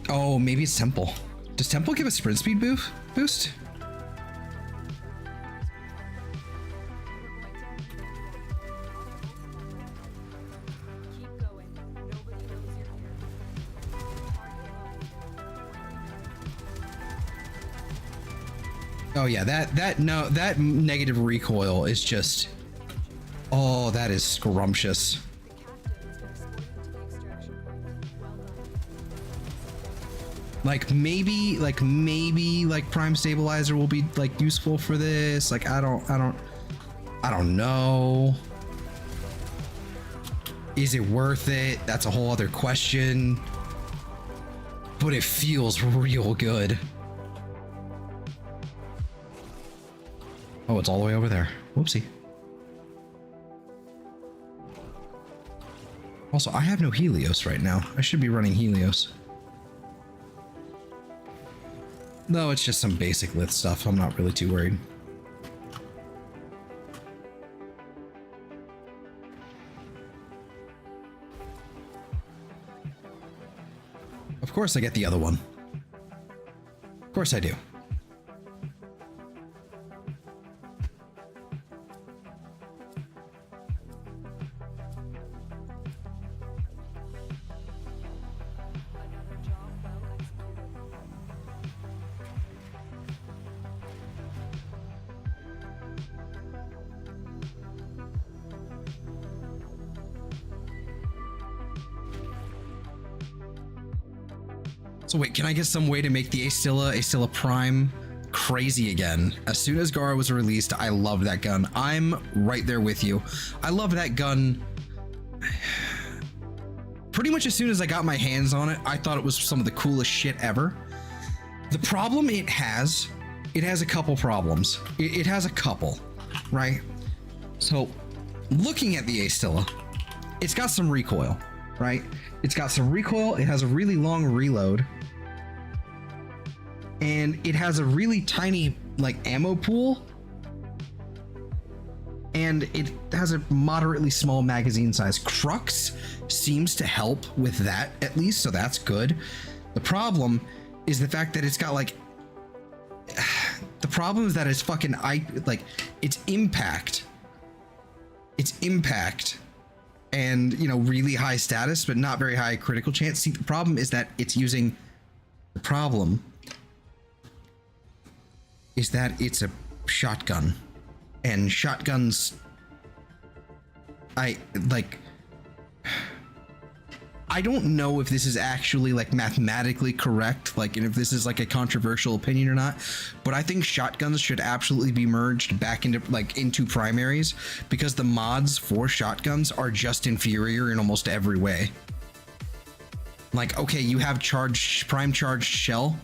Oh, maybe it's Temple. Does Temple give a sprint speed boost? Oh yeah, that negative recoil is just, oh, that is scrumptious. Like maybe prime stabilizer will be like useful for this. Like I don't know. Is it worth it? That's a whole other question. But it feels real good. Oh, it's all the way over there. Whoopsie. Also, I have no Helios right now. I should be running Helios. No, it's just some basic lith stuff. I'm not really too worried. Of course I get the other one. Of course I do. So wait, can I get some way to make the Astilla Prime crazy again? As soon as Gara was released, I love that gun. I'm right there with you. I love that gun. Pretty much as soon as I got my hands on it, I thought it was some of the coolest shit ever. The problem it has a couple problems. It has a couple, right? So looking at the Astilla, it's got some recoil, right? It's got some recoil. It has a really long reload. And it has a really tiny like ammo pool. And it has a moderately small magazine size. Crux seems to help with that at least, so that's good. The problem is the fact that it's got like the problem is that it's fucking it's impact. It's impact. And, you know, really high status, but not very high critical chance. See, the problem is that it's using... The problem is that it's a shotgun. And shotguns... I don't know if this is actually, like, mathematically correct, like, and if this is, like, a controversial opinion or not, but I think shotguns should absolutely be merged back into primaries, because the mods for shotguns are just inferior in almost every way. Like, okay, you have prime charged shell,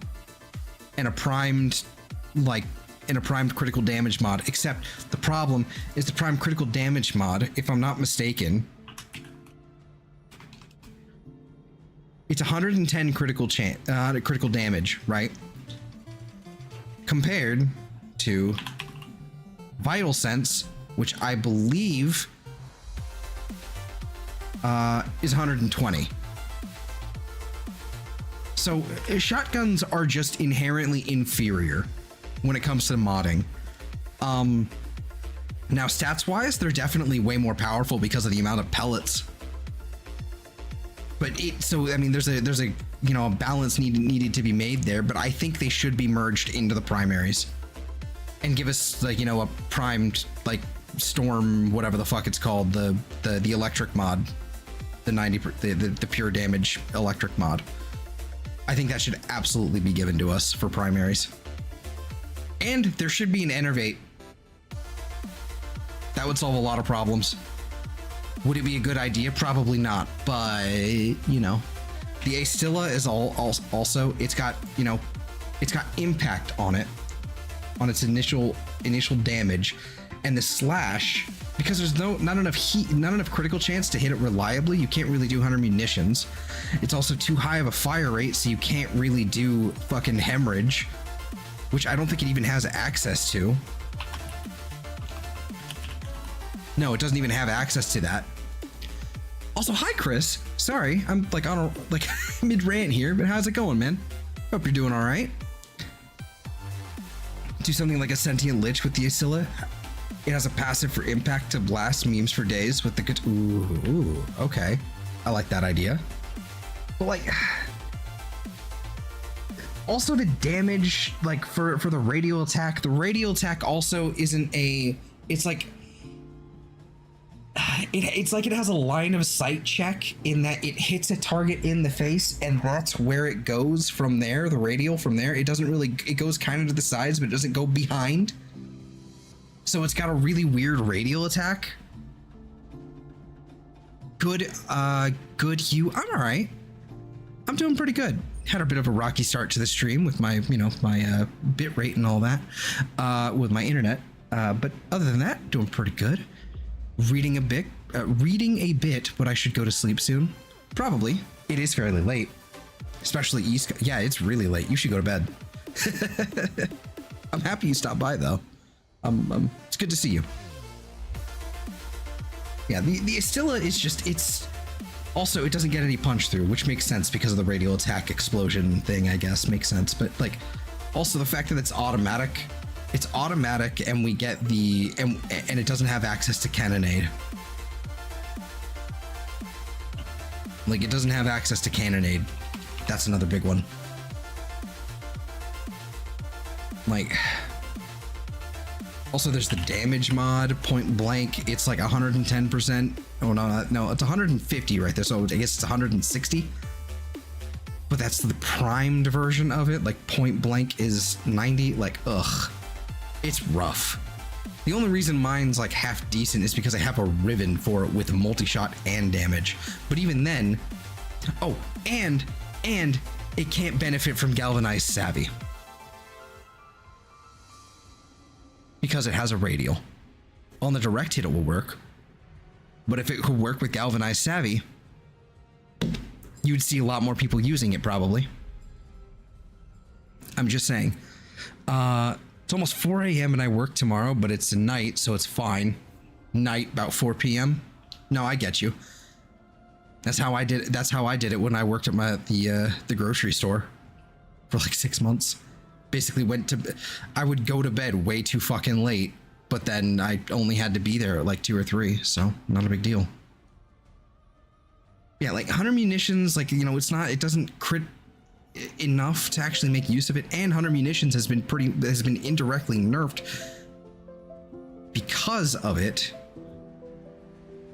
and a primed critical damage mod, except the problem is the prime critical damage mod, if I'm not mistaken, it's 110 critical damage, right? Compared to Vital Sense, which I believe is 120. So shotguns are just inherently inferior when it comes to modding. Now stats wise, they're definitely way more powerful because of the amount of pellets. but so I mean, there's a a balance needed to be made there. But I think they should be merged into the primaries, and give us like a primed like storm, whatever the fuck it's called, the electric mod, the pure damage electric mod. I think that should absolutely be given to us for primaries. And there should be an enervate. That would solve a lot of problems. Would it be a good idea? Probably not. But, the Astilla is also, it's got impact on it, on its initial damage. And the slash, because there's not enough heat, not enough critical chance to hit it reliably, you can't really do 100 munitions. It's also too high of a fire rate, so you can't really do fucking hemorrhage, which I don't think it even has access to. No, it doesn't even have access to that. Also, hi Chris. Sorry, I'm like on a mid rant here, but how's it going, man? Hope you're doing all right. Do something like a sentient lich with the Asilla. It has a passive for impact to blast memes for days with the good. Ooh, okay. I like that idea. But like, also the damage, like for the radial attack. The radial attack also isn't a. It's like. It's like it has a line of sight check in that it hits a target in the face and that's where it goes from there. The radial from there, it doesn't really. It goes kind of to the sides, but it doesn't go behind. So it's got a really weird radial attack. Good Hugh. I'm all right. I'm doing pretty good. Had a bit of a rocky start to the stream with my, my bit rate and all that, with my internet. But other than that, doing pretty good. Reading a bit, but I should go to sleep soon. Probably. It is fairly late, especially East. Yeah, it's really late. You should go to bed. I'm happy you stopped by though. It's good to see you. Yeah, the Astilla is just, it's also, it doesn't get any punch through, which makes sense because of the radial attack explosion thing, I guess, makes sense. But like, also the fact that it's automatic and we get the, and it doesn't have access to cannonade. Like it doesn't have access to cannonade. That's another big one. Like, also there's the damage mod, point blank. It's like 110%. Oh no, it's 150 right there. So I guess it's 160. But that's the primed version of it. Like point blank is 90. Like, ugh. It's rough. The only reason mine's like half decent is because I have a ribbon for it with multi-shot and damage. But even then, oh, and it can't benefit from galvanized savvy because it has a radial. On the direct hit it will work, but if it could work with galvanized savvy, you'd see a lot more people using it probably. I'm just saying. It's almost 4 a.m. and I work tomorrow, but it's a night, so it's fine. Night, about 4 p.m. No, I get you. That's how I did it when I worked at the grocery store for like 6 months. Basically I would go to bed way too fucking late, but then I only had to be there at like 2 or 3, so not a big deal. Yeah, like 100 munitions, like, it doesn't crit enough to actually make use of it, and 100 munitions has been indirectly nerfed because of it,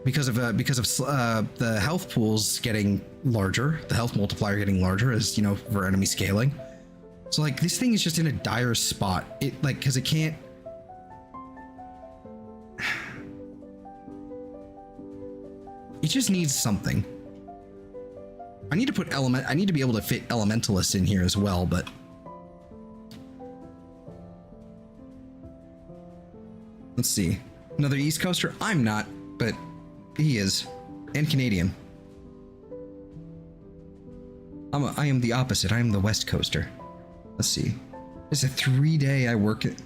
because of the health pools getting larger, the health multiplier getting larger as for enemy scaling. So like this thing is just in a dire spot. It like because it can't. It just needs something. I need to be able to fit elementalists in here as well, but let's see. Another East Coaster? I'm not, but he is. And Canadian. I am the opposite. I am the West Coaster. Let's see. It's a 3-day I work it,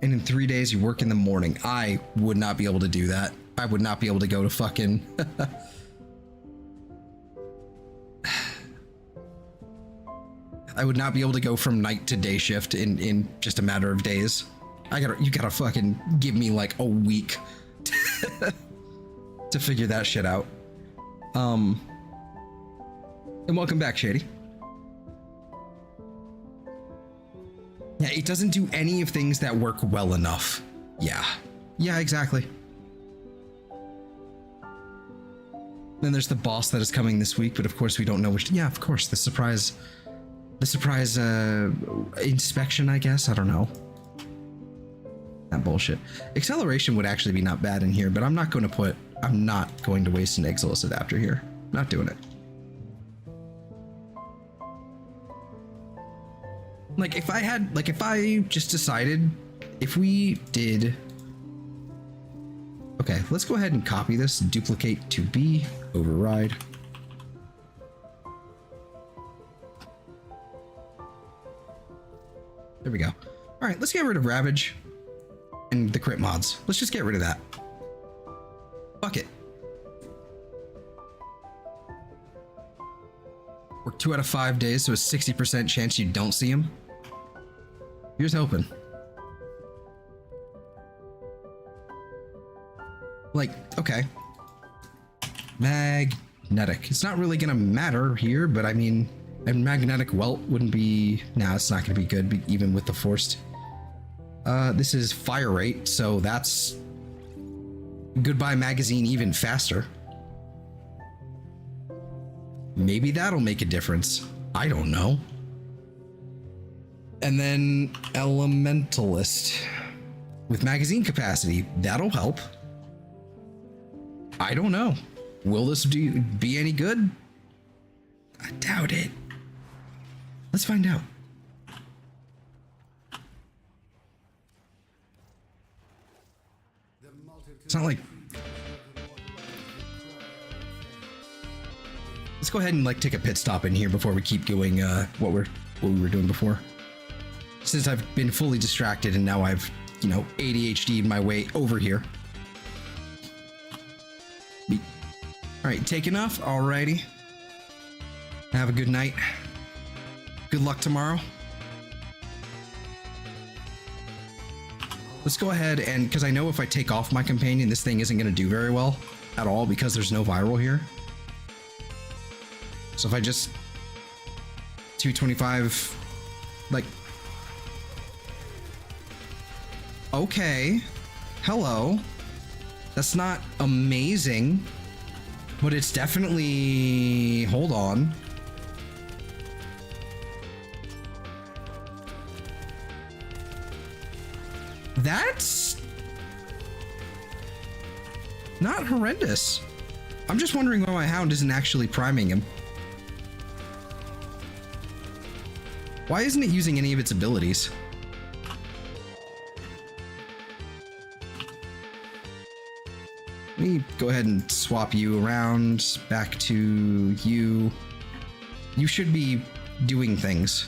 and in 3 days you work in the morning. I would not be able to do that. I would not be able to go to fucking I would not be able to go from night to day shift in just a matter of days. You gotta fucking give me like a week to figure that shit out. And welcome back, Shady. Yeah, it doesn't do any of things that work well enough. Yeah. Yeah, exactly. Then there's the boss that is coming this week, but of course we don't know which. Yeah, of course, the surprise inspection, I guess. I don't know. That bullshit. Acceleration would actually be not bad in here, but I'm not going to waste an Exilus adapter here. Not doing it. Like if I just decided, if we did, okay, let's go ahead and copy this, duplicate to B, override. There we go. All right, let's get rid of Ravage and the crit mods. Let's just get rid of that. Fuck it. Work 2 out of 5 days, so a 60% chance you don't see him. Here's hoping. Like, okay. Magnetic. It's not really gonna matter here, but I mean, and magnetic welt wouldn't be. Nah, it's not gonna be good, even with the forced. This is fire rate, so that's goodbye magazine even faster. Maybe that'll make a difference. I don't know. And then elementalist with magazine capacity. That'll help. I don't know. Will this be any good? I doubt it. Let's find out. It's not like. Let's go ahead and like take a pit stop in here before we keep doing what we were doing before. Since I've been fully distracted and now I've, you know, ADHD'd my way over here. All right, take enough. Alrighty. Have a good night. Good luck tomorrow. Let's go ahead and, because I know if I take off my companion, this thing isn't going to do very well at all because there's no viral here. So if I just 225, like, okay, hello. That's not amazing, but it's definitely, hold on. That's not horrendous. I'm just wondering why my hound isn't actually priming him. Why isn't it using any of its abilities? Let me go ahead and swap you around back to you. You should be doing things.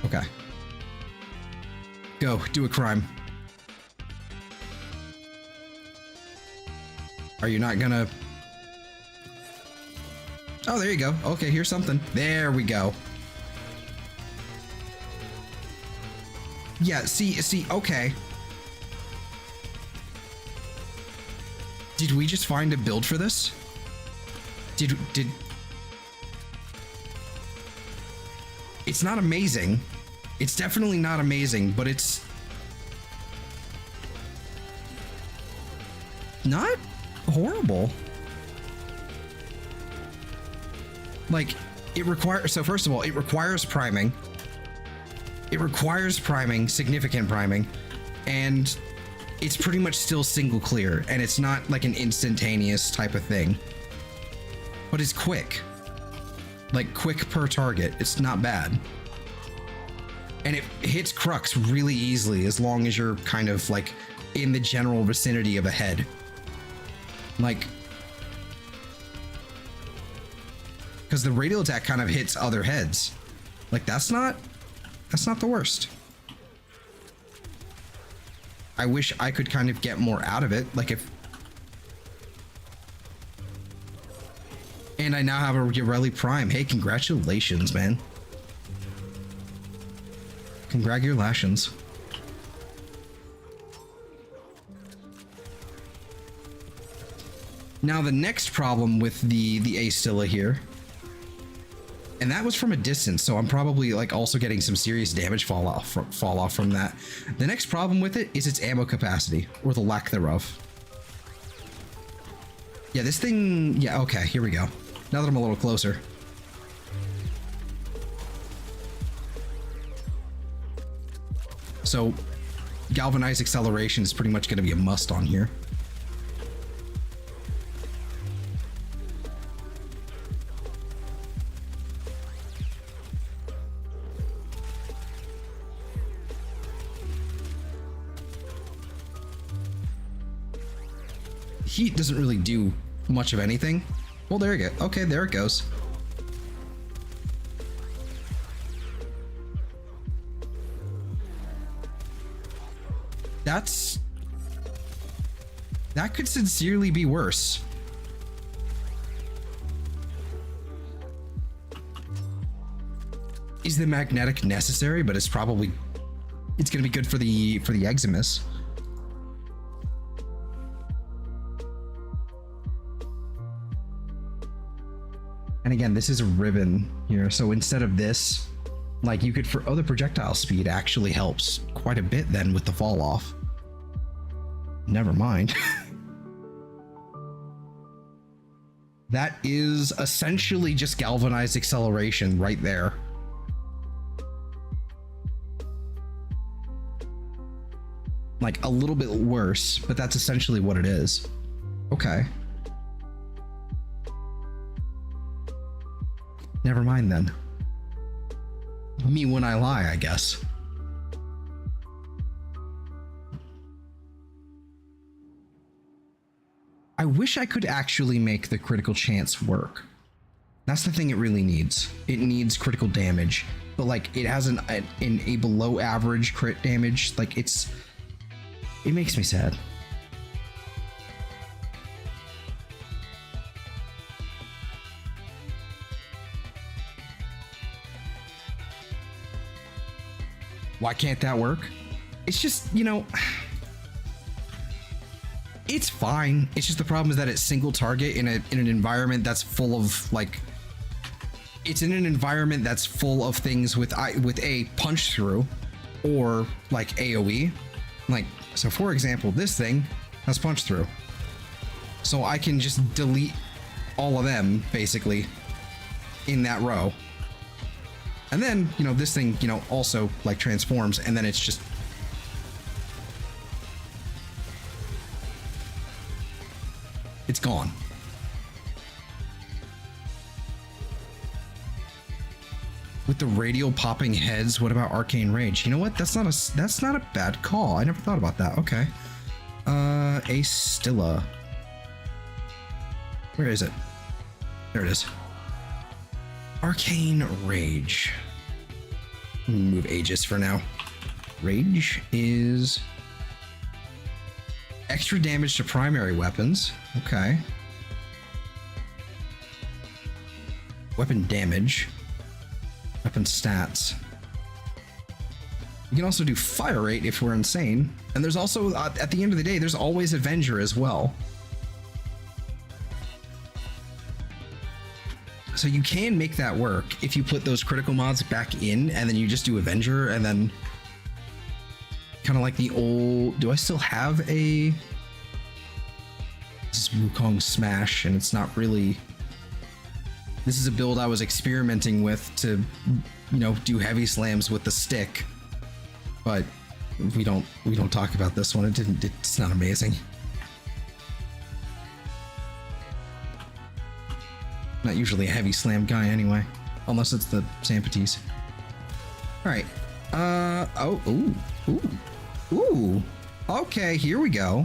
Okay. Go, do a crime. Are you not gonna... Oh, there you go. Okay, here's something. There we go. Yeah, see, okay. Did we just find a build for this? Did... It's not amazing. It's definitely not amazing, but it's... not horrible. Like, it requires... So first of all, it requires priming. It requires priming, significant priming, and it's pretty much still single clear, and it's not like an instantaneous type of thing. But it's quick. Like, quick per target. It's not bad. And it hits Crux really easily as long as you're kind of, like, in the general vicinity of a head. Like... because the radial attack kind of hits other heads. Like, that's not the worst. I wish I could kind of get more out of it. Like, if... and I now have a Yoreli Prime. Hey, congratulations, man. Congratulations. Now the next problem with the Astilla here, and that was from a distance, so I'm probably like also getting some serious damage fall off from that. The next problem with it is its ammo capacity, or the lack thereof. Yeah, this thing, yeah, okay, here we go. Now that I'm a little closer. So, galvanized acceleration is pretty much going to be a must on here. Heat doesn't really do much of anything. Well, there you go. Okay, there it goes. That could sincerely be worse. Is the magnetic necessary? But it's probably, it's gonna be good for the Eximus. And again, this is a ribbon here, so instead of this, like you could, for other projectile speed, actually helps quite a bit then with the fall off. Never mind. That is essentially just galvanized acceleration right there. Like a little bit worse, but that's essentially what it is. Okay. Never mind then. Me when I lie, I guess. I wish I could actually make the critical chance work. That's the thing it really needs. It needs critical damage, but like it has a below average crit damage. Like it makes me sad. Why can't that work? It's just, you know, it's fine. It's just the problem is that it's single target in an environment that's full of like, it's in an environment that's full of things with a punch through or like AoE. Like, so for example, this thing has punch through. So I can just delete all of them basically in that row. And then, you know, this thing, you know, also like transforms, and then it's just it's gone. With the radial popping heads, what about Arcane Rage? You know what? That's not a bad call. I never thought about that. Okay. Astilla. Where is it? There it is. Arcane Rage. Move Aegis for now. Rage is extra damage to primary weapons. Okay. Weapon damage. Weapon stats. You can also do fire rate if we're insane. And there's also, at the end of the day, there's always Avenger as well. So you can make that work if you put those critical mods back in and then you just do Avenger and then kind of like the old, do I still have a, this is Wukong Smash and it's not really, this is a build I was experimenting with to, you know, do heavy slams with the stick, but we don't talk about this one. It's not amazing. Not usually a heavy slam guy anyway, unless it's the Sampites. All right. Ooh. Okay, here we go.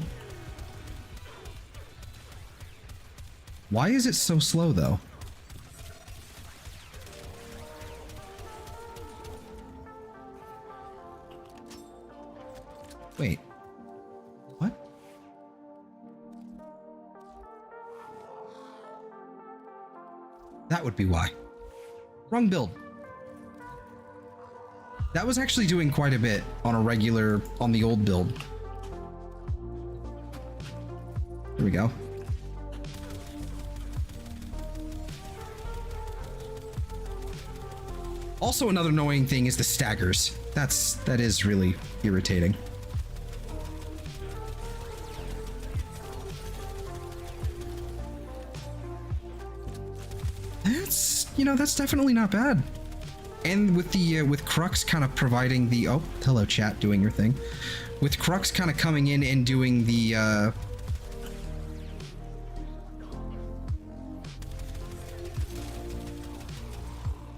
Why is it so slow though? Wait. What? That would be why. Wrong build. That was actually doing quite a bit on a regular, on the old build. Here we go. Also, another annoying thing is the staggers. That is really irritating. That's definitely not bad. And with the with Crux kind of providing the hello chat, doing your thing. With Crux kind of coming in and doing the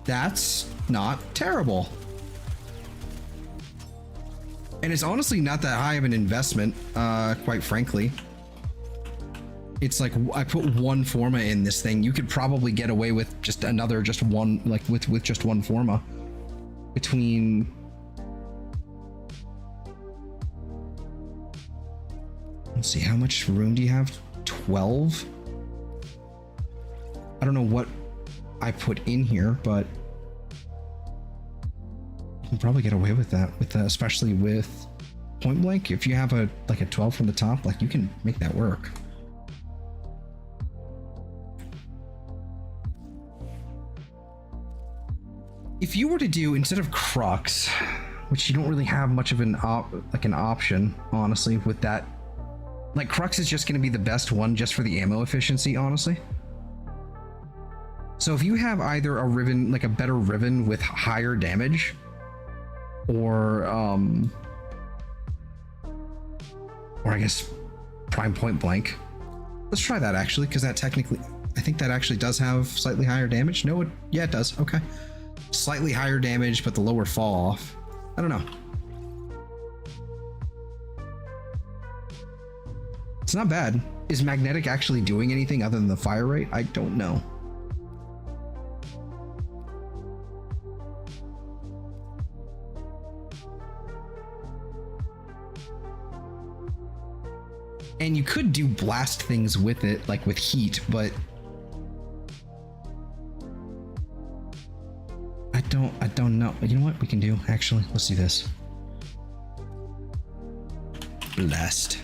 that's not terrible. And it's honestly not that high of an investment, quite frankly. It's like I put one forma in this thing. You could probably get away with just one, like with just one forma between. Let's see, how much room do you have? 12? I don't know what I put in here, but you can probably get away with that, especially with point blank. If you have a 12 from the top, like you can make that work. If you were to do, instead of Crux, which you don't really have much of an option, honestly, with that, like Crux is just going to be the best one just for the ammo efficiency, honestly. So if you have either a Riven, like a better Riven with higher damage, or I guess prime point blank, let's try that actually, because that technically, I think that actually does have slightly higher damage. No, yeah, it does. Okay. Slightly higher damage, but the lower fall off. I don't know. It's not bad. Is magnetic actually doing anything other than the fire rate? I don't know. And you could do blast things with it, like with heat, but I don't know. You know what we can do? Actually, let's do this. Blast.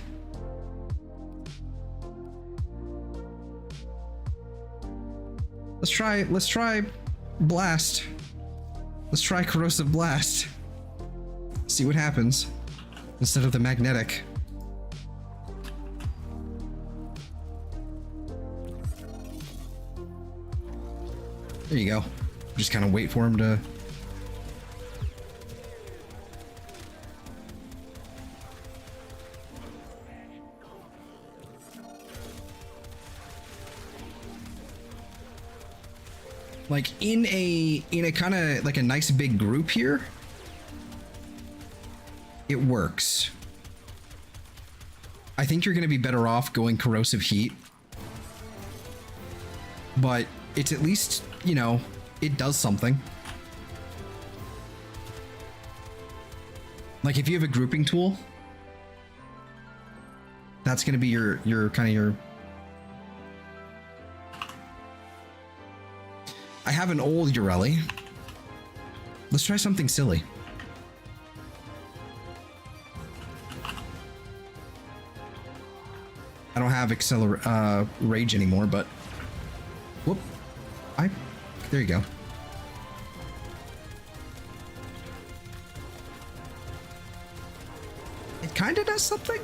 Let's try blast. Let's try corrosive blast. See what happens instead of the magnetic. There you go. Just kind of wait for him to. Like in a kind of like a nice big group here, it works. I think you're going to be better off going corrosive heat, but it's at least, it does something. Like if you have a grouping tool, that's going to be your kind of your. I have an old Ureli. Let's try something silly. I don't have rage anymore, but whoop. There you go. It kind of does something.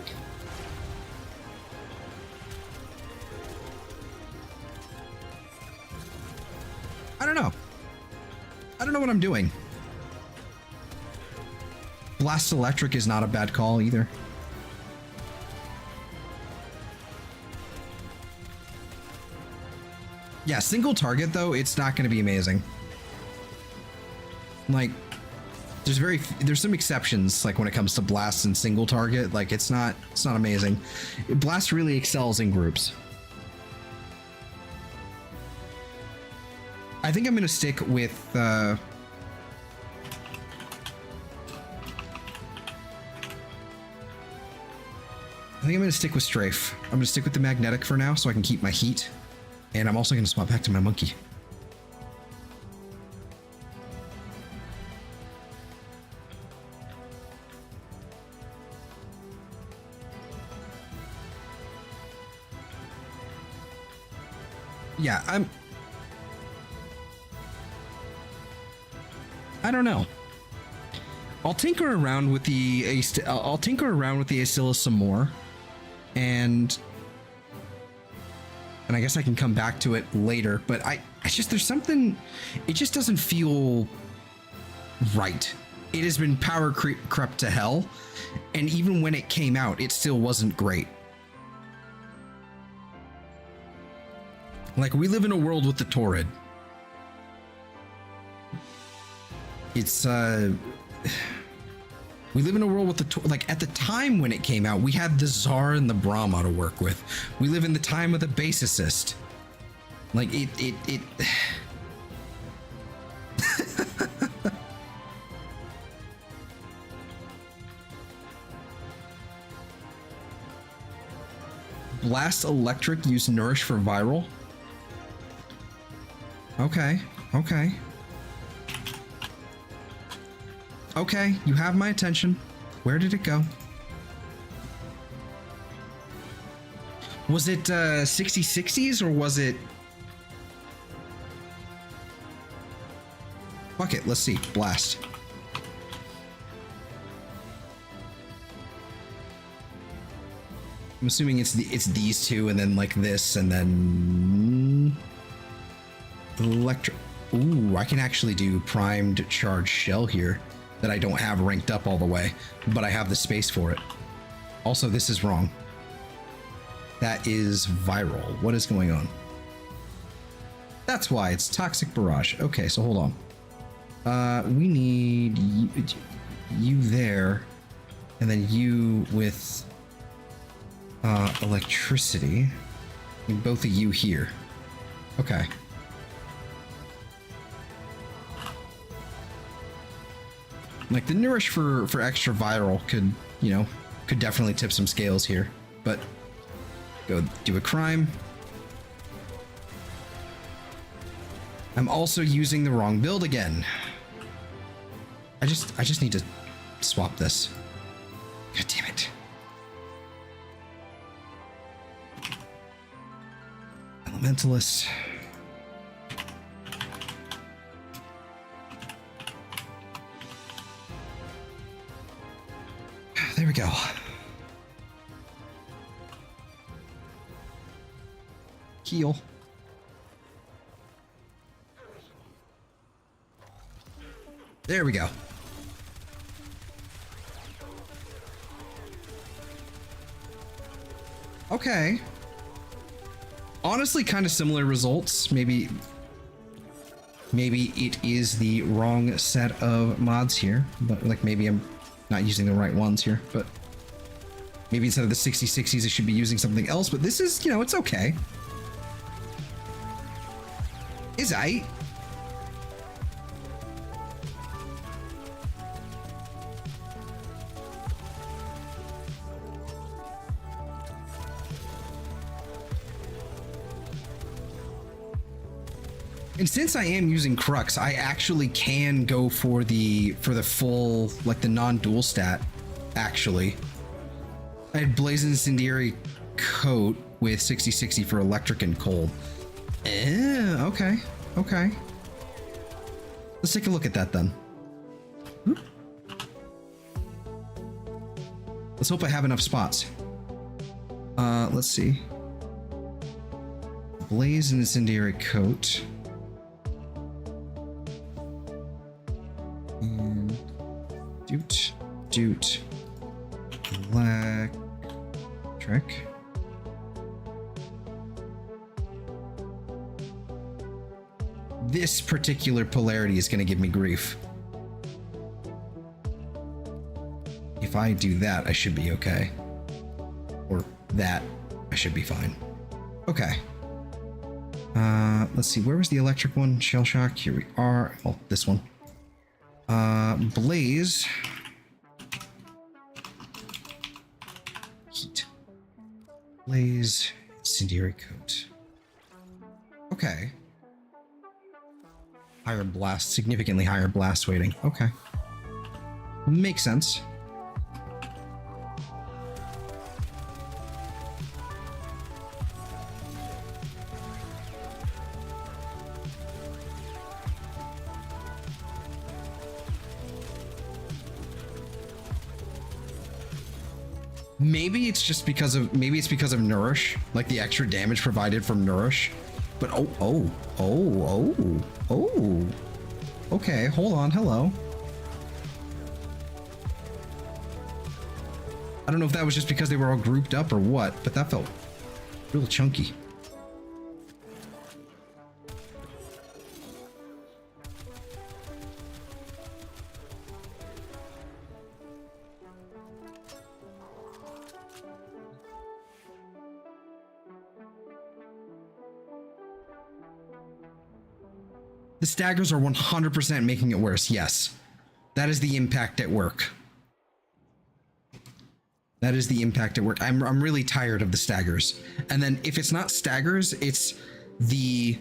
I don't know. I don't know what I'm doing. Blast Electric is not a bad call either. Yeah, single target though, it's not going to be amazing. Like, there's some exceptions, like when it comes to blasts and single target, like it's not amazing. Blast really excels in groups. I think I'm going to stick with I think I'm going to stick with Strafe. I'm going to stick with the magnetic for now so I can keep my heat. And I'm also going to swap back to my monkey. Yeah, I don't know. I'll tinker around with the Asilla some more, and I guess I can come back to it later. But it's just, there's something, it just doesn't feel right. It has been power crept to hell, and even when it came out, it still wasn't great. Like, we live in a world with the Torrid. It's we live in a world with the like, at the time when it came out, we had the Tsar and the Brahma to work with. We live in the time of the base assist. Like, it Blast Electric, use Nourish for viral. Okay, okay. Okay, you have my attention. Where did it go? Was it 60/60s or was it... Fuck it, let's see. Blast. I'm assuming it's these two and then like this and then... Electric. Ooh, I can actually do primed charge shell here that I don't have ranked up all the way, but I have the space for it. Also, this is wrong. That is viral. What is going on? That's why it's toxic barrage. Okay, so hold on. We need you there, and then you with electricity. And both of you here. Okay. Like, the Nourish for extra viral could, you know, could definitely tip some scales here, but go do a crime. I'm also using the wrong build again. I just need to swap this. God damn it. Elementalist. There we go. Heal. There we go. Okay. Honestly, kind of similar results. Maybe it is the wrong set of mods here, but like maybe I'm not using the right ones here, but maybe instead of the 60/60s, I should be using something else, but this is, you know, it's okay. Is I. And since I am using Crux, I actually can go for the full, like the non-dual stat, actually. I had Blaze Incendiary Coat with 60/60 for electric and cold. Okay, okay. Let's take a look at that then. Oop. Let's hope I have enough spots. Let's see. Blaze Incendiary Coat. And Doot, Electric. This particular polarity is going to give me grief. If I do that, I should be okay. Or that, I should be fine. Okay. Let's see, where was the electric one? Shell Shock, here we are. Oh, this one. Blaze. Heat. Blaze, Incendiary Coat. Okay. Higher blast, significantly higher blast weighting. Okay. Makes sense. Maybe it's just because of Nourish, like the extra damage provided from Nourish. But oh. Okay, hold on. Hello. I don't know if that was just because they were all grouped up or what, but that felt real chunky. The staggers are 100% making it worse. Yes. That is the impact at work. That is the impact at work. I'm really tired of the staggers. And then if it's not staggers, it's the,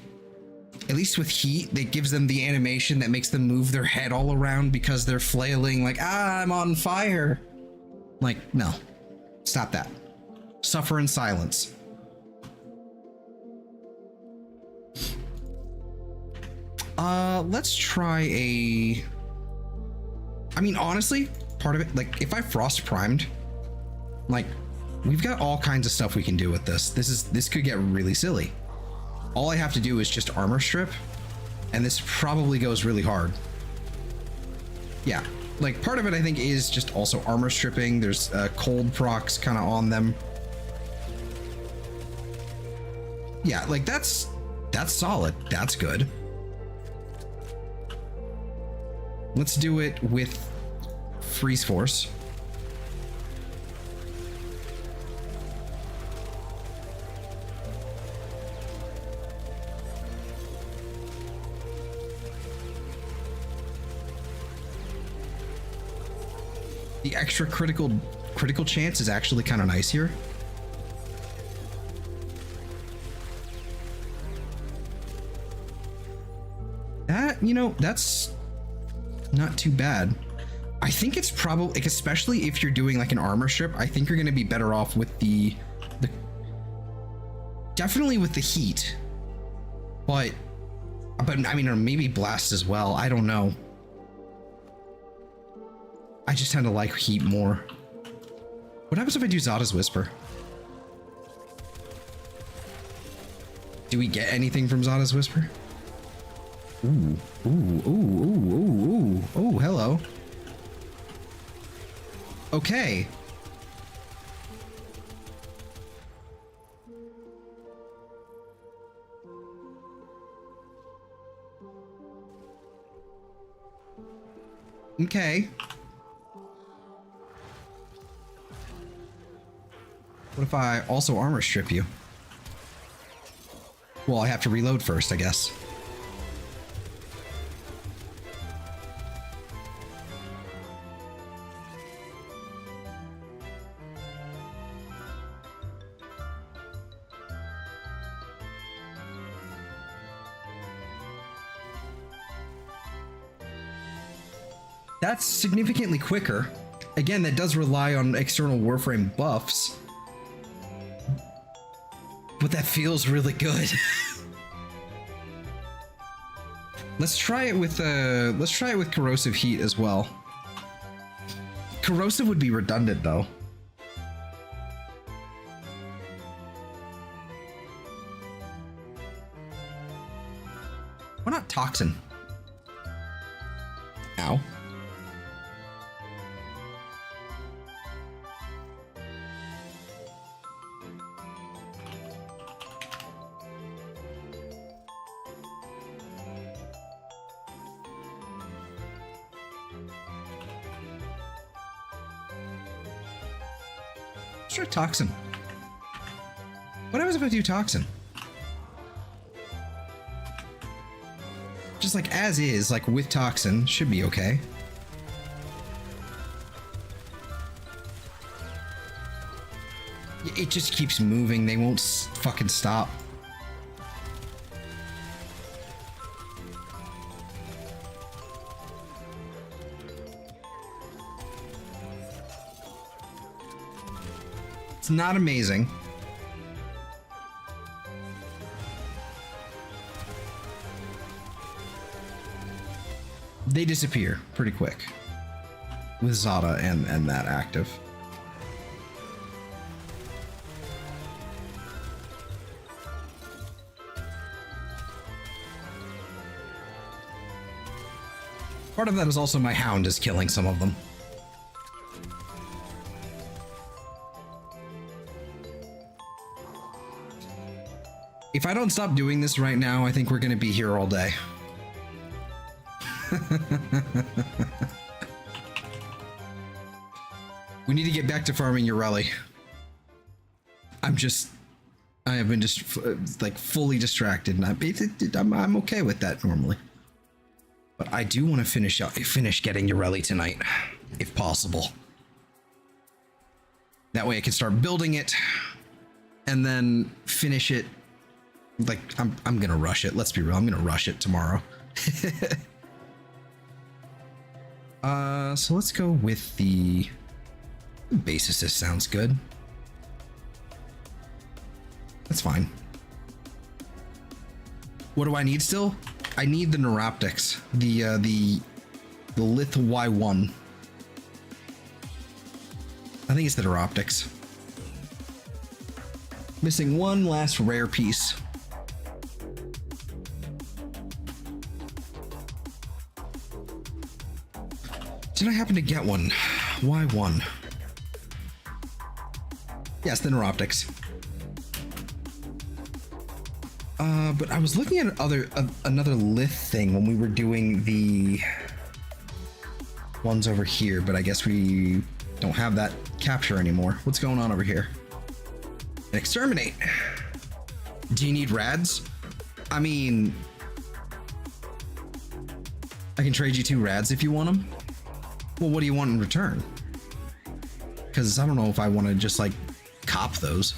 at least with heat, that gives them the animation that makes them move their head all around because they're flailing like, I'm on fire. Like, no. Stop that. Suffer in silence. Let's try a... I mean, honestly, part of it, like, if I frost primed, like, we've got all kinds of stuff we can do with this. This could get really silly. All I have to do is just armor strip, and this probably goes really hard. Yeah, like, part of it, I think, is just also armor stripping. There's cold procs kind of on them. Yeah, like, that's solid. That's good. Let's do it with Freeze Force. The extra critical chance is actually kind of nice here. That, you know, that's not too bad. I think it's probably, like, especially if you're doing like an armor strip, I think you're going to be better off with the definitely with the heat, but I mean, or maybe blast as well. I don't know. I just tend to like heat more. What happens if I do Zada's Whisper? Do we get anything from Zada's Whisper? Ooh, hello. Okay. Okay. What if I also armor strip you? Well, I have to reload first, I guess. That's significantly quicker. Again, that does rely on external Warframe buffs. But that feels really good. Let's try it with corrosive heat as well. Corrosive would be redundant though. Why not toxin? Ow. Let's try toxin. What happens if I do toxin? Just like as is, like with toxin, should be okay. It just keeps moving, they won't fucking stop. It's not amazing. They disappear pretty quick with Zada and that active. Part of that is also my hound is killing some of them. If I don't stop doing this right now, I think we're going to be here all day. We need to get back to farming Urelli. I have been just like fully distracted, and I'm okay with that normally. But I do want to finish getting Urelli tonight, if possible. That way I can start building it, and then finish it. Like I'm gonna rush it. Let's be real. I'm gonna rush it tomorrow. So let's go with the base assist. Sounds good. That's fine. What do I need still? I need the neuroptics. The Lith Y1. I think it's the neuroptics. Missing one last rare piece. Did I happen to get one? Why one? Yes, the neuroptics. But I was looking at another Lith thing when we were doing the ones over here, but I guess we don't have that capture anymore. What's going on over here? An exterminate. Do you need rads? I mean, I can trade you 2 rads if you want them. Well, what do you want in return? Because I don't know if I want to just like cop those.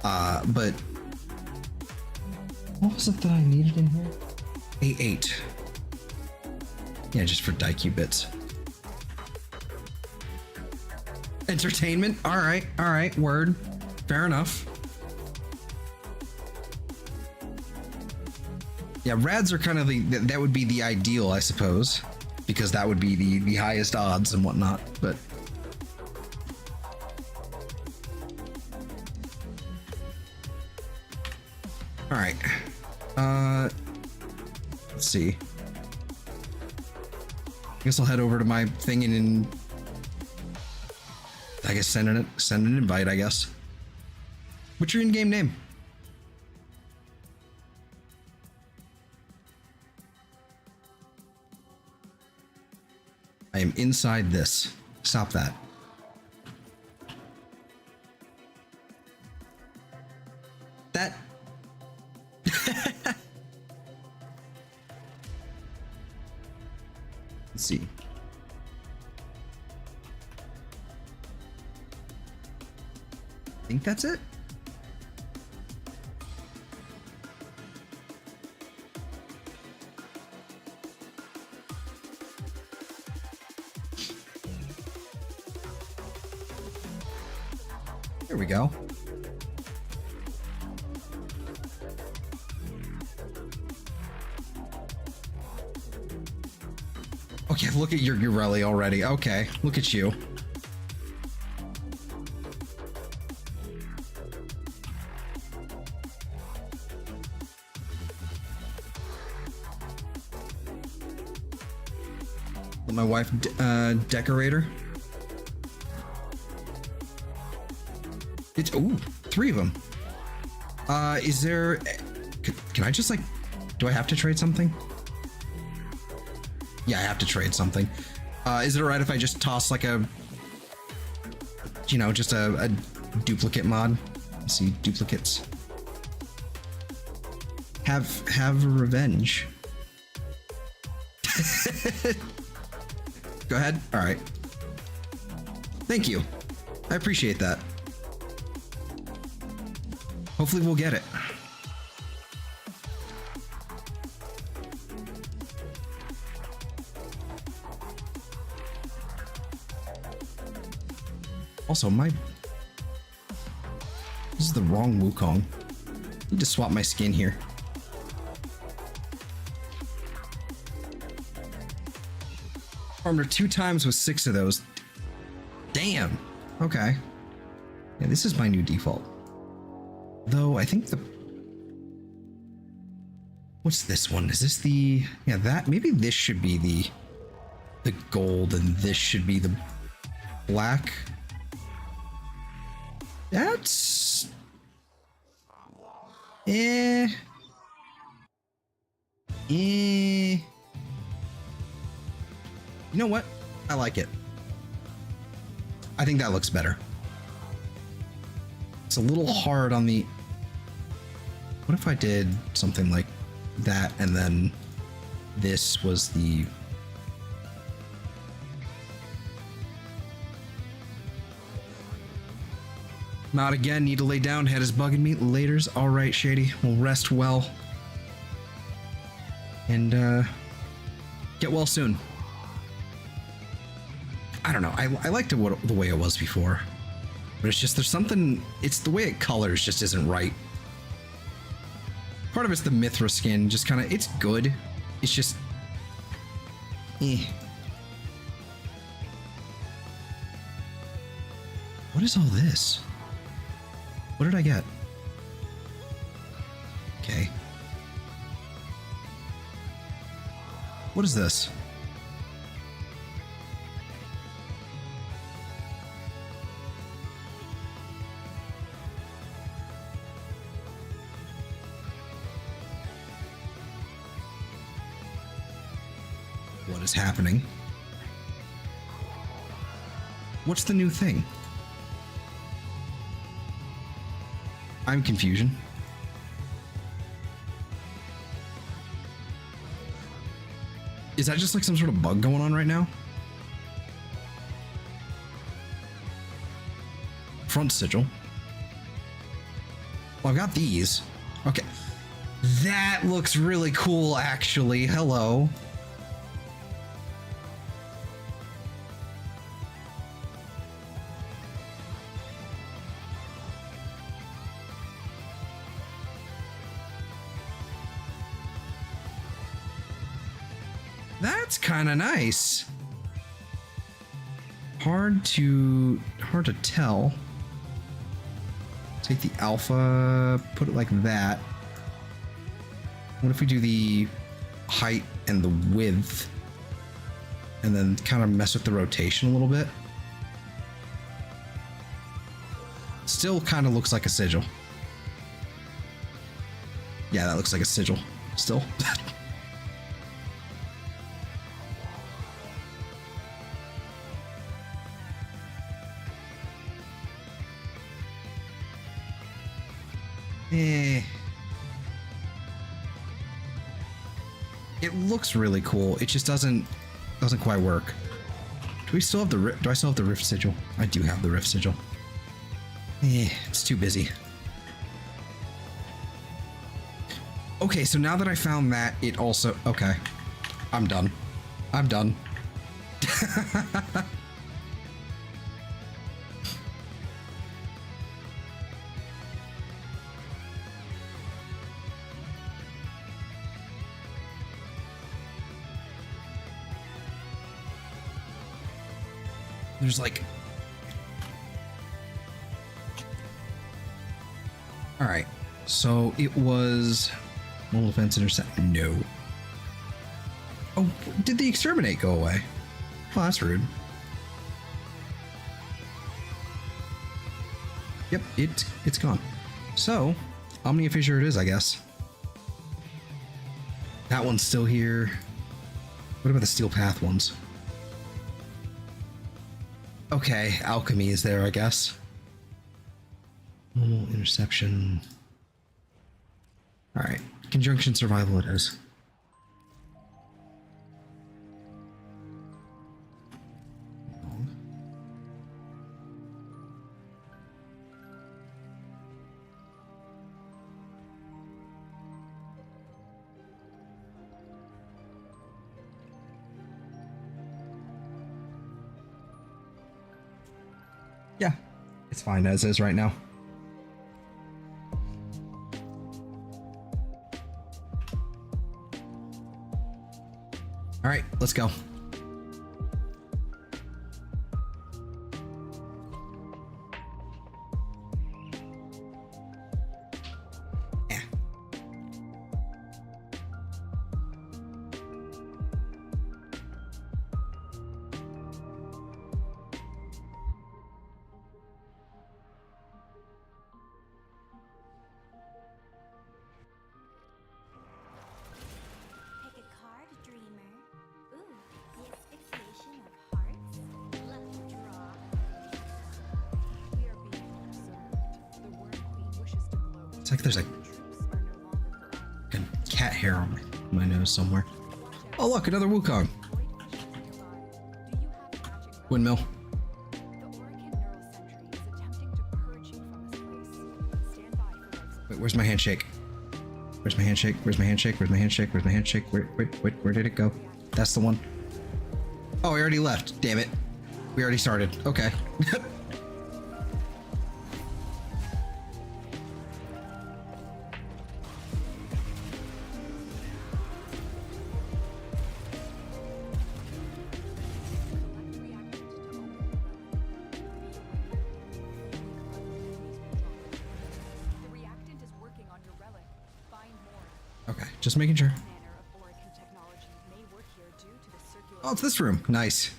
But what was it that I needed in here? A8. Yeah, just for Daiku bits. Entertainment? All right, word. Fair enough. Yeah, rads are kind of that would be the ideal, I suppose, because that would be the highest odds and whatnot, but all right. Let's see. I guess I'll head over to my thing and I guess send an invite, I guess. What's your in-game name? I am inside this. Stop that. That. Let's see. I think that's it. There we go. Okay, look at your Urelli already. Okay, look at you. My wife, decorator. It's 3 of them. Is there? Can I just like? Do I have to trade something? Yeah, I have to trade something. Is it alright if I just toss like a, you know, just a duplicate mod? Let's see, duplicates. Have revenge. Go ahead. All right. Thank you. I appreciate that. Hopefully we'll get it. Also, this is the wrong Wukong. I need to swap my skin here. Farmed her 2 times with 6 of those. Damn. Okay. Yeah, this is my new default. Though I think What's this one? Is this the... Yeah, that... Maybe this should be the gold and this should be the black. That's... You know what? I like it. I think that looks better. It's a little hard on the... What if I did something like that and then this was the... Not again, need to lay down, head is bugging me. Laters, alright, Shady. We'll rest well. And, get well soon. I don't know, I liked the way it was before. But it's just, there's something, it's the way it colors just isn't right. Part of it's the Mithra skin, just kind of, it's good. It's just, What is all this? What did I get? Okay. What is this? What is happening? What's the new thing? I'm confusion. Is that just like some sort of bug going on right now? Front sigil. Well, I've got these. Okay. That looks really cool, actually. Hello. That's kind of nice. Hard to tell. Take the alpha, put it like that. What if we do the height and the width and then kind of mess with the rotation a little bit? Still kind of looks like a sigil. Yeah, that looks like a sigil still. It looks really cool. It just doesn't quite work. Do we still have the do I still have the Rift sigil? I do have the Rift sigil. It's too busy. Okay, so now that I found that, it also... Okay. I'm done. I'm done. There's like... Alright, so it was... Mobile defense intercept. No. Oh, did the exterminate go away? Oh, that's rude. Yep, it's gone. So, Omnia Fissure it is, I guess. That one's still here. What about the Steel Path ones? Okay, alchemy is there, I guess. Normal interception. Alright, conjunction survival it is. Yeah, it's fine as is right now. All right, let's go. Yeah. It's like there's a cat hair on my nose somewhere. Oh look, another Wukong. Windmill. Wait, where's my handshake? Where's my handshake? Where's my handshake? Where's my handshake? Where's my handshake? Where did it go? That's the one. Oh, I already left. Damn it. We already started. Okay. Okay, just making sure. Oh, it's this room. Nice.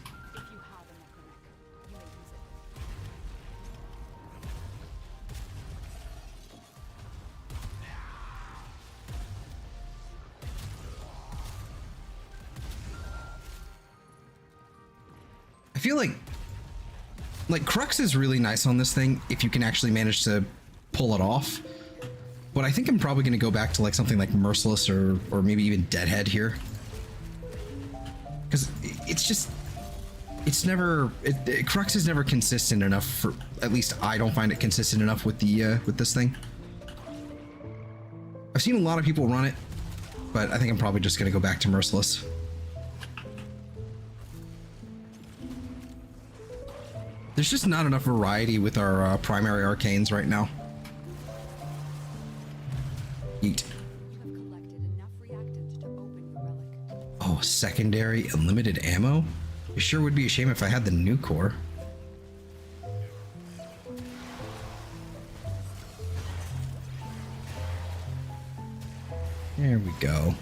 I feel like Crux is really nice on this thing if you can actually manage to pull it off. But I think I'm probably going to go back to like something like Merciless or maybe even Deadhead here. Because it's just, it's never, Crux is never consistent enough for, at least I don't find it consistent enough with the, with this thing. I've seen a lot of people run it, but I think I'm probably just going to go back to Merciless. There's just not enough variety with our primary arcanes right now. Eat. Oh, secondary unlimited ammo? It sure would be a shame if I had the new core. There we go.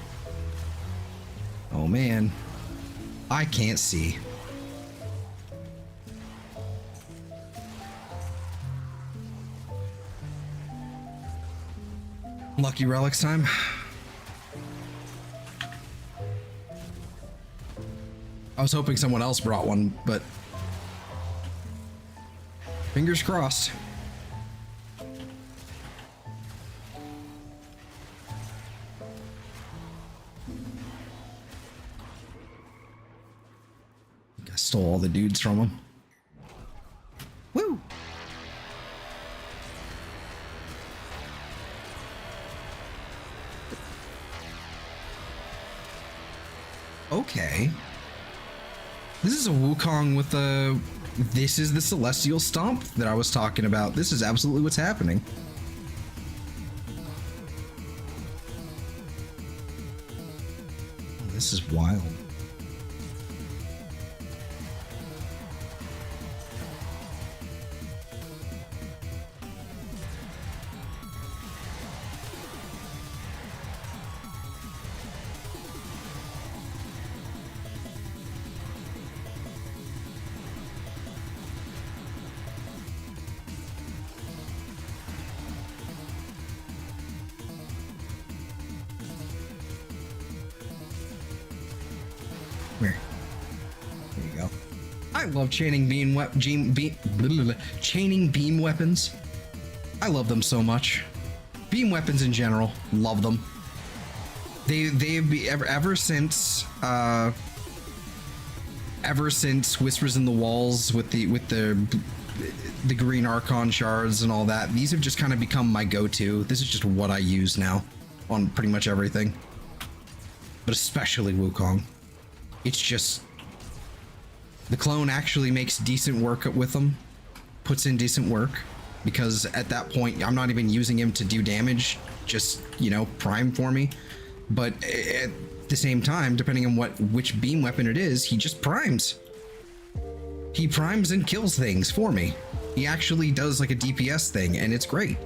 Oh man, I can't see. Lucky relics time. I was hoping someone else brought one, but fingers crossed. I stole all the dudes from him. Woo! Okay. This is a Wukong with the... This is the Celestial Stomp that I was talking about. This is absolutely what's happening. This is wild. There you go. I love chaining beam weapons. I love them so much. Beam weapons in general, love them. They've been ever since Whispers in the Walls with the green Archon shards and all that. These have just kind of become my go-to. This is just what I use now on pretty much everything, but especially Wukong. It's just, the clone actually makes decent work with them, puts in decent work, because at that point, I'm not even using him to do damage, just, you know, prime for me. But at the same time, depending on which beam weapon it is, he just primes. He primes and kills things for me. He actually does like a DPS thing, and it's great.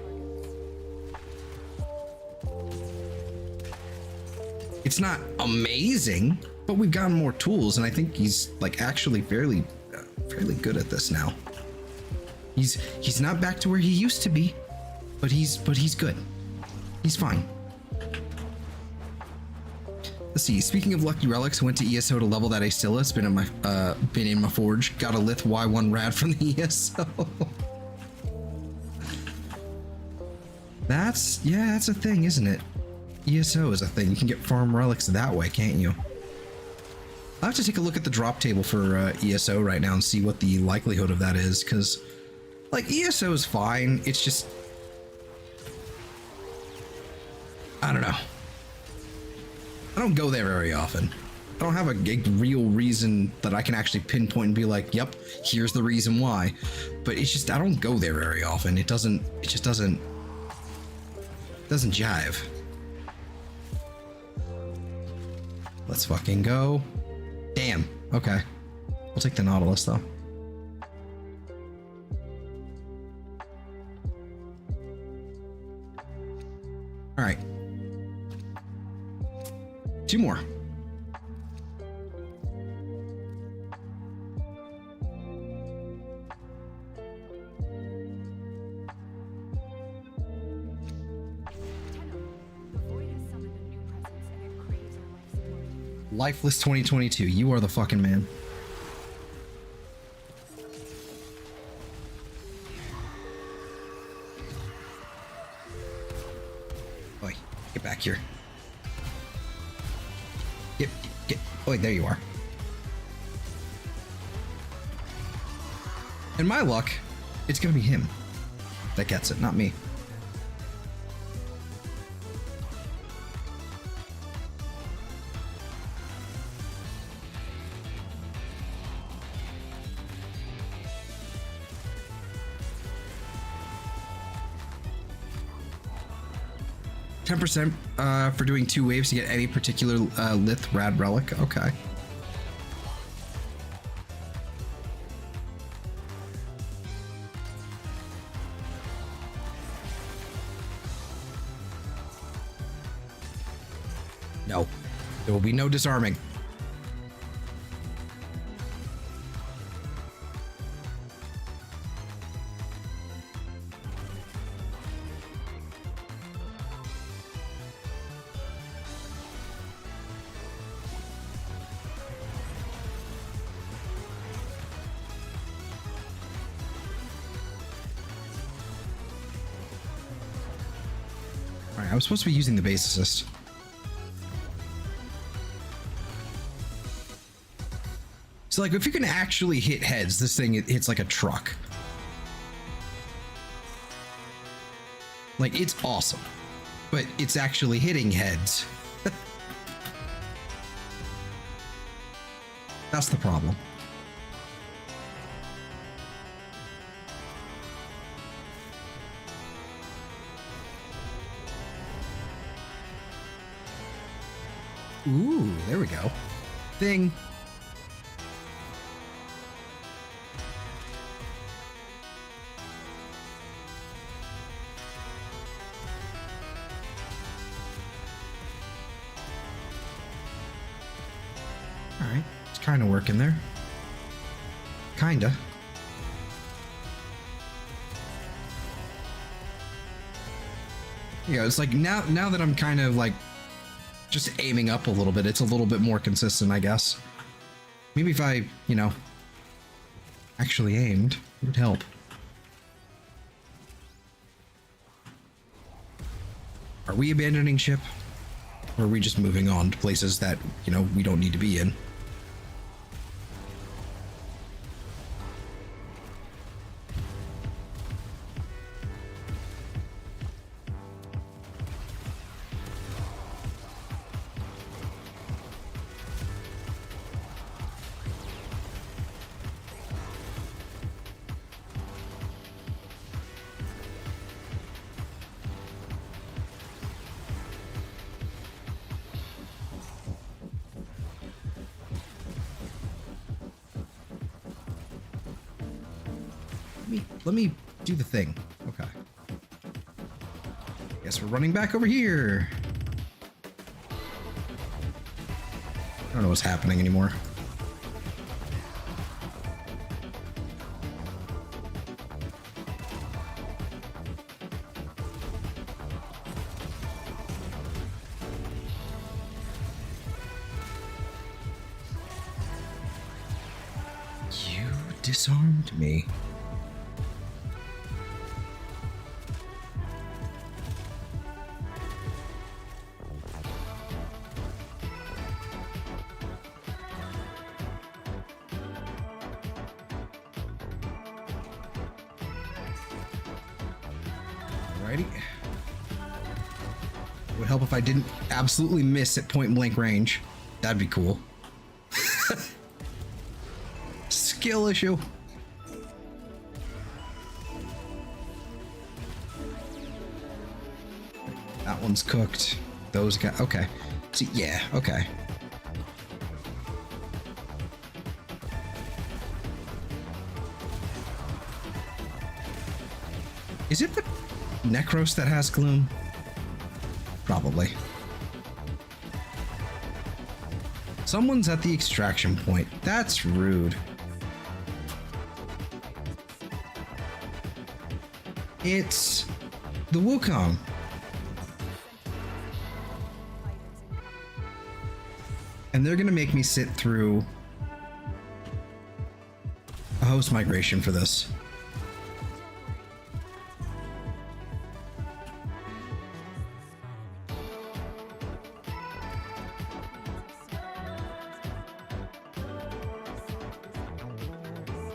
It's not amazing, but we've gotten more tools, and I think he's like actually fairly good at this now. He's not back to where he used to be, but he's good. He's fine. Let's see. Speaking of lucky relics, went to ESO to level that Astilla. It's been in my forge. Got a Lith Y1 rad from the ESO. That's a thing, isn't it? ESO is a thing. You can get farm relics that way, can't you? I'll have to take a look at the drop table for ESO right now and see what the likelihood of that is, because, like, ESO is fine. It's just... I don't know. I don't go there very often. I don't have a real reason that I can actually pinpoint and be like, yep, here's the reason why. But it's just, I don't go there very often. It just doesn't jive. Let's fucking go. Damn. Okay. We'll take the Nautilus though. All right. 2 more. Lifeless 2022, you are the fucking man. Oi, get back here. Get. Oi, there you are. In my luck, it's gonna be him that gets it, not me. %, for doing 2 waves to get any particular Lith Rad Relic. Okay. No. There will be no disarming. I was supposed to be using the base assist. So, like, if you can actually hit heads, this thing, it hits like a truck. Like, it's awesome. But it's actually hitting heads. That's the problem. Ooh, there we go. Thing. All right, it's kind of working there. Kinda. Yeah, it's like now that I'm kind of like just aiming up a little bit, it's a little bit more consistent, I guess. Maybe if I, you know, actually aimed, it would help. Are we abandoning ship? Or are we just moving on to places that, you know, we don't need to be in? Let me do the thing. Okay. Guess we're running back over here. I don't know what's happening anymore. You disarmed me. Alrighty. Would help if I didn't absolutely miss at point blank range. That'd be cool. Skill issue. That one's cooked. Those guys. Okay. See, yeah. Okay. Is it the Necros that has gloom? Probably. Someone's at the extraction point. That's rude. It's the Wukong. And they're gonna make me sit through a host migration for this.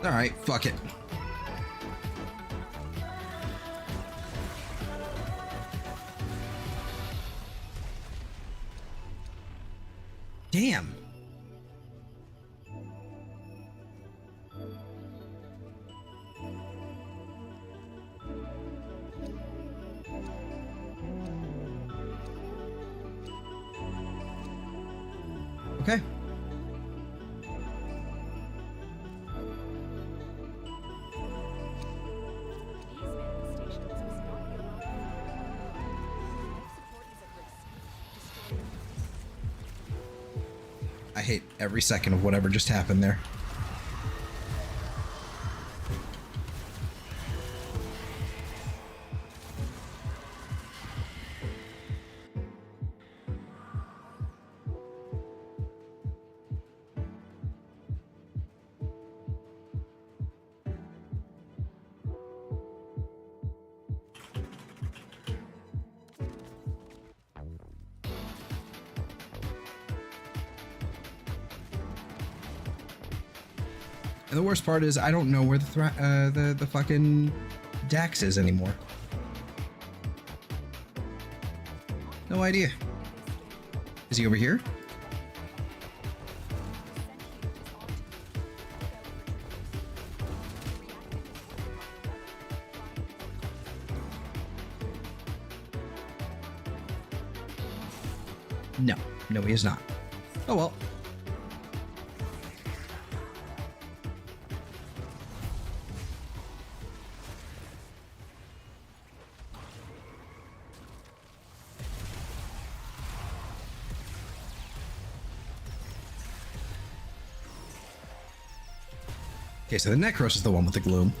All right, fuck it. Damn. Okay. I hate every second of whatever just happened there. And the worst part is I don't know where the fucking Dax is anymore. No idea. Is he over here? No. No, he is not. Oh well. Okay, so the Necros is the one with the gloom.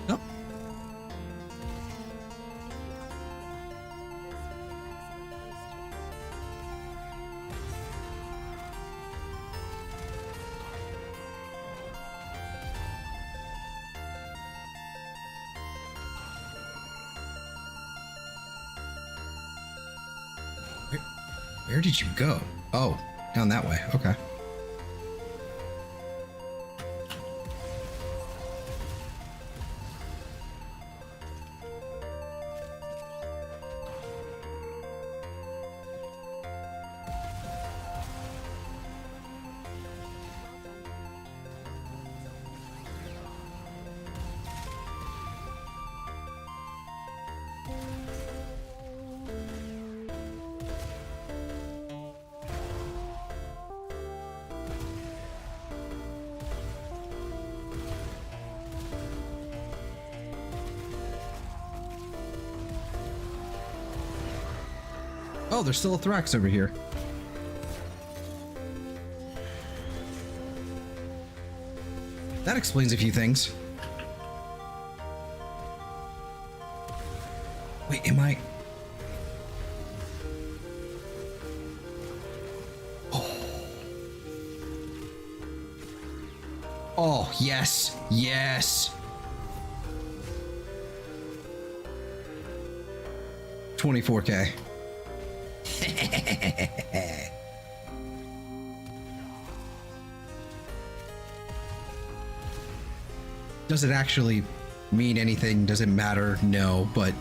Oh. Where did you go? Oh, down that way. Okay. Oh, there's still a Thrax over here. That explains a few things. Wait, am I... Oh. Oh, yes. Yes. 24K. Does it actually mean anything? Does it matter? No, but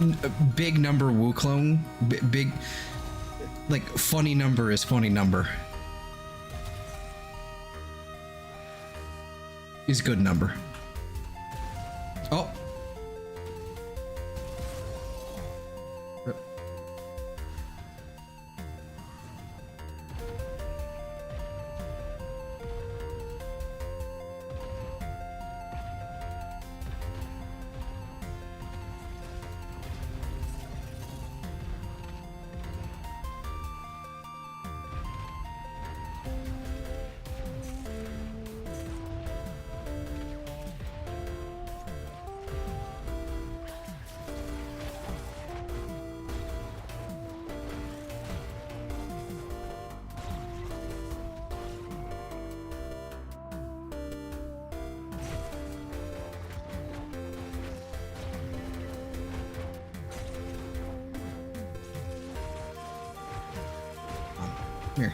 a big number Wukong, big, like, funny number is funny number. Is good number. Oh. Rip. Here.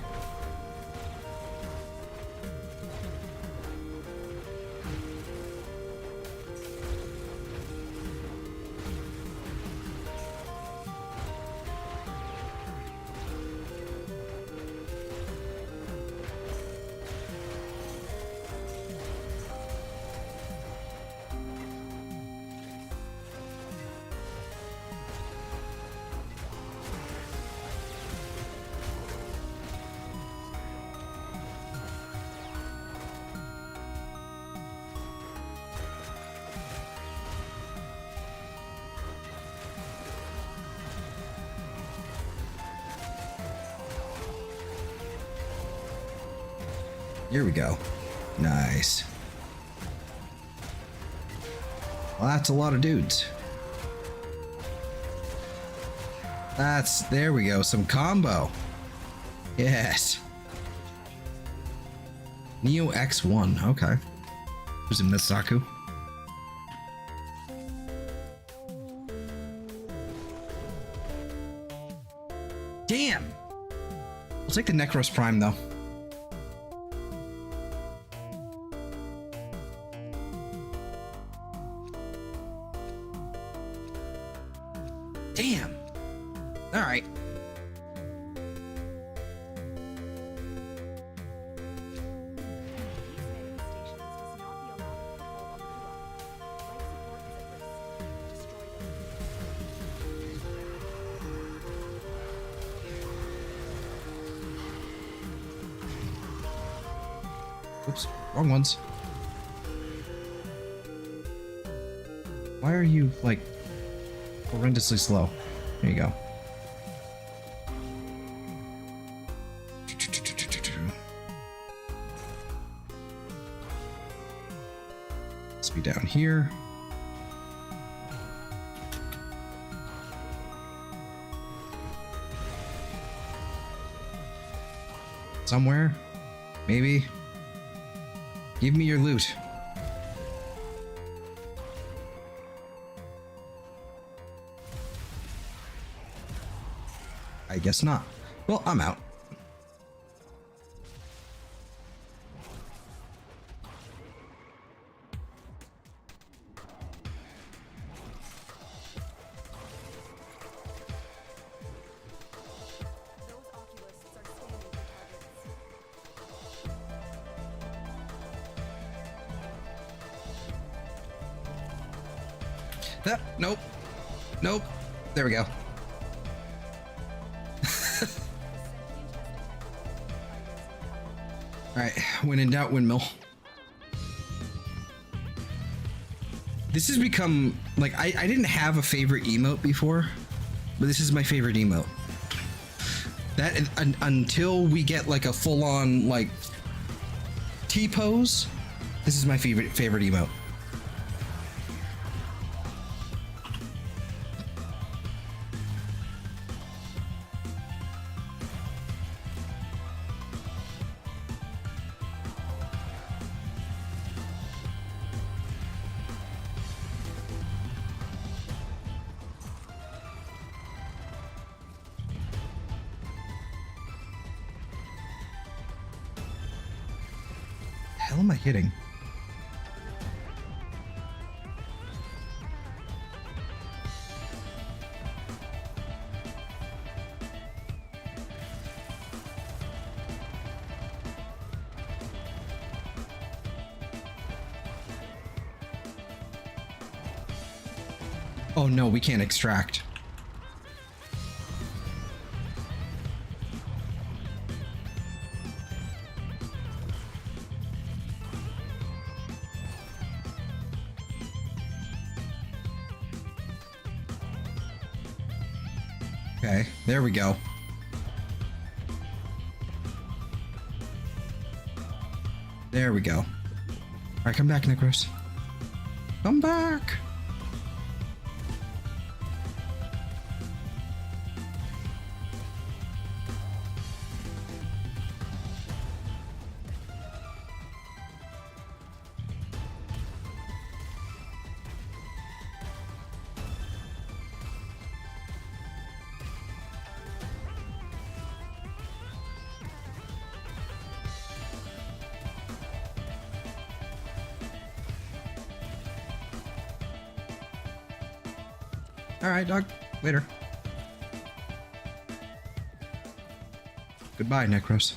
Here we go. Nice. Well, that's a lot of dudes. There we go, some combo. Yes. Neo X1, okay. Who's in Misaku? Damn! I'll take the Necros Prime though. Damn. All right. Oops, wrong ones. Why are you, like, horrendously slow? There you go. Let's be down here. Somewhere? Maybe? Give me your loot. I guess not. Well, I'm out. Nope. Nope. There we go. Alright, when in doubt, windmill. This has become, like, I didn't have a favorite emote before, but this is my favorite emote. That, until we get, like, a full-on, like, T-pose, this is my favorite emote. Hell am I hitting? Oh no, we can't extract. Okay, there we go. There we go. All right, come back, Necros. Come back. All right, dog. Later. Goodbye, Necros.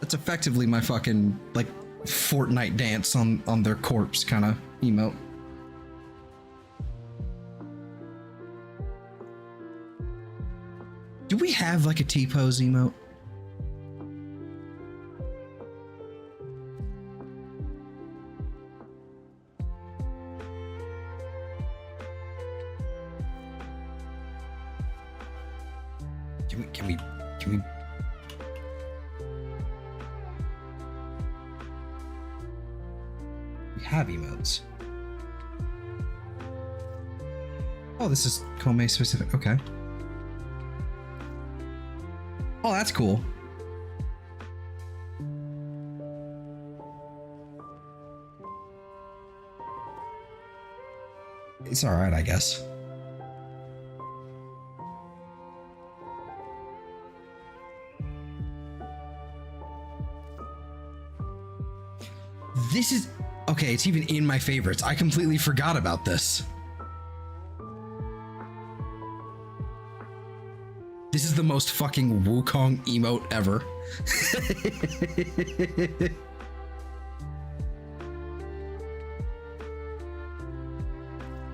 That's effectively my fucking, like, Fortnite dance on their corpse kind of emote. Do we have, like, a T-pose emote? Can we have emotes? Oh, this is Kome specific. Okay. Oh, that's cool. It's all right, I guess. This is... Okay, it's even in my favorites. I completely forgot about this. This is the most fucking Wukong emote ever.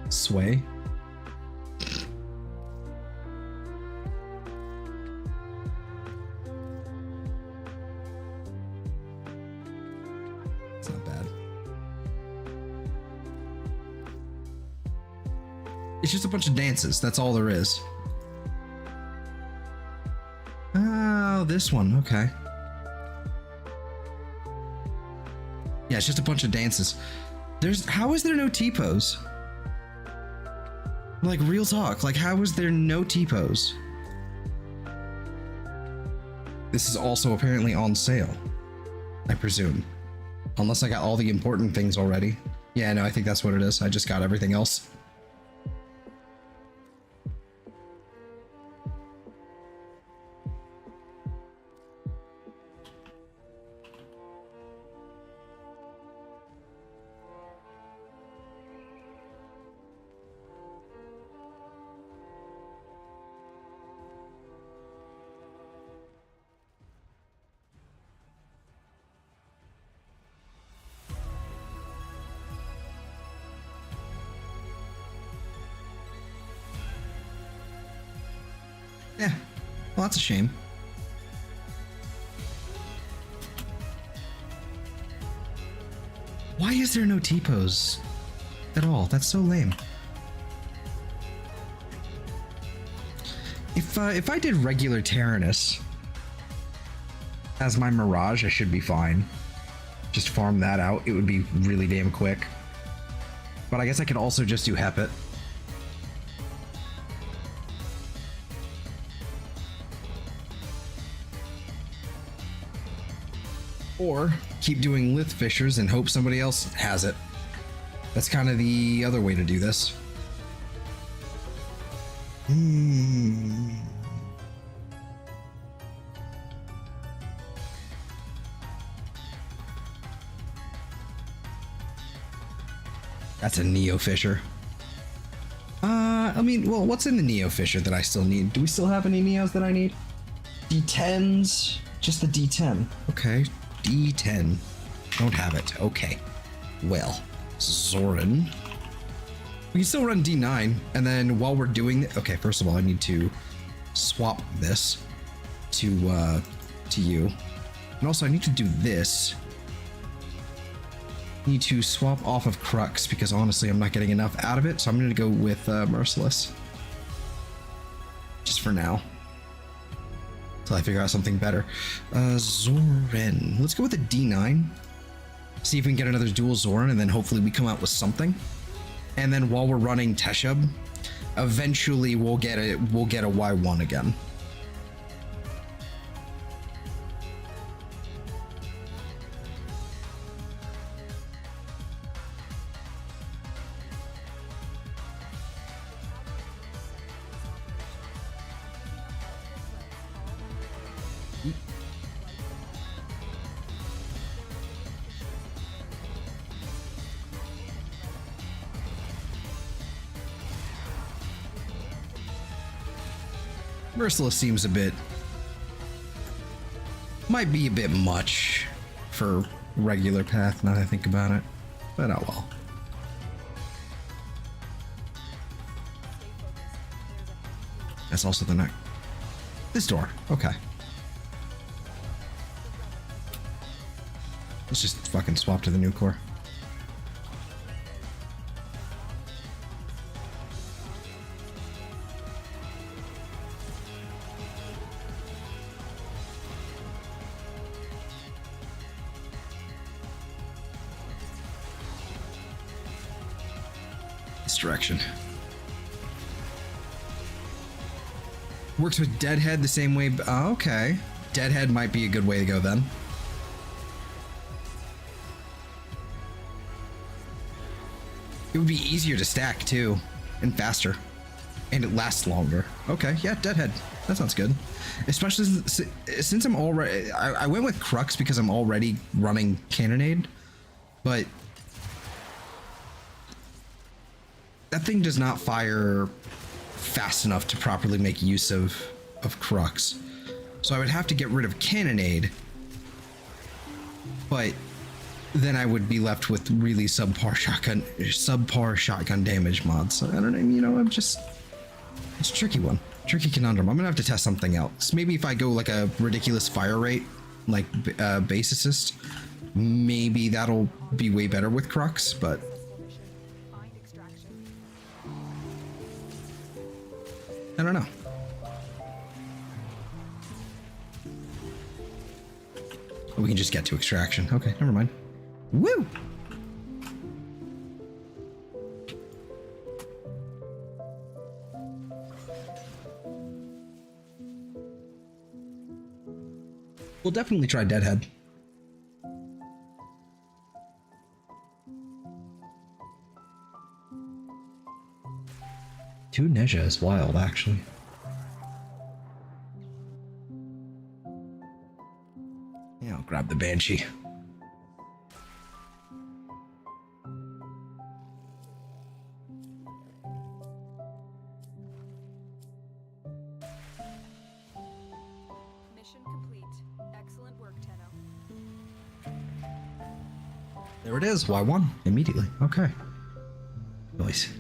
Sway. It's not bad. It's just a bunch of dances. That's all there is. Oh, this one. Okay. Yeah, it's just a bunch of dances. How is there no T-pose? Like, real talk. Like, how is there no T-pose? This is also apparently on sale, I presume. Unless I got all the important things already. Yeah, no, I think that's what it is. I just got everything else. Yeah, well, that's a shame. Why is there no T-pose at all? That's so lame. If I did regular Tyrannus as my Mirage, I should be fine. Just farm that out. It would be really damn quick. But I guess I could also just do Hepit. Or keep doing Lith Fissures and hope somebody else has it. That's kind of the other way to do this. That's a Neo Fissure. I mean, well, what's in the Neo Fissure that I still need? Do we still have any Neos that I need? D10s? Just the D10. Okay. D10. Don't have it. Okay. Well, Zoran. We can still run D9, and then while we're doing it, okay, first of all, I need to swap this to you. And also I need to do this. I need to swap off of Crux because honestly I'm not getting enough out of it, so I'm gonna go with Merciless. Just for now. Until I figure out something better. Zoran. Let's go with a D9. See if we can get another dual Zoran, and then hopefully we come out with something. And then while we're running Teshub, eventually we'll get a Y1 again. Merciless seems might be a bit much for regular path now that I think about it, but oh well. That's also the next. This door, okay. Let's just fucking swap to the new core. Direction. Works with Deadhead the same way. Oh, okay. Deadhead might be a good way to go then. It would be easier to stack too, and faster, and it lasts longer. Okay, yeah, Deadhead. That sounds good. Especially since I'm already. I went with Crux because I'm already running Cannonade, but that thing does not fire fast enough to properly make use of Crux. So I would have to get rid of Cannonade, but then I would be left with really subpar shotgun damage mods. So I don't know, you know, it's a tricky one. Tricky conundrum. I'm gonna have to test something else. Maybe if I go like a ridiculous fire rate, like base assist, maybe that'll be way better with Crux, but I don't know. We can just get to extraction. Okay, never mind. Woo! We'll definitely try Deadhead. Two Neja is wild, actually. Yeah, I'll grab the Banshee. Mission complete. Excellent work, Tenno. There it is, Y1, immediately. Okay. Nice.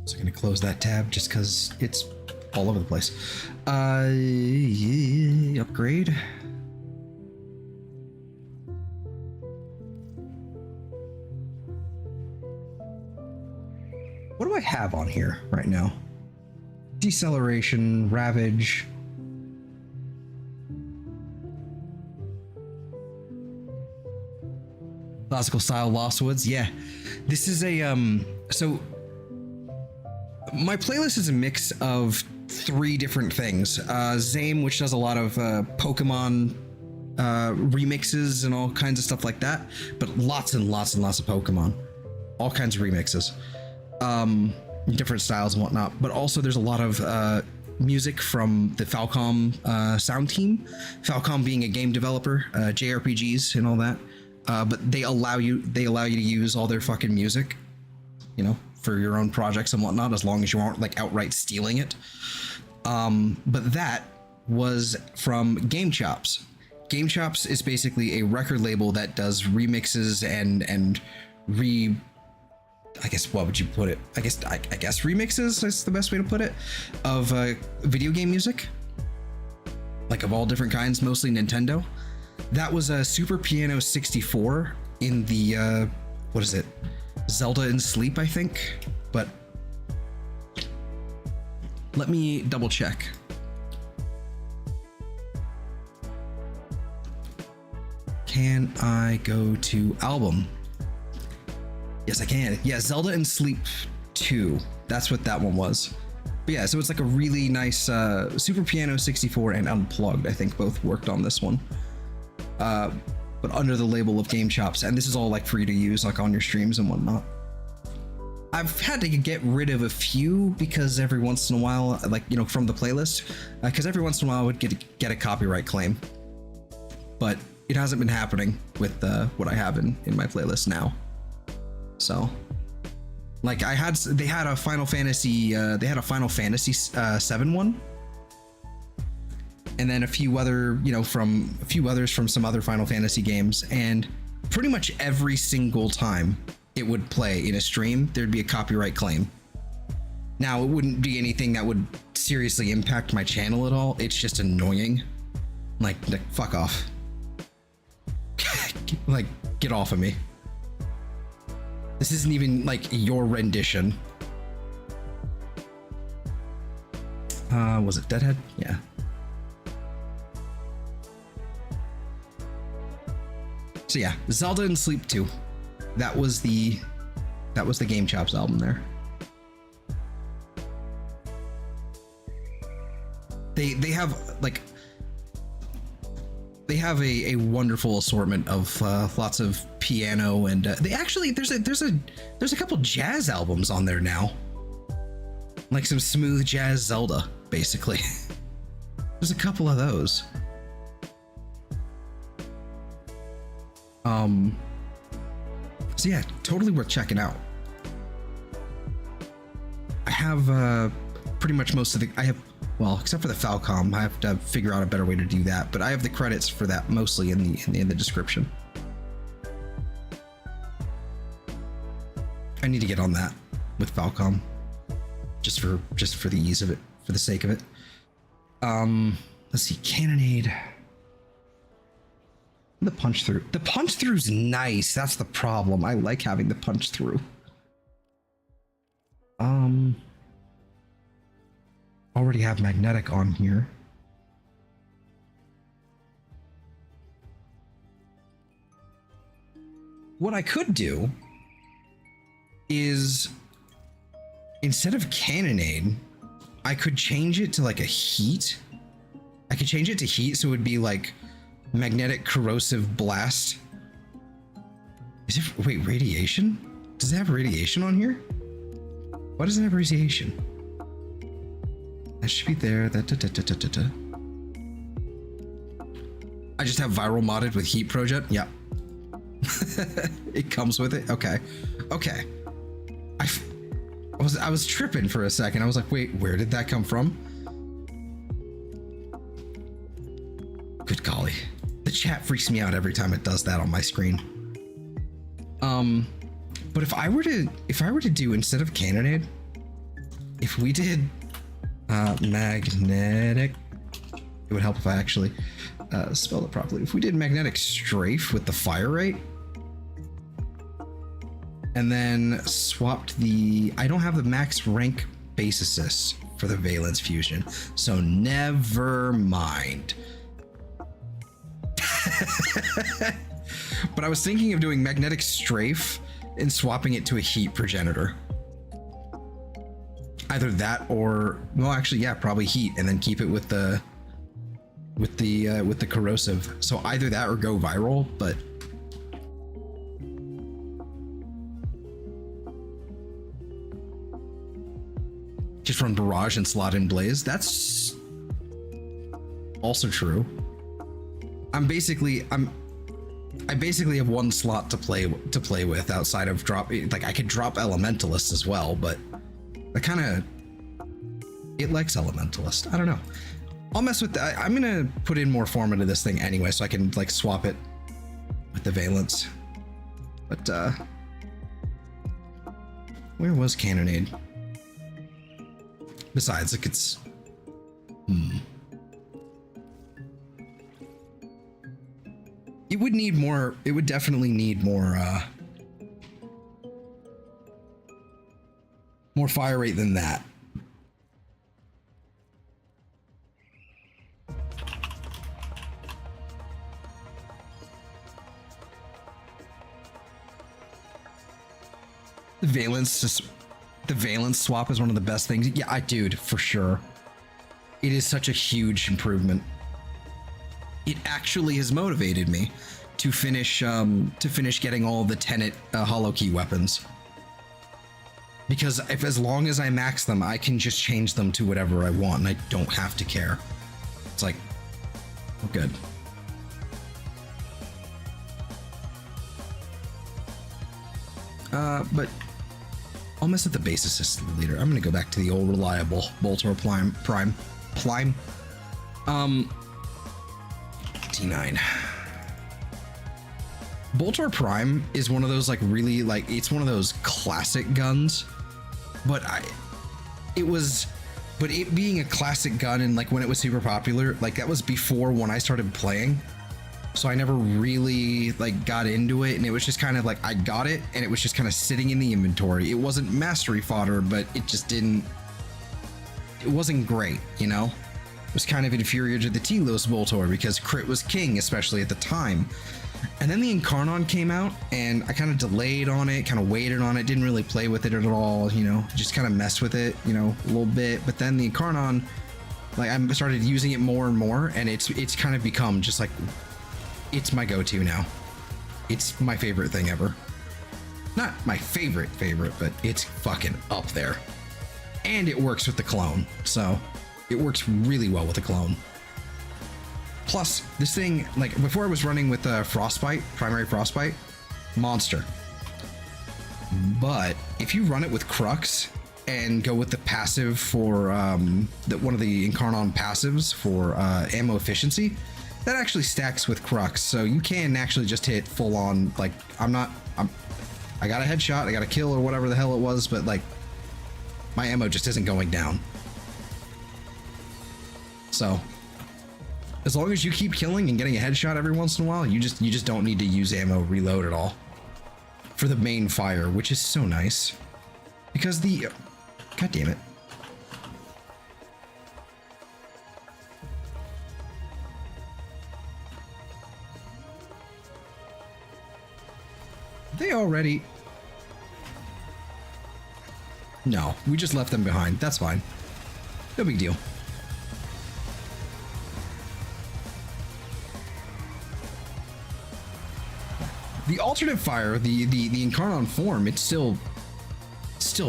So I'm gonna close that tab just because it's all over the place. Upgrade. What do I have on here right now? Deceleration, Ravage. Classical style Lost Woods. Yeah, this is a so my playlist is a mix of 3 different things. Zame, which does a lot of Pokemon remixes and all kinds of stuff like that, but lots and lots and lots of Pokemon, all kinds of remixes. different styles and whatnot. But also there's a lot of music from the Falcom sound team. Falcom being a game developer, JRPGs and all that. But they allow you to use all their fucking music, you know, for your own projects and whatnot, as long as you aren't like outright stealing it. But that was from Game Chops. Game Chops is basically a record label that does remixes and I guess, what would you put it? I guess remixes is the best way to put it, of video game music, like of all different kinds, mostly Nintendo. That was a Super Piano 64 in the what is it? Zelda in Sleep, I think. But let me double check. Can I go to album? Yes, I can. Yeah, Zelda in Sleep 2. That's what that one was. But yeah, so it's like a really nice Super Piano 64 and Unplugged, I think both worked on this one. But under the label of Game Chops, and this is all like free to use, like on your streams and whatnot. I've had to get rid of a few because every once in a while, like, you know, from the playlist, because every once in a while I would get a copyright claim, but it hasn't been happening with what I have in my playlist now. So, like, they had a Final Fantasy 7 one. And then a few others from some other Final Fantasy games, and pretty much every single time it would play in a stream, there'd be a copyright claim. Now, it wouldn't be anything that would seriously impact my channel at all. It's just annoying. Like fuck off. Like, get off of me. This isn't even like your rendition. Was it Deadhead? Yeah. So yeah, Zelda in Sleep 2. That was the Game Chops album there. They have a wonderful assortment of lots of piano, and there's a couple jazz albums on there now. Like some smooth jazz Zelda, basically. There's a couple of those. So yeah, totally worth checking out. I have pretty much most of the, except for the Falcom. I have to figure out a better way to do that, but I have the credits for that mostly in the description. I need to get on that with Falcom, just for the ease of it, for the sake of it. Let's see, Cannonade. The punch through. The punch through's nice. That's the problem. I like having the punch through. Already have magnetic on here. What I could do is, instead of Cannonade, I could change it to like a heat. I could change it to heat, so it would be like Magnetic Corrosive Blast. Wait, radiation? Does it have radiation on here? Why does it have radiation? That should be there. I just have viral modded with heat project. Yep. It comes with it. Okay. I was tripping for a second. I was like, wait, where did that come from? Good golly. The chat freaks me out every time it does that on my screen. But if I were to do, instead of Cannonade, if we did magnetic, it would help if I actually spelled it properly. If we did magnetic strafe with the fire rate, and then swapped I don't have the max rank base assist for the Valence fusion, so never mind. But I was thinking of doing magnetic strafe and swapping it to a heat progenitor. Either that or, well, actually, yeah, probably heat, and then keep it with the corrosive. So either that or go viral, but run Barrage and slot in Blaze. That's also true. I basically have one slot to play with outside of drop. Like I could drop Elementalist as well, but I kind of it likes Elementalist. I don't know. I'll mess with that. I'm gonna put in more form into this thing anyway, so I can like swap it with the Valence. But where was Cannonade? Besides, like it's it would need more. It would definitely need more more fire rate than that. The Valence swap is one of the best things. Yeah, dude, for sure. It is such a huge improvement. It actually has motivated me to finish getting all the Tenet hollow key weapons. Because if as long as I max them, I can just change them to whatever I want and I don't have to care. It's like, oh, good. But I'll mess with the base assist later. I'm gonna go back to the old reliable Boltor Prime. T9. Boltor Prime is one of those like really like it's one of those classic guns, but it being a classic gun and like when it was super popular, like that was before when I started playing. So I never really like got into it, and it was just kind of like I got it and it was just kind of sitting in the inventory. It wasn't mastery fodder, but it wasn't great, you know? It was kind of inferior to the Telos Voltor because crit was king, especially at the time. And then the Incarnon came out and I kind of delayed on it, kind of waited on it, didn't really play with it at all, you know, just kind of messed with it, you know, a little bit. But then the Incarnon, like I started using it more and more, and it's kind of become just like, it's my go-to now. It's my favorite thing ever. Not my favorite, but it's fucking up there. And it works with the clone, so it works really well with the clone. Plus, this thing, like before I was running with Frostbite, primary Frostbite, monster. But if you run it with Crux and go with the passive for one of the Incarnon passives for ammo efficiency, that actually stacks with Crux, so you can actually just hit full on, like, I got a headshot, I got a kill or whatever the hell it was, but like, my ammo just isn't going down. So, as long as you keep killing and getting a headshot every once in a while, you just don't need to use ammo reload at all. For the main fire, which is so nice. Because God damn it. They already... No, we just left them behind. That's fine. No big deal. The alternate fire, the Incarnon form, it's still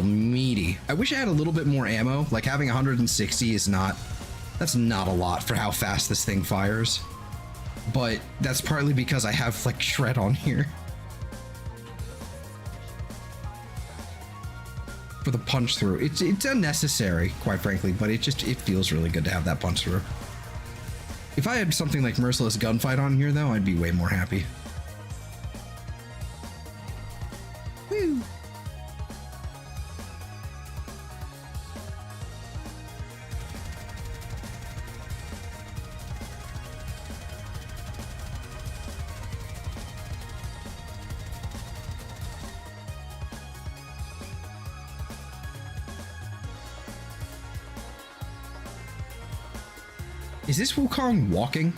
meaty. I wish I had a little bit more ammo. Like having 160 is that's not a lot for how fast this thing fires. But that's partly because I have like Shred on here. For the punch through. It's unnecessary, quite frankly, but it feels really good to have that punch through. If I had something like Merciless Gunfight on here though, I'd be way more happy. Woo! Is this Wukong walking?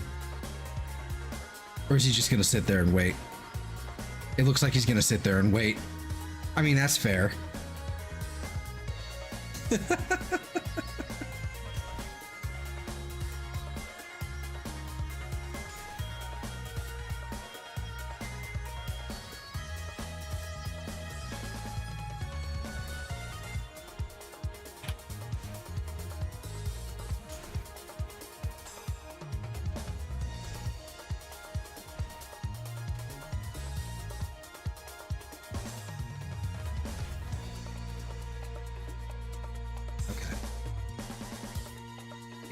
Or is he just gonna sit there and wait? It looks like he's gonna sit there and wait. I mean, that's fair.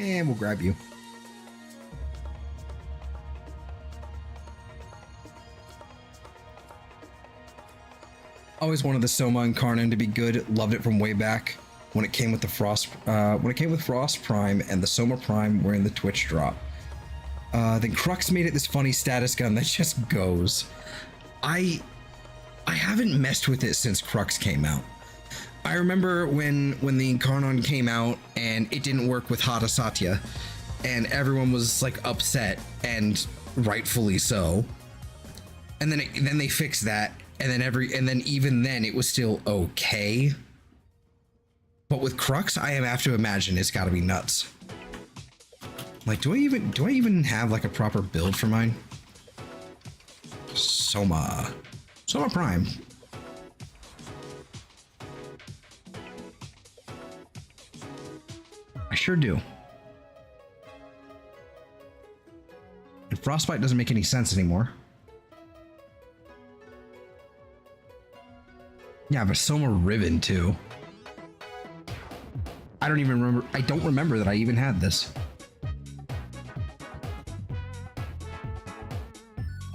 And we'll grab you. Always wanted the Soma Incarnon to be good. Loved it from way back when it came with the Frost Prime and the Soma Prime were in the Twitch drop. Then Crux made it this funny status gun that just goes. I haven't messed with it since Crux came out. I remember when the Incarnon came out and it didn't work with Hada Satya, and everyone was like upset, and rightfully so. And then they fixed that, and then even then it was still okay. But with Crux, I have to imagine it's got to be nuts. Like, do I even have like a proper build for mine? Soma Prime. I sure do. And Frostbite doesn't make any sense anymore. Yeah, but Soma Riven too. I don't even remember. I don't remember that I even had this.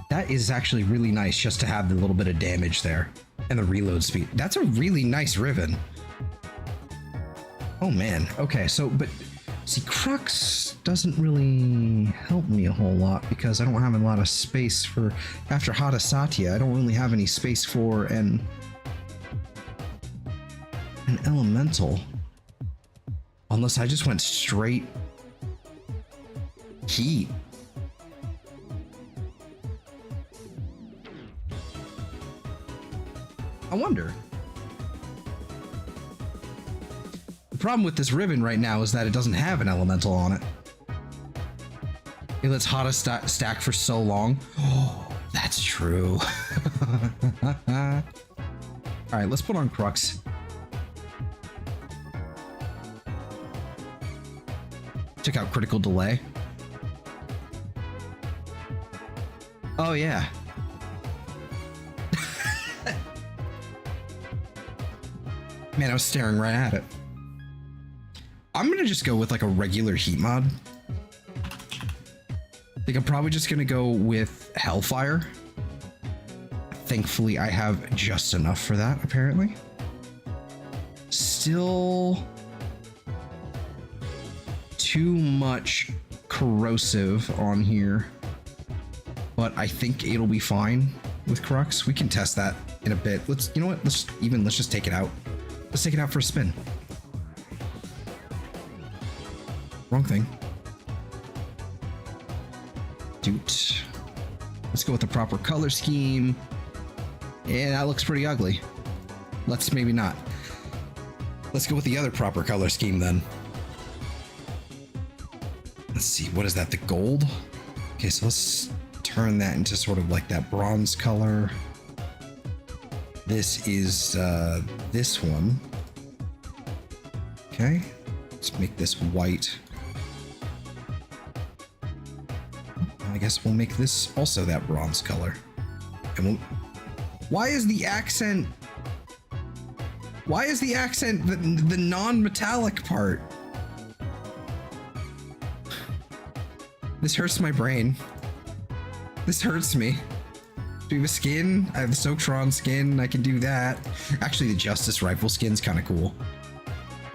That is actually really nice just to have the little bit of damage there and the reload speed. That's a really nice Riven. Oh man. Okay, so, but see, Crux doesn't really help me a whole lot because I don't have a lot of space for, after Hada Satya, I don't really have any space for an elemental. Unless I just went straight heat. I wonder. The problem with this Riven right now is that it doesn't have an elemental on it. It lets Hada stack for so long. Oh, that's true. All right, let's put on Crux. Check out critical delay. Oh yeah. Man, I was staring right at it. I'm gonna just go with like a regular heat mod. I think I'm probably just gonna go with Hellfire. Thankfully, I have just enough for that, apparently. Still too much corrosive on here, but I think it'll be fine with Crux. We can test that in a bit. You know what? Let's just take it out. Let's take it out for a spin. Wrong thing. Doot. Let's go with the proper color scheme. Yeah, that looks pretty ugly. Let's maybe not. Let's go with the other proper color scheme then. Let's see, what is that? The gold? Okay, so let's turn that into sort of like that bronze color. This is this one. Okay, let's make this white. I guess we'll make this also that bronze color. And we'll... Why is the accent the non-metallic part? This hurts my brain. This hurts me. Do we have a skin? I have the Soaktron skin. I can do that. Actually, the Justice Rifle skin's kind of cool.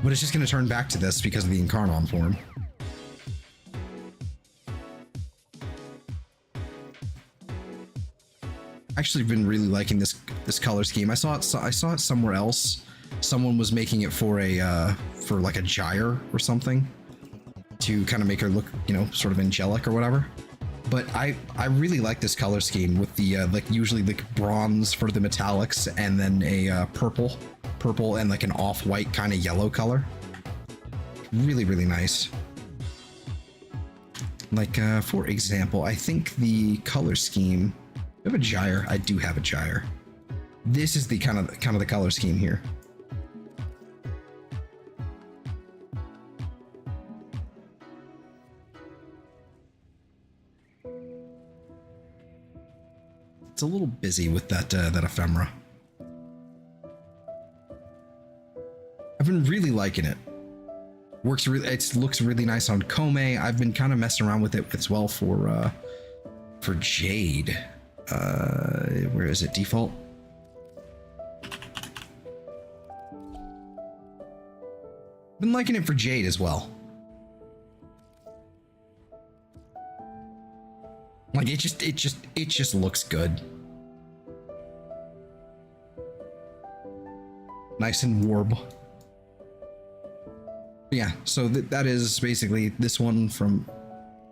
But it's just going to turn back to this because of the Incarnon form. Actually been really liking this color scheme. I saw it somewhere else. Someone was making it for a for like a gyre or something to kind of make her look, you know, sort of angelic or whatever. But I really like this color scheme with the like usually like bronze for the metallics and then a purple and like an off-white kind of yellow color. Really, really nice. Like for example, I think the color scheme. I have a gyre. I do have a gyre. This is the kind of the color scheme here. It's a little busy with that ephemera. I've been really liking it. Works really, it looks really nice on Kome. I've been kind of messing around with it as well for Jade. Where is it? Default. Been liking it for Jade as well. Like it just looks good. Nice and warm. Yeah, so that is basically this one from,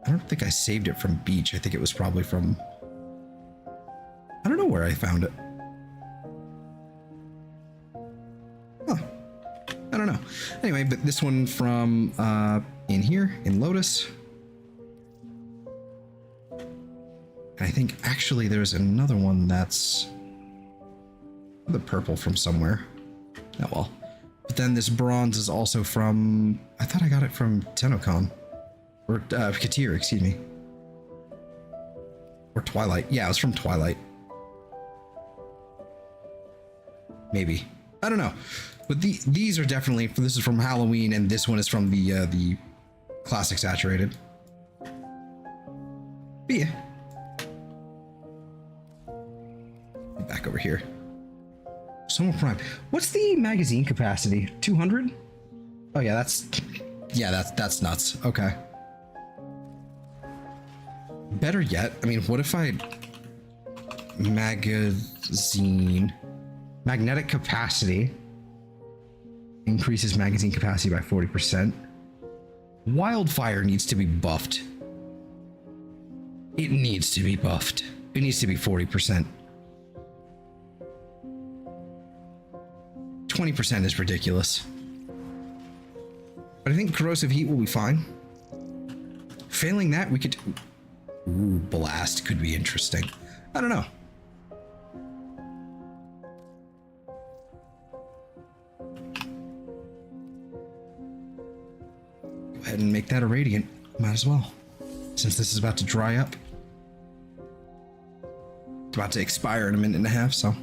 I don't think I saved it from Beach. I think it was probably from, I don't know where I found it. Huh. I don't know. Anyway, but this one from in here, in Lotus. And I think actually there's another one that's the purple from somewhere. Oh well. But then this bronze is also from, I thought I got it from Tenokon. Or Katir, excuse me. Or Twilight. Yeah, it was from Twilight. Maybe. I don't know. But these are definitely, this is from Halloween, and this one is from the Classic Saturated. But yeah. Back over here. Summer Prime. What's the magazine capacity? 200? Oh yeah, that's nuts. Okay. Better yet, I mean, what if I magnetic capacity increases magazine capacity by 40%. Wildfire needs to be buffed. It needs to be buffed. It needs to be 40%. 20% is ridiculous. But I think corrosive heat will be fine. Failing that, we could... Ooh, blast could be interesting. I don't know. Go ahead and make that a radiant. Might as well. Since this is about to dry up. It's about to expire in a minute and a half, so...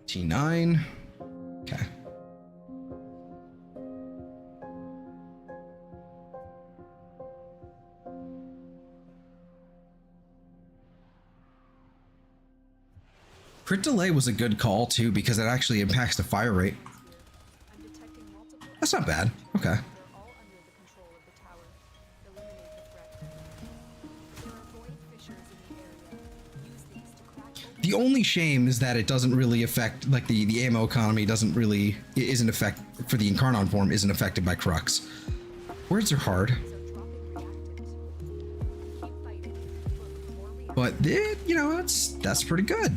T9. Okay. Crit delay was a good call too because it actually impacts the fire rate. That's not bad. Okay. The only shame is that it doesn't really affect, like the ammo economy doesn't really, isn't affect for the Incarnon form isn't affected by Crux. Words are hard. But it, you know, that's pretty good.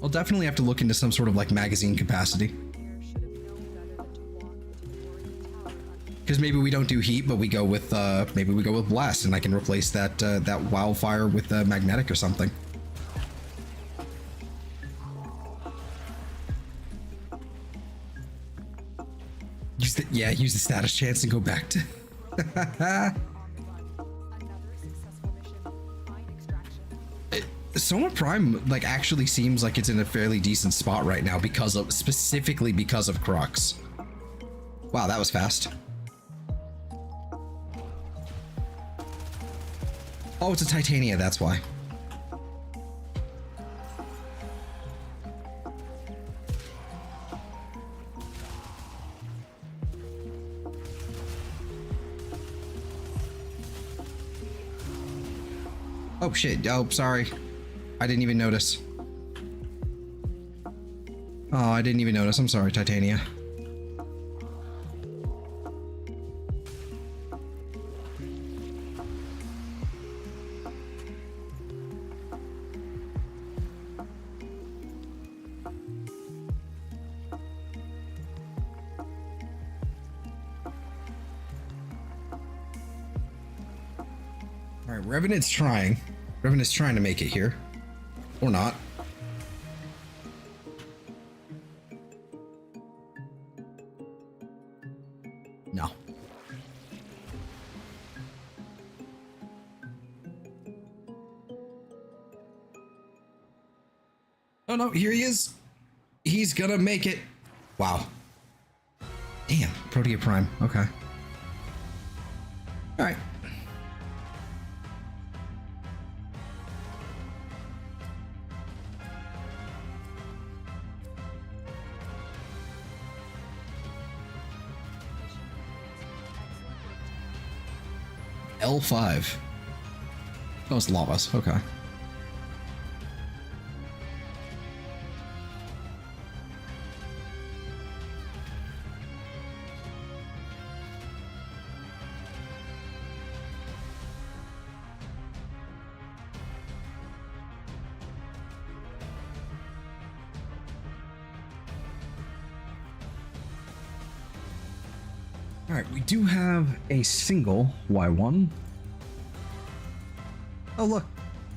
I'll definitely have to look into some sort of like magazine capacity. Because maybe we don't do heat, but we go with maybe we go with blast, and I can replace that that wildfire with magnetic or something. Use the status chance and go back to. Soma Prime like actually seems like it's in a fairly decent spot right now specifically because of Crux. Wow, that was fast. Oh, it's a Titania, that's why. Oh shit, oh, sorry. I didn't even notice. Oh, I didn't even notice. I'm sorry, Titania. Alright, Revenant's trying. Revenant's trying to make it here. Or not. Oh no, here he is. He's gonna make it. Wow. Damn, Protea Prime. Okay. All right. L5. Oh, it's lavas. Okay. All right, we do have a single Y1. Oh, look.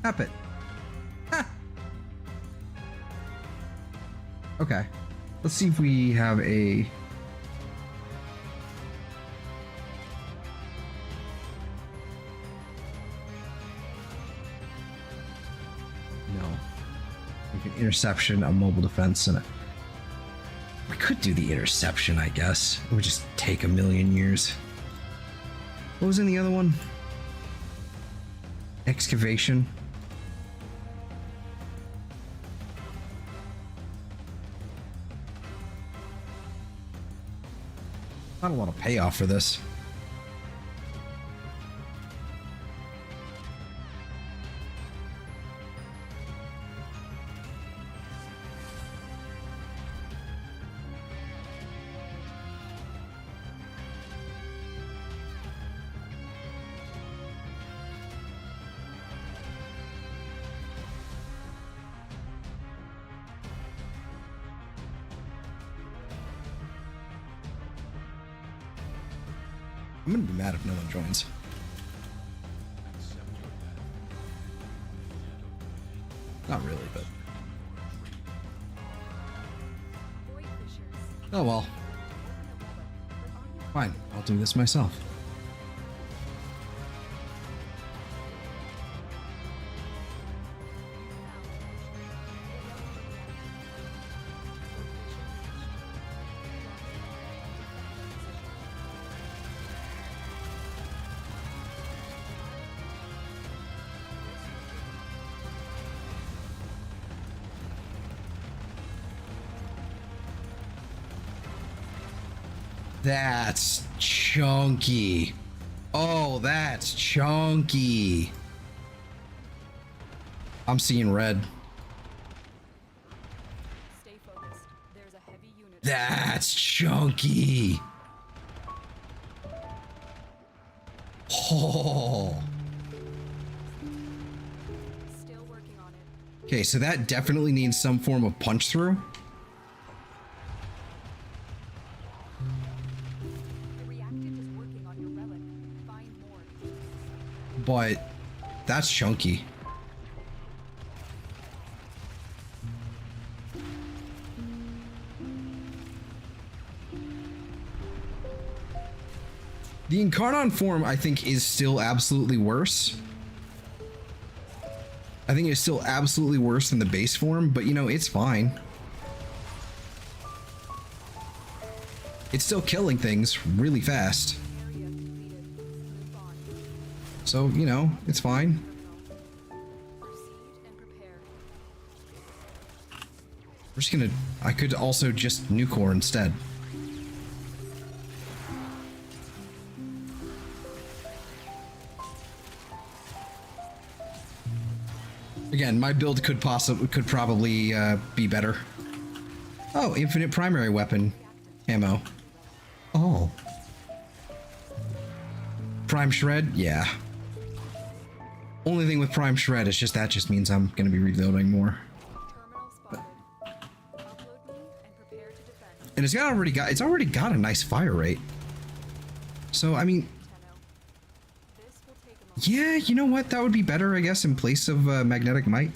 Tap it. Ah. Okay. Let's see if we have a... No. Like an interception, a mobile defense, and a... We could do the interception, I guess. It would just take a million years. What was in the other one? Excavation. Not a lot of payoff for this. I'm gonna be mad if no one joins. Not really, but... Oh well. Fine, I'll do this myself. That's chunky. Oh, that's chunky. I'm seeing red. Stay focused. There's a heavy unit. That's chunky. Oh. Still working on it. Okay, so that definitely needs some form of punch through. The reactive is working on your relic. Find more. But that's chunky. The Incarnon form, I think, is still absolutely worse. I think it's still absolutely worse than the base form, but you know, it's fine. It's still killing things really fast. Area completed. Move on. So, you know, it's fine. Proceed and prepare. We're just gonna... I could also just nuke instead. Again, my build could probably be better. Oh, infinite primary weapon ammo. Oh. Prime Shred? Yeah. Only thing with Prime Shred is just that just means I'm gonna be reloading more. Terminal spotted. Upload me and prepare to defend. And it's already got a nice fire rate. So I mean, Tenno. This will take a moment. yeah, you know what? That would be better, I guess, in place of magnetic might.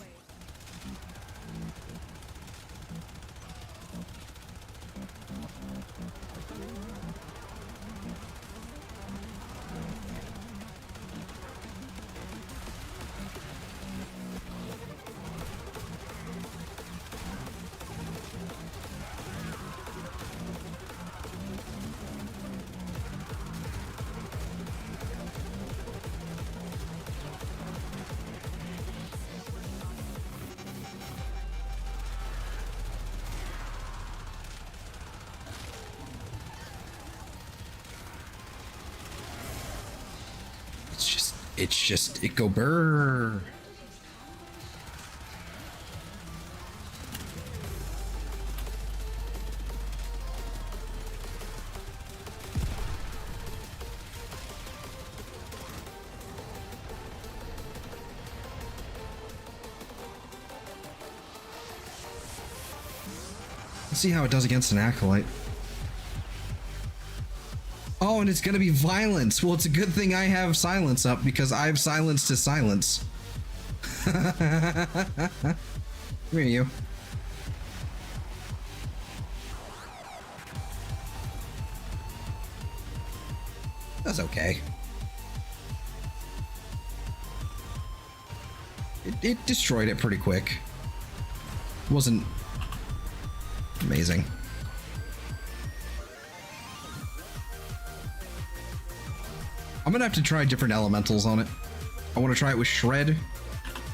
It's just, it go brrr. Let's see how it does against an acolyte. Oh, and it's gonna be violence. Well, it's a good thing I have silence up because I have silence to silence. Come here, you. That's okay. It destroyed it pretty quick. Wasn't amazing. I'm gonna have to try different elementals on it. I want to try it with Shred.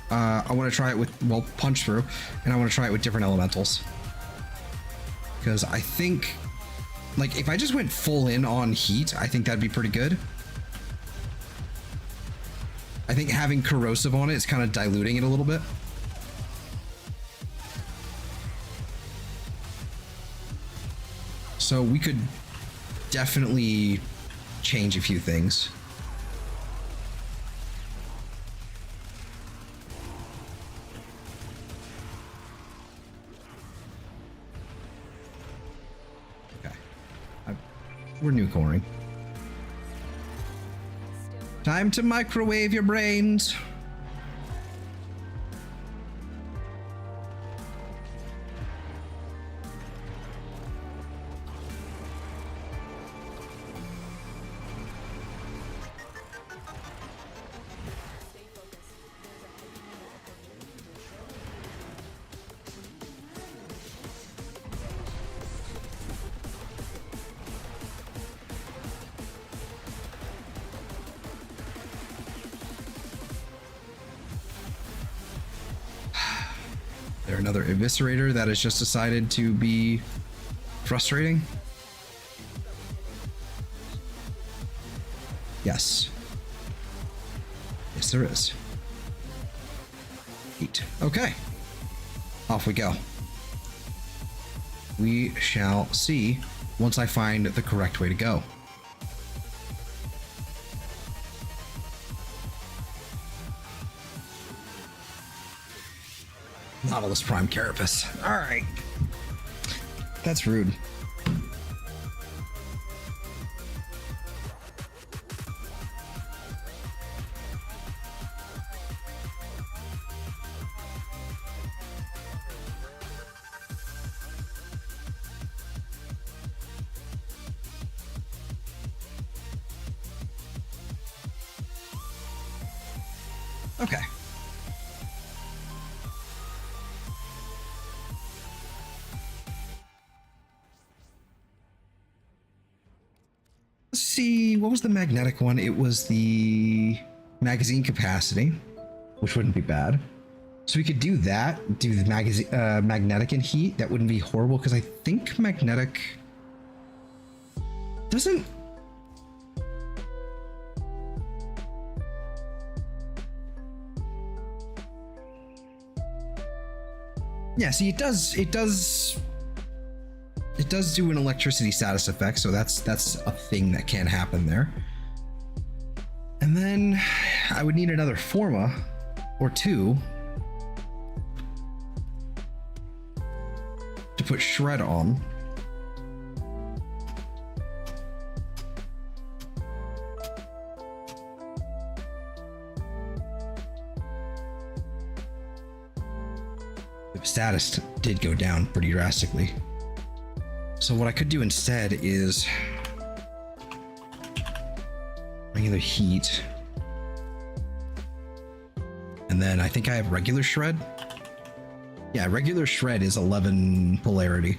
I want to try it with, well, Punch Through, and I want to try it with different elementals. Because I think, like, if I just went full in on Heat, I think that'd be pretty good. I think having Corrosive on it is kind of diluting it a little bit. So we could definitely change a few things. Okay. We're new coring. Time to microwave your brains. There another Eviscerator that has just decided to be frustrating? Yes. Yes, there is. 8. Okay. Off we go. We shall see once I find the correct way to go. Nautilus Prime Carapace. Alright. That's rude. Okay. Let's see, what was the magnetic one? It was the magazine capacity, which wouldn't be bad. So we could do that, do the magnetic and heat. That wouldn't be horrible because I think magnetic doesn't. Yeah, see, it does do an electricity status effect, so that's a thing that can happen there. And then I would need another Forma or two to put Shred on. The status did go down pretty drastically. So what I could do instead is regular heat. And then I think I have regular shred. Yeah, regular shred is 11 polarity.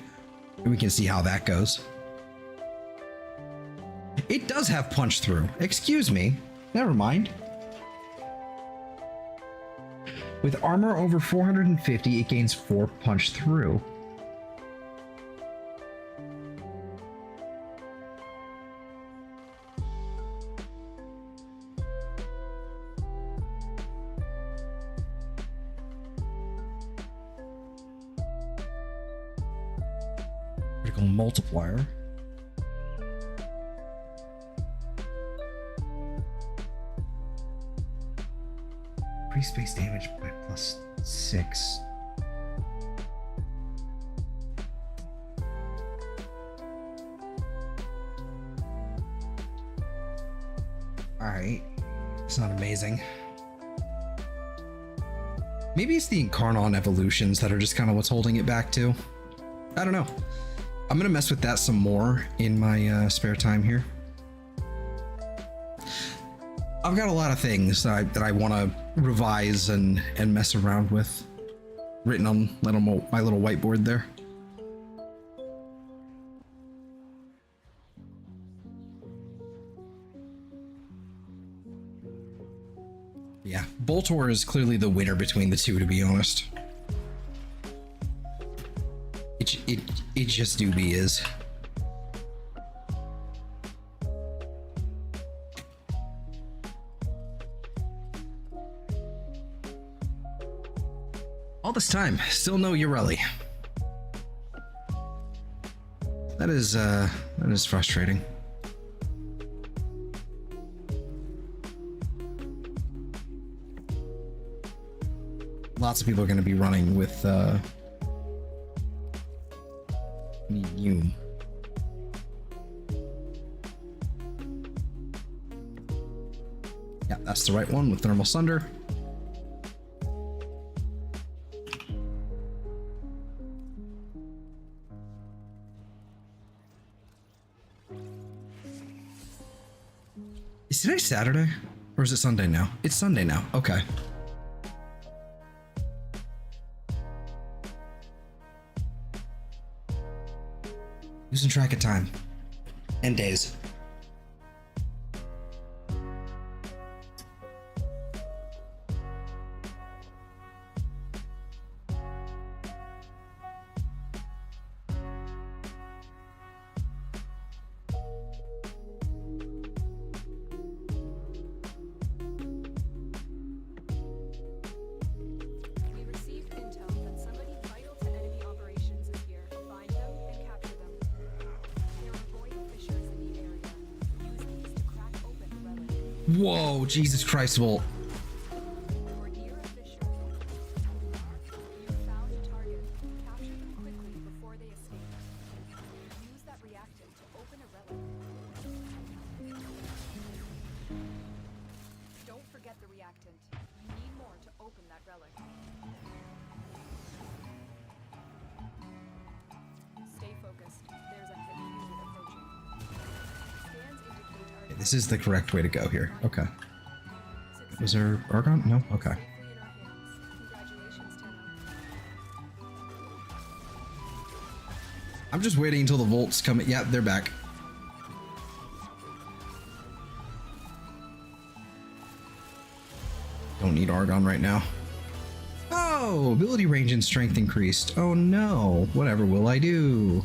We can see how that goes. It does have punch through. Excuse me. Never mind. With armor over 450, it gains 4 punch through. critical multiplier. Increase base damage by +6. Alright. It's not amazing. Maybe it's the Incarnon evolutions that are just kind of what's holding it back too. I don't know. I'm gonna mess with that some more in my spare time here. I've got a lot of things that I want to revise and mess around with, written on my little whiteboard there. Yeah, Boltor is clearly the winner between the two, to be honest. It just doobie is. All this time, still no Urelli. That is frustrating. Lots of people are going to be running with Hume. Yeah, that's the right one with Thermal Sunder. Is today Saturday? Or is it Sunday now? It's Sunday now. Okay. Losing track of time. And days. We received intel that somebody vital to enemy operations is here. Find them and capture them. There are void fissures in the area. Use these to crack open the relic. Whoa, Jesus Christ, Volt. Your dear fissure. You found a target. Capture them quickly before they escape. Use that reactant to open a relic. Don't forget the reactant. You need more to open that relic. Stay focused. There's a heavy unit approaching. Scans indicate our This is the correct way to go here. Okay. success. Was there Argon? No? Okay. Safely in our hands. Congratulations, Tenno. I'm just waiting until the Volts come. Yeah, they're back. Don't need Argon right now. Oh, ability range and strength increased. Oh no. Whatever will I do?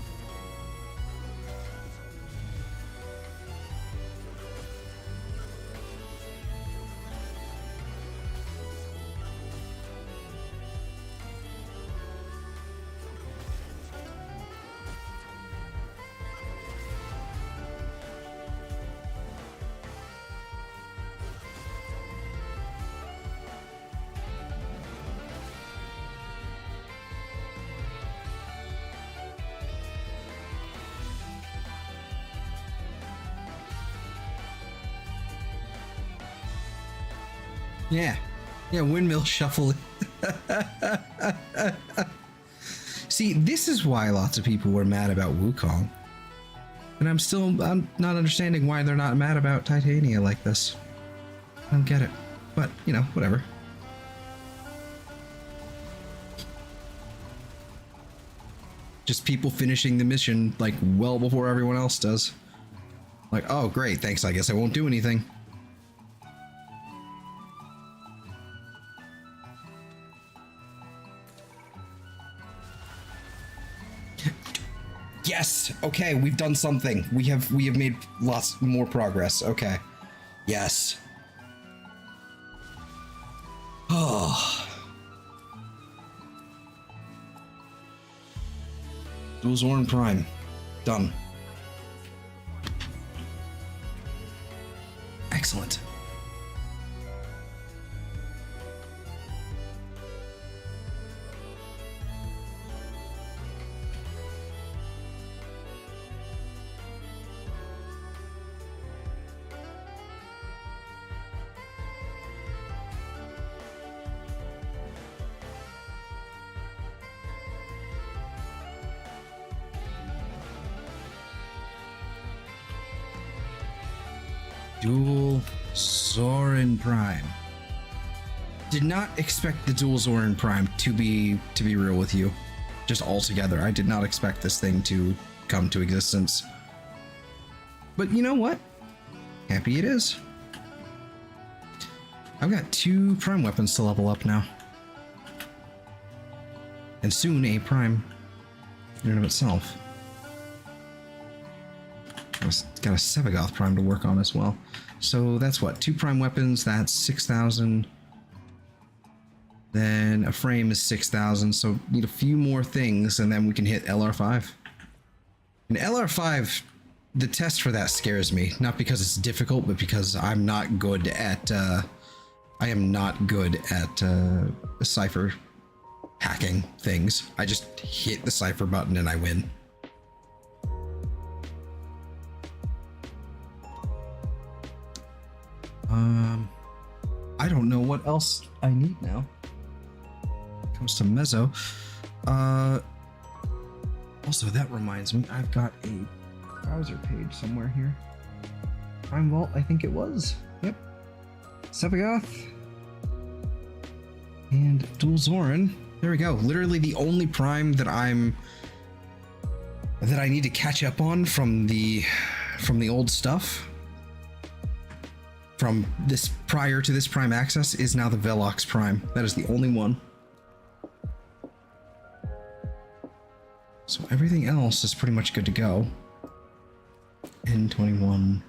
Yeah. Yeah, windmill shuffle. See, this is why lots of people were mad about Wukong. And I'm not understanding why they're not mad about Titania like this. I don't get it. But, you know, whatever. Just people finishing the mission, like, well before everyone else does. Like, oh, great, thanks, I guess I won't do anything. Yes. Okay, we've done something. We have made lots more progress. Okay. Yes. Oh. Dual Zorn Prime. Done. Excellent. Dual Zorin Prime. Did not expect the Dual Zorin Prime to be real with you. Just altogether. I did not expect this thing to come to existence. But you know what? Happy it is. I've got 2 prime weapons to level up now. And soon a prime in and of itself. Got a Sevagoth prime to work on as well. So that's what? 2 prime weapons, that's 6,000. Then a frame is 6,000, so need a few more things and then we can hit LR5. And LR5, the test for that scares me. Not because it's difficult, but because I'm not good at, I am not good at cipher hacking things. I just hit the cipher button and I win. I don't know what else I need now. Comes to Mezzo. Also, that reminds me, I've got a browser page somewhere here. Prime Vault, I think it was. Yep. Sevagoth. And Dual Zorin. There we go. Literally the only prime that I need to catch up on from the old stuff. From this prior to this prime access is now the Velox Prime. That is the only one. So everything else is pretty much good to go. N21,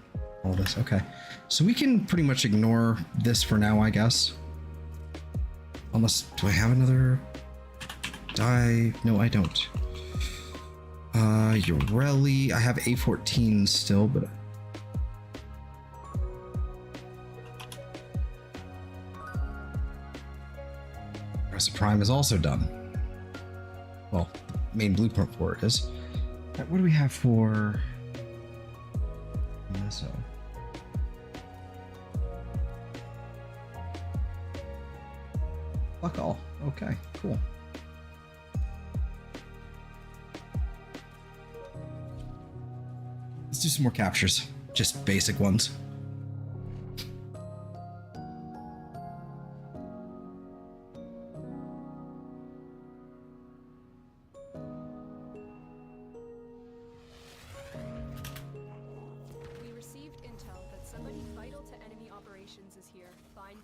all this. Okay. So we can pretty much ignore this for now, I guess. Unless, do I have another die? No, I don't. Urelli, I have A14 still, but Aggressive Prime is also done. Well, main blueprint for it is. Right, what do we have for Mezzo? Fuck all. Okay, cool. Let's do some more captures. Just basic ones.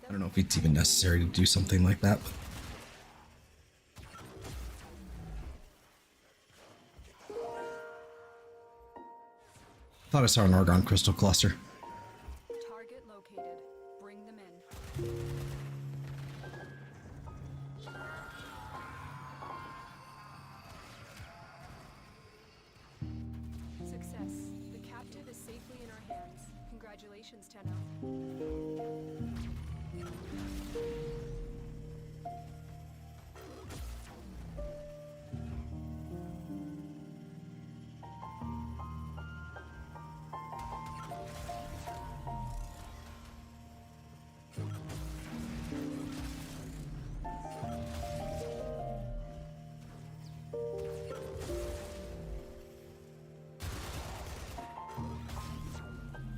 I don't know if it's even necessary to do something like that. Thought I saw an Argon crystal cluster. Target located. Bring them in. Success. The captive is safely in our hands. Congratulations, Tenno.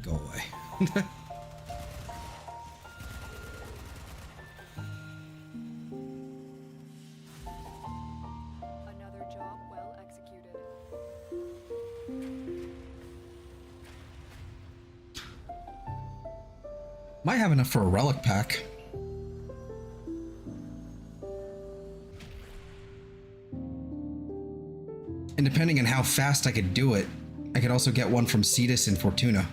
Go away. Another job well executed. Might have enough for a relic pack. And depending on how fast I could do it, I could also get one from Cetus and Fortuna.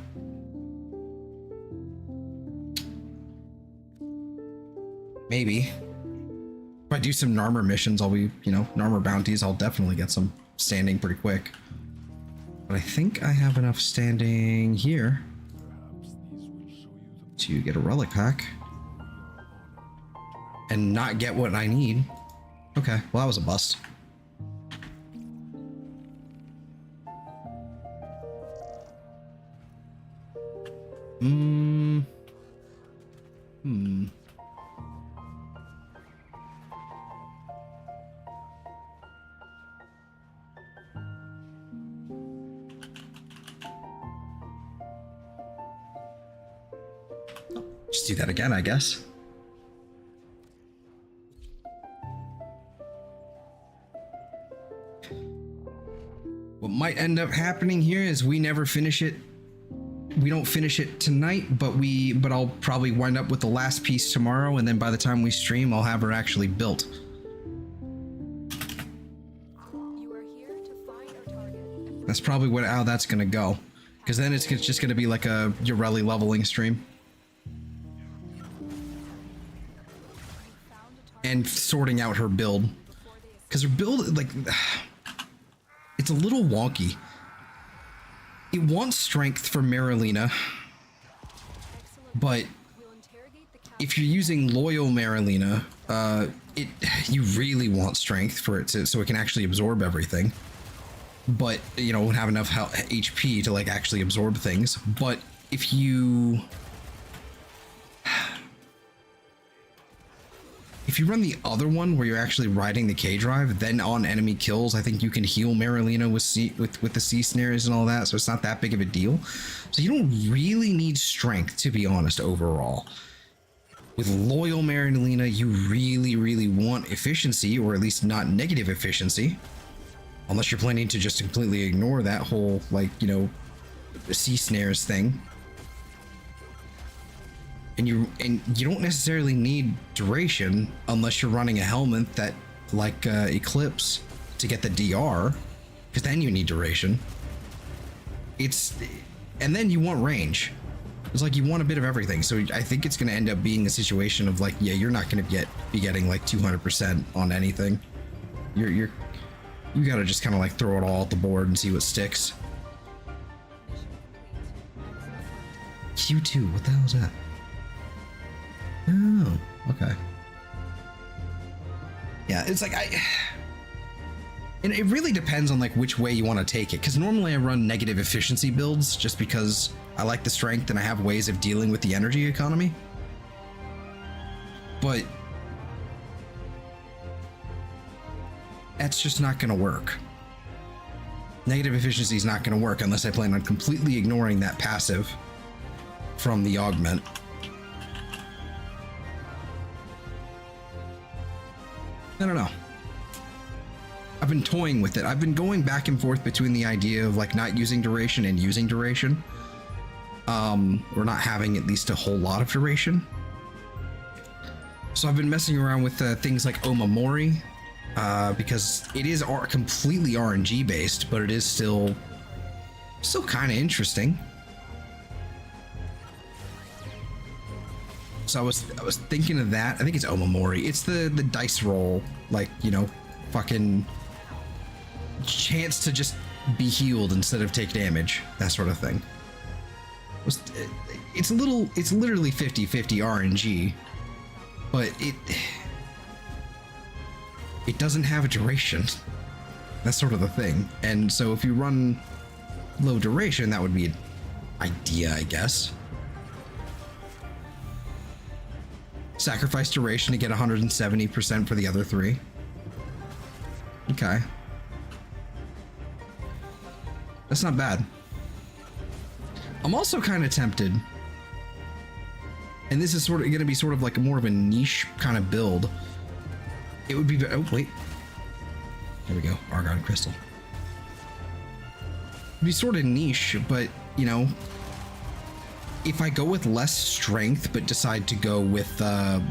Maybe. If I do some Narmer missions, I'll be, Narmer bounties, I'll definitely get some standing pretty quick. But I think I have enough standing here to get a relic pack and not get what I need. Okay, well, that was a bust. Just do that again, I guess. What might end up happening here is we never finish it. We don't finish it tonight, but I'll probably wind up with the last piece tomorrow, and then by the time we stream, I'll have her actually built. You are here to find our target. That's probably how that's gonna go, because then it's just gonna be like a Urelli leveling stream. And sorting out her build, because her build, like, it's a little wonky. It wants strength for Marilena, but if you're using loyal Marilena, you really want strength for it so it can actually absorb everything. But you know, won't have enough HP to like actually absorb things. But if you run the other one where you're actually riding the K drive, then on enemy kills, I think you can heal Marilena with the C snares and all that, so it's not that big of a deal. So you don't really need strength, to be honest, overall. With loyal Marilena, you really, really want efficiency, or at least not negative efficiency. Unless you're planning to just completely ignore that whole, like, you know, C snares thing. And you don't necessarily need duration unless you're running a helmet that like Eclipse to get the DR, because then you need duration. And then you want range. It's like you want a bit of everything. So I think it's going to end up being a situation of like, yeah, you're not going to be getting like 200% on anything. You got to just kind of like throw it all at the board and see what sticks. Q2, what the hell is that? Oh, okay. Yeah, it's like and it really depends on like which way you want to take it, because normally I run negative efficiency builds just because I like the strength and I have ways of dealing with the energy economy. But that's just not going to work. Negative efficiency is not going to work unless I plan on completely ignoring that passive from the augment. I don't know. I've been toying with it. I've been going back and forth between the idea of like not using duration and using duration. Or not having at least a whole lot of duration. So I've been messing around with things like Omamori, because it is completely RNG based, but it is still kind of interesting. So I was thinking of that. I think it's Omamori. It's the dice roll, like, you know, fucking chance to just be healed instead of take damage, that sort of thing. It's literally 50-50 RNG, but it doesn't have a duration. That's sort of the thing. And so if you run low duration, that would be an idea, I guess. Sacrifice duration to get 170% for the other three. Okay. That's not bad. I'm also kind of tempted, and this is going to be sort of like more of a niche kind of build. It would be, oh wait, there we go, Argon Crystal. It'd be sort of niche, but you know, if I go with less strength but decide to go with I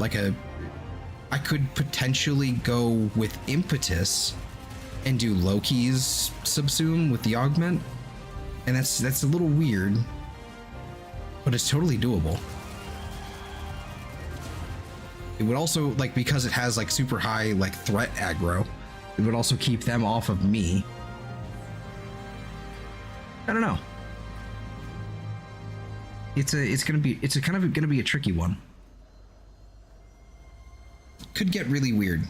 could potentially go with impetus and do Loki's subsume with the augment, and that's a little weird, but it's totally doable. It would also, like, because it has like super high like threat aggro, it would also keep them off of me. I don't know. It's a kind of gonna be a tricky one. Could get really weird.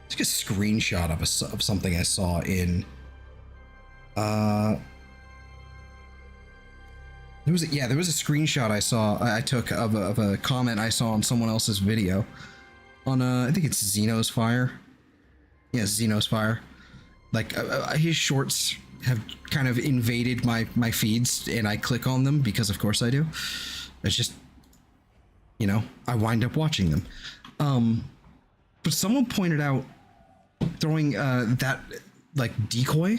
It's like a screenshot of something I saw in there was a screenshot I took of a comment I saw on someone else's video on I think it's Xenos Fire. Yeah, Xenos Fire. Like his shorts have kind of invaded my feeds, and I click on them because of course I do. It's just, you know, I wind up watching them. But someone pointed out throwing that like decoy.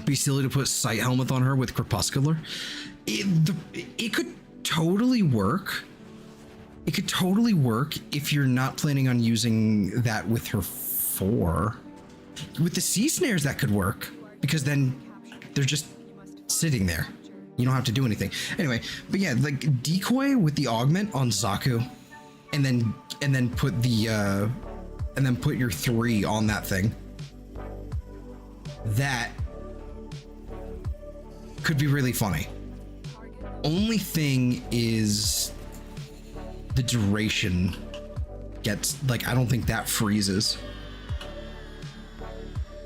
Be silly to put sight helmet on her with Crepuscular. It could totally work. It could totally work if you're not planning on using that with her 4. With the sea snares, that could work because then they're just sitting there. You don't have to do anything. Anyway, but yeah, like decoy with the augment on Zaku, and then put the put your 3 on that thing. That could be really funny. Only thing is the duration gets, like, I don't think that freezes.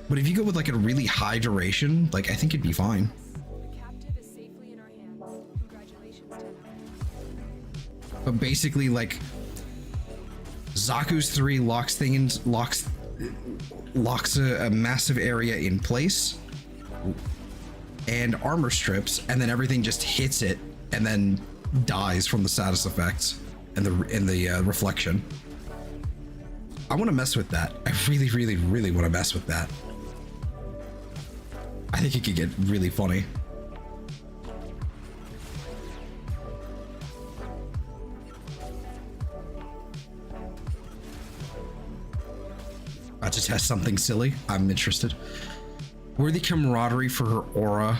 But if you go with like a really high duration, like, I think it'd be fine. The captive is safely in our hands. Congratulations, Tenno. But basically, like, Zaku's 3 locks a massive area in place, and armor strips, and then everything just hits it and then dies from the status effects and the reflection. I want to mess with that. I really, really, really want to mess with that. I think it could get really funny. About to test something silly. I'm interested. Worthy camaraderie for her aura.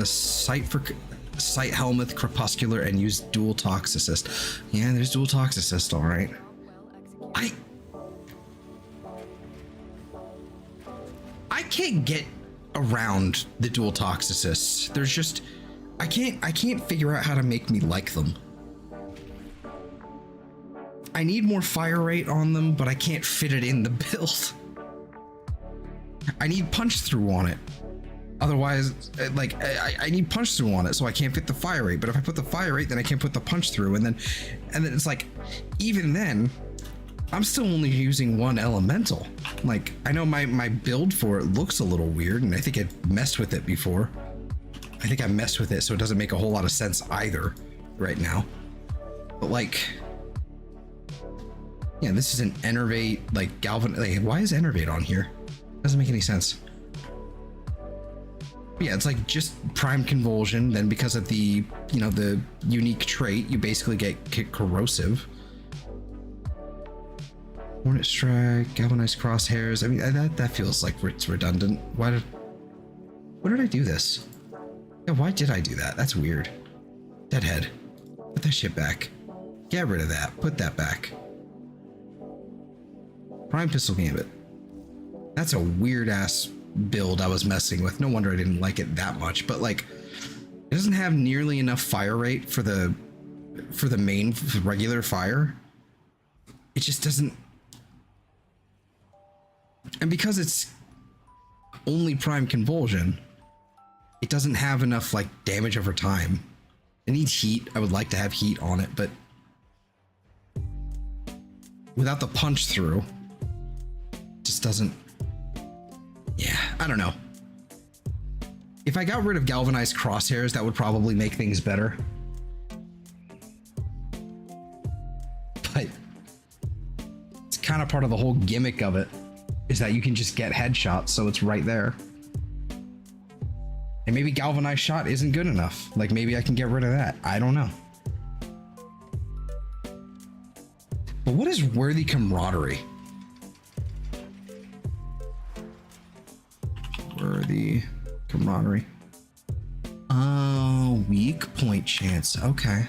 Sight helmet, Crepuscular, and use dual tox assist. Yeah, there's dual tox assist, all right. I can't get around the dual tox assists. There's just I can't figure out how to make me like them. I need more fire rate on them, but I can't fit it in the build. I need punch through on it. Otherwise, like, I need punch through on it, so I can't fit the fire rate. But if I put the fire rate, then I can't put the punch through, and then it's like, even then, I'm still only using 1 elemental. Like, I know my build for it looks a little weird, and I think I messed with it before. I think I messed with it, so it doesn't make a whole lot of sense either right now. But like, yeah, this is an Enervate, like, Galvan. Like, why is Enervate on here? Doesn't make any sense. But yeah, it's like just Prime Convulsion. Then because of the, you know, the unique trait, you basically get Corrosive. Hornet Strike, Galvanized Crosshairs. I mean, that feels like it's redundant. Why did I do this? Yeah, why did I do that? That's weird. Deadhead. Put that shit back. Get rid of that. Put that back. Prime Pistol Gambit. That's a weird ass build I was messing with. No wonder I didn't like it that much, but like, it doesn't have nearly enough fire rate for the main regular fire. It just doesn't. And because it's only Prime Convulsion, it doesn't have enough like damage over time. It needs heat. I would like to have heat on it, but without the punch through, it just doesn't. Yeah, I don't know. If I got rid of Galvanized Crosshairs, that would probably make things better. But it's kind of part of the whole gimmick of it, is that you can just get headshots, so it's right there. And maybe Galvanized Shot isn't good enough. Like, maybe I can get rid of that. I don't know. But what is Worthy Camaraderie? Worthy Camaraderie. Oh, weak point chance. Okay.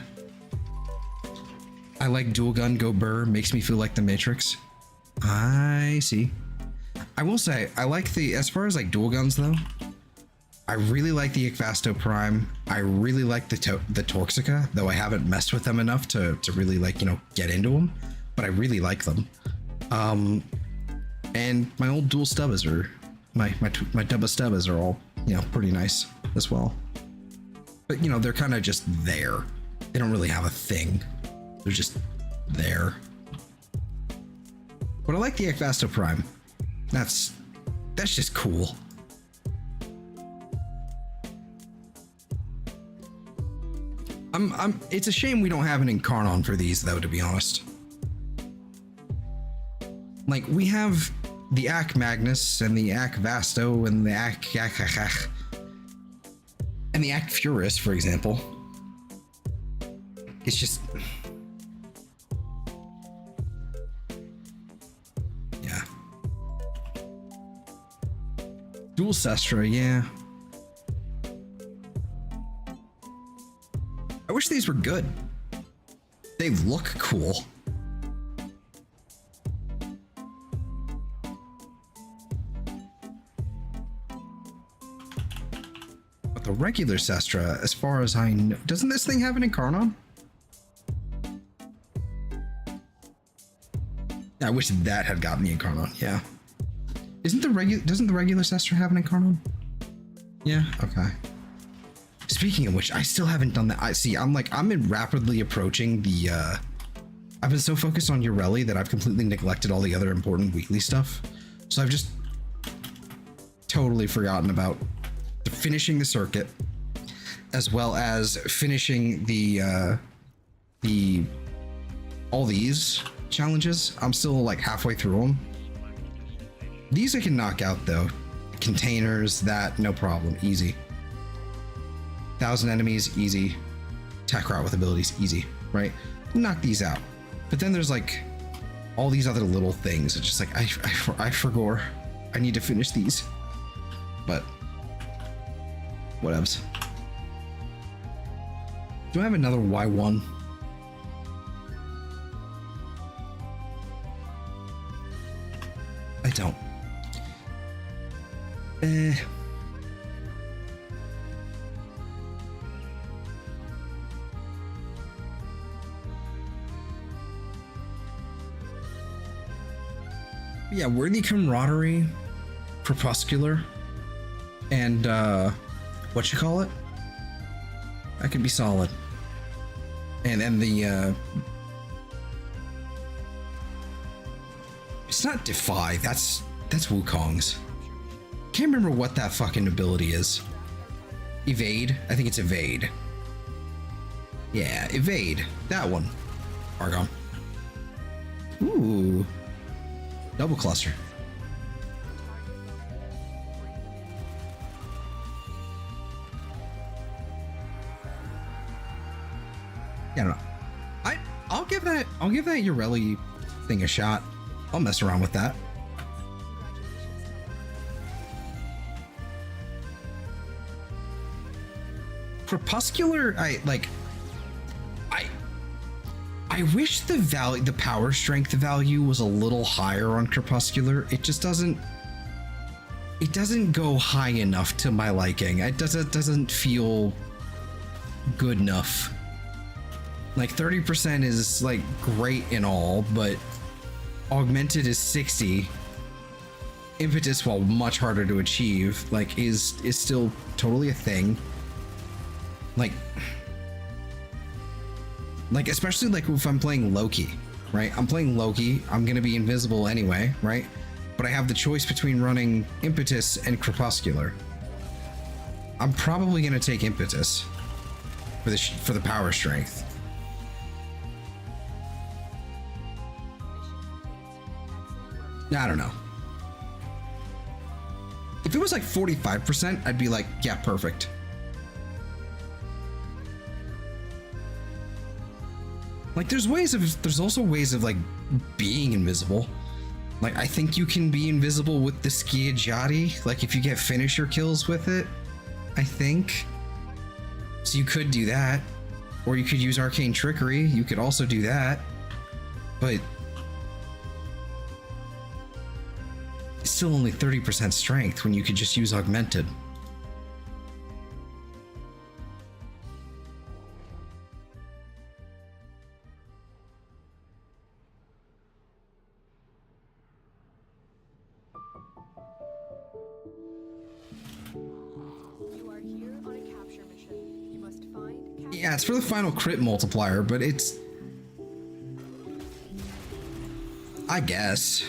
I like dual gun go burr. Makes me feel like the Matrix. I see. I will say, I like the, as far as like dual guns though, I really like the Ecvasto Prime. I really like the Toxica, though I haven't messed with them enough to really like, you know, get into them, but I really like them. And my old dual Stubbas are, my Dubba Stubbas are all, you know, pretty nice as well. But, you know, they're kind of just there. They don't really have a thing. They're just there. But I like the Ecvasto Prime. That's just cool. It's a shame we don't have an Incarnon for these though, to be honest. Like, we have the Ak Magnus and the Ak Vasto and the Ak and the Ak Furus, for example. It's just, yeah. Dual Sestra, yeah. I wish these were good. They look cool. But the regular Sestra, as far as I know, doesn't this thing have an Incarnon? I wish that had gotten the Incarnon, yeah. Doesn't the regular Sestra have an Incarnon? Yeah, okay. Speaking of which, I still haven't done that. I'm rapidly approaching the, I've been so focused on Urelli that I've completely neglected all the other important weekly stuff. So I've just totally forgotten about finishing the circuit, as well as finishing all these challenges. I'm still like halfway through them. These I can knock out though. Containers, that, no problem, easy. 1,000 enemies, easy. Tech route with abilities, easy, right? Knock these out. But then there's like all these other little things. It's just like, I forgot. I need to finish these. But whatevs. Do I have another Y1? I don't. Yeah, Worthy Camaraderie, Crepuscular, and what you call it? That could be solid. And then the it's not Defy, that's Wukong's. Can't remember what that fucking ability is. Evade? I think it's Evade. Yeah, Evade. That one. Argon. Ooh. Double cluster. Yeah, I don't know. I'll give that Urelli thing a shot. I'll mess around with that. Crepuscular, I wish the power strength value was a little higher on Crepuscular. It just doesn't go high enough to my liking. It doesn't feel good enough. Like 30% is like great and all, but augmented is 60. Impetus, while much harder to achieve, like is still totally a thing. Like especially like if I'm playing Loki, right? I'm playing Loki, I'm gonna be invisible anyway, right? But I have the choice between running Impetus and Crepuscular. I'm probably gonna take Impetus for the power strength. I don't know. If it was like 45%, I'd be like, yeah, perfect. Like there's also ways of like being invisible. Like I think you can be invisible with the Schiaggiati, like if you get finisher kills with it, I think. So you could do that. Or you could use Arcane Trickery, you could also do that. But still only 30% strength when you could just use augmented. You are here on a capture mission. You must find, capture, Yeah, it's for the final crit multiplier, but it's... I guess.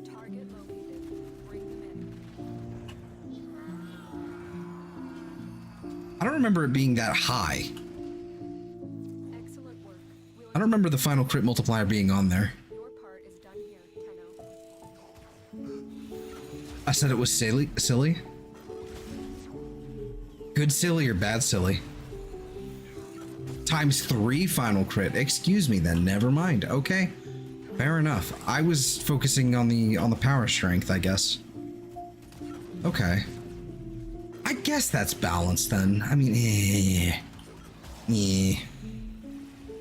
target located. Bring them in. I don't remember it being that high. Excellent work. We'll I don't remember the final crit multiplier being on there. Your part is done here, Tenno. I said it was silly? Silly? Good silly or bad silly? ×3 final crit. Excuse me then, never mind. Okay. Fair enough. I was focusing on the power strength, I guess. Okay. I guess that's balanced then. I mean,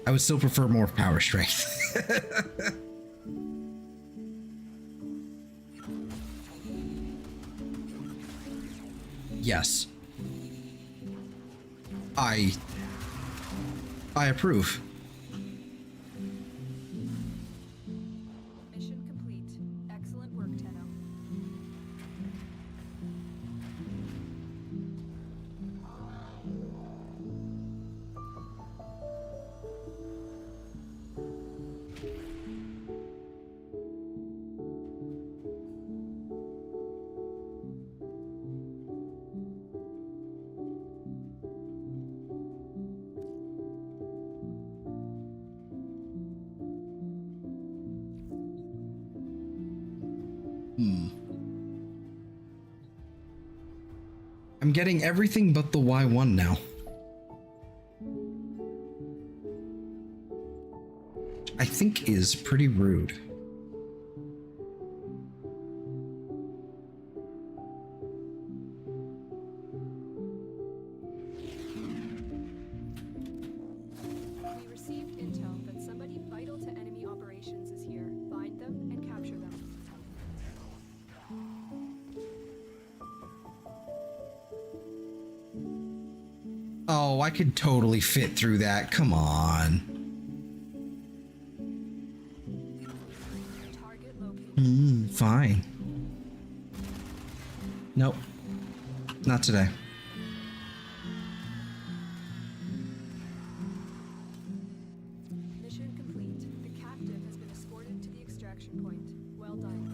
I would still prefer more power strength. Yes. I approve. Mission complete. Excellent work, Tenno. I'm getting everything but the Y1 now. I think is pretty rude. We received intel that somebody vital to enemy operations is here. Find them and capture them. Oh, I could totally fit through that. Come on. Target located. Fine. Nope. Not today. Mission complete. The captive has been escorted to the extraction point. Well done.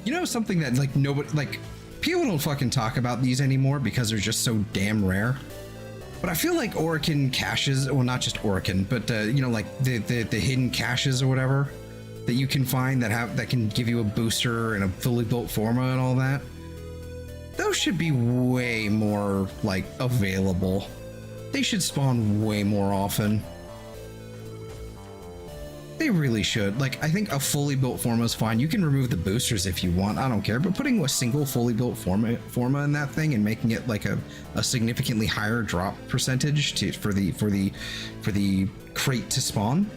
You know something that like nobody like people don't fucking talk about these anymore because they're just so damn rare. But I feel like Orokin caches, well not just Orokin, but you know like the hidden caches or whatever that you can find that can give you a booster and a fully built forma and all that. Those should be way more like available. They should spawn way more often. They really should. Like, I think a fully built forma is fine. You can remove the boosters if you want. I don't care. But putting a single fully built forma in that thing and making it like a significantly higher drop percentage for the crate to spawn,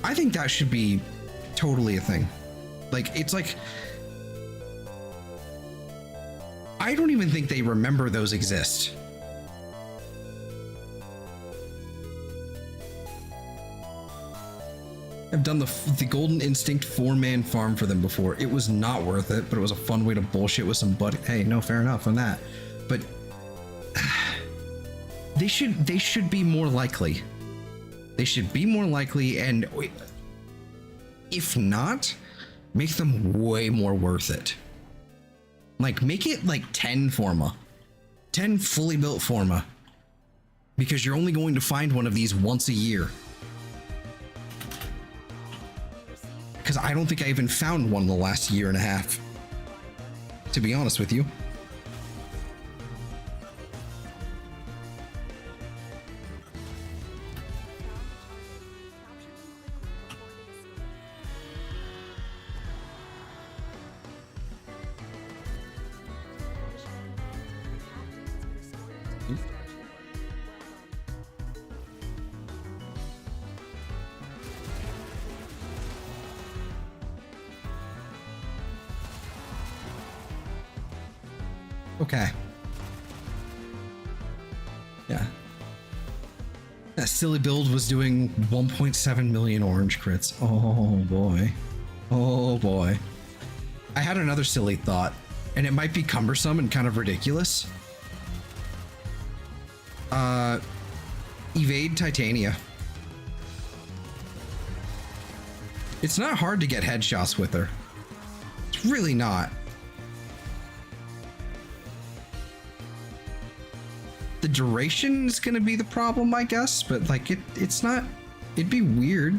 I think that should be totally a thing. Like, it's like I don't even think they remember those exist. I've done the Golden Instinct 4-man farm for them before. It was not worth it, but it was a fun way to bullshit with some buddy. Hey, no, fair enough on that. But they should be more likely. They should be more likely, and if not, make them way more worth it. Like, make it like 10 forma. 10 fully built forma. Because you're only going to find one of these once a year. Because I don't think I even found one in the last year and a half, to be honest with you. Okay. Yeah. That silly build was doing 1.7 million orange crits. Oh boy. Oh boy. I had another silly thought, and it might be cumbersome and kind of ridiculous. Evade Titania. It's not hard to get headshots with her. It's really not. The duration is going to be the problem, I guess, but like it's not. It'd be weird.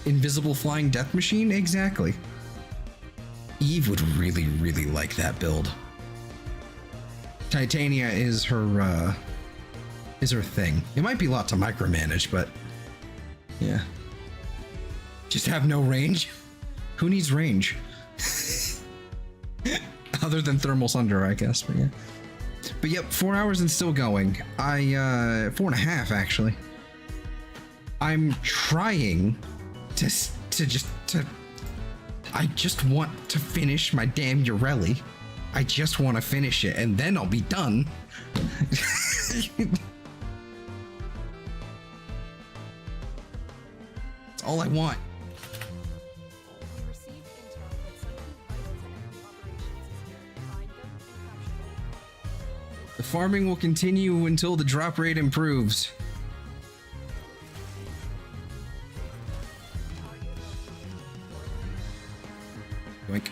Invisible flying death machine, exactly. Eve would really, really like that build. Titania is her thing. It might be a lot to micromanage, but yeah. Just have no range. Who needs range? Other than thermal thunder, I guess, but yeah. But yep, 4 hours and still going. 4.5 actually. I'm trying to I just want to finish my damn Urelli. I just want to finish it, and then I'll be done. That's all I want. Received intel that something vital to enemy operations is here. Find them and capture them. The farming will continue until the drop rate improves. Yoink.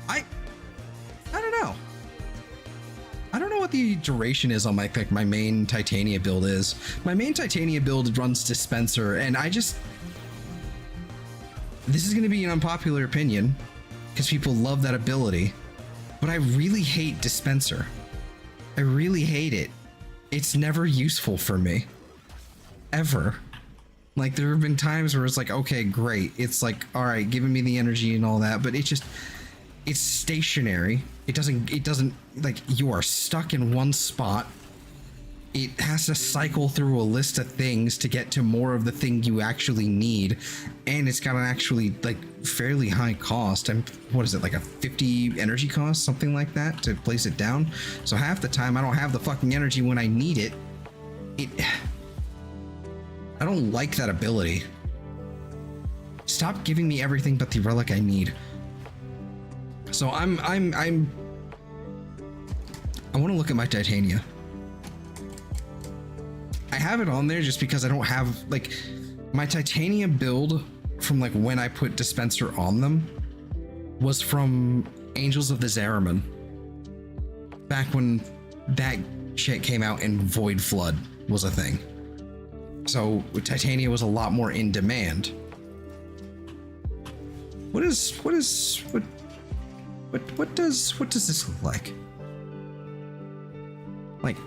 I don't know. I don't know what the duration is on my main Titania build is. My main Titania build runs Dispenser, and this is going to be an unpopular opinion because people love that ability, but I really hate Dispenser. I really hate it. It's never useful for me. Ever. Like, there have been times where it's like, okay, great. It's like, all right, giving me the energy and all that, but it's stationary. It doesn't, like, you are stuck in one spot. It has to cycle through a list of things to get to more of the thing you actually need. And it's got an actually, like, fairly high cost. And what is it, like a 50 energy cost? Something like that to place it down. So half the time I don't have the fucking energy when I need it. I don't like that ability. Stop giving me everything but the relic I need. So I want to look at my Titania. I have it on there just because I don't have, like, my Titania build from, like, when I put Dispenser on them was from Angels of the Zariman. Back when that shit came out and Void Flood was a thing. So Titania was a lot more in demand. What does this look like? Like,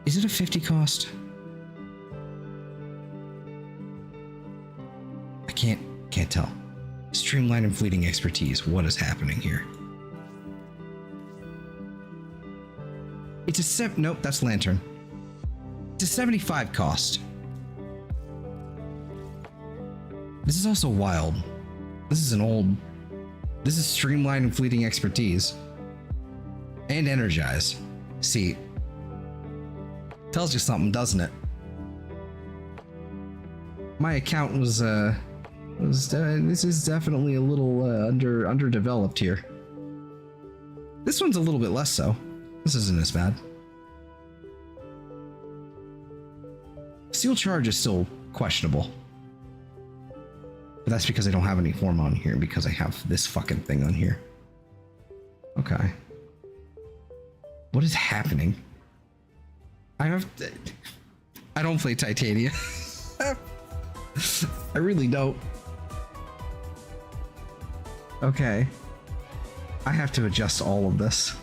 is it a 50 cost? I can't tell. Streamline and fleeting expertise. What is happening here? It's a nope, that's Lantern. It's a 75 cost. This is also wild. This is streamline and fleeting expertise. And energize. See, tells you something, doesn't it? My account was this is definitely a little underdeveloped here. This one's a little bit less so. This isn't as bad. Seal charge is still questionable. But that's because I don't have any form on here, because I have this fucking thing on here. Okay. What is happening? I don't play Titania. I really don't. Okay. I have to adjust all of this.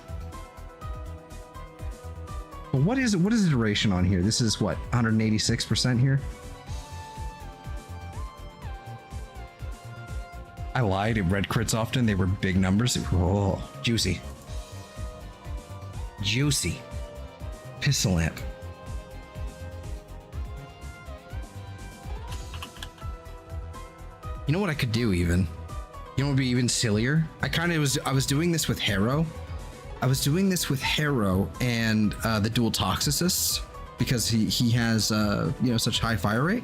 But what is the duration on here? This is what, 186% here? I lied. It read crits often. They were big numbers. Oh, juicy. Juicy. Pistol lamp. You know what I could do even? You know what would be even sillier? I was doing this with Harrow. I was doing this with Harrow and the dual Toxicists because he has you know, such high fire rate.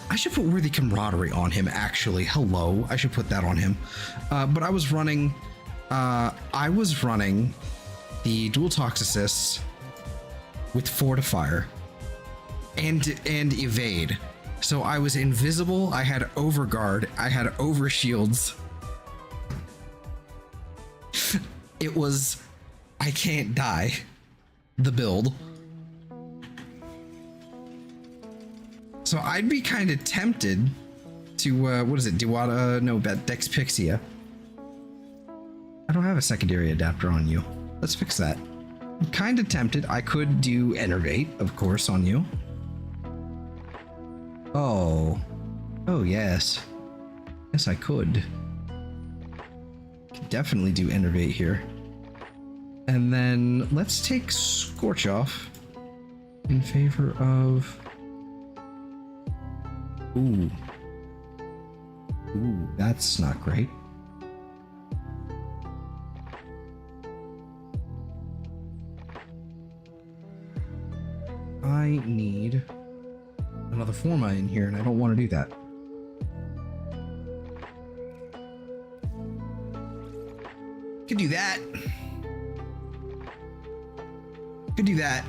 I should put Worthy Camaraderie on him, actually. Hello, I should put that on him. But I was running the dual Toxicists with Fortifier and Evade. So I was invisible, I had Overguard, I had Overshields. It was I can't die, the build. So I'd be kind of tempted to, what is it, Diwata? No, Dex Pixia. I don't have a secondary adapter on you. Let's fix that. I'm kind of tempted. I could do Enervate, of course, on you. Oh. Oh, yes. Yes, I could. Could definitely do Enervate here. And then let's take Scorch off in favor of... Ooh. Ooh, that's not great. I need another Forma in here, and I don't want to do that. Could do that. Could do that.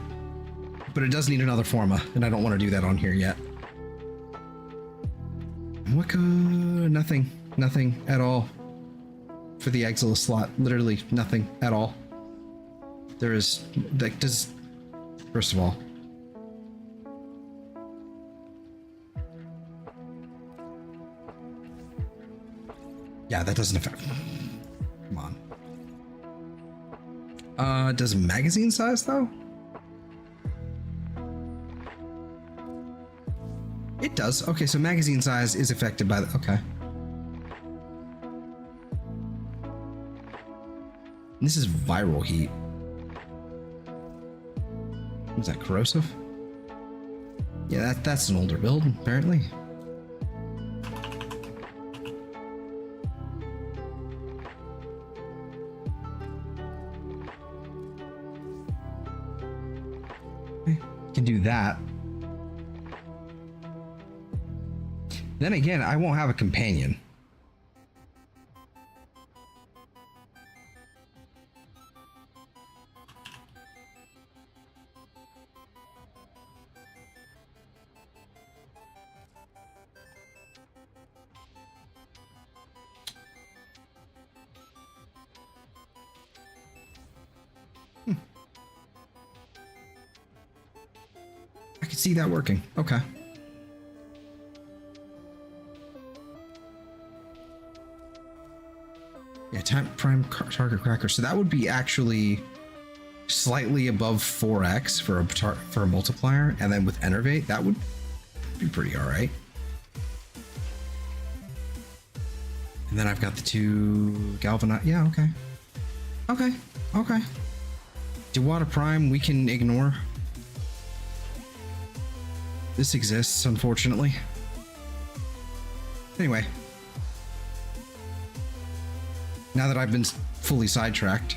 But it does need another Forma, and I don't want to do that on here yet. What could... Nothing. Nothing at all. For the Exilus slot. Literally nothing at all. There is... Like, does... First of all... Yeah, that doesn't affect... Come on. Does magazine size, though? It does. Okay, so magazine size is affected by the... Okay. And this is viral heat. Was that corrosive? Yeah, that's an older build, apparently. Okay, can do that. Then again, I won't have a companion. I can see that working. Okay. Yeah, prime target cracker. So that would be actually slightly above 4x for a multiplier, and then with Enervate, that would be pretty all right. And then I've got the two galvanize. Yeah, okay. Okay, okay. Diwata Prime, we can ignore. This exists, unfortunately. Anyway. Now that I've been fully sidetracked.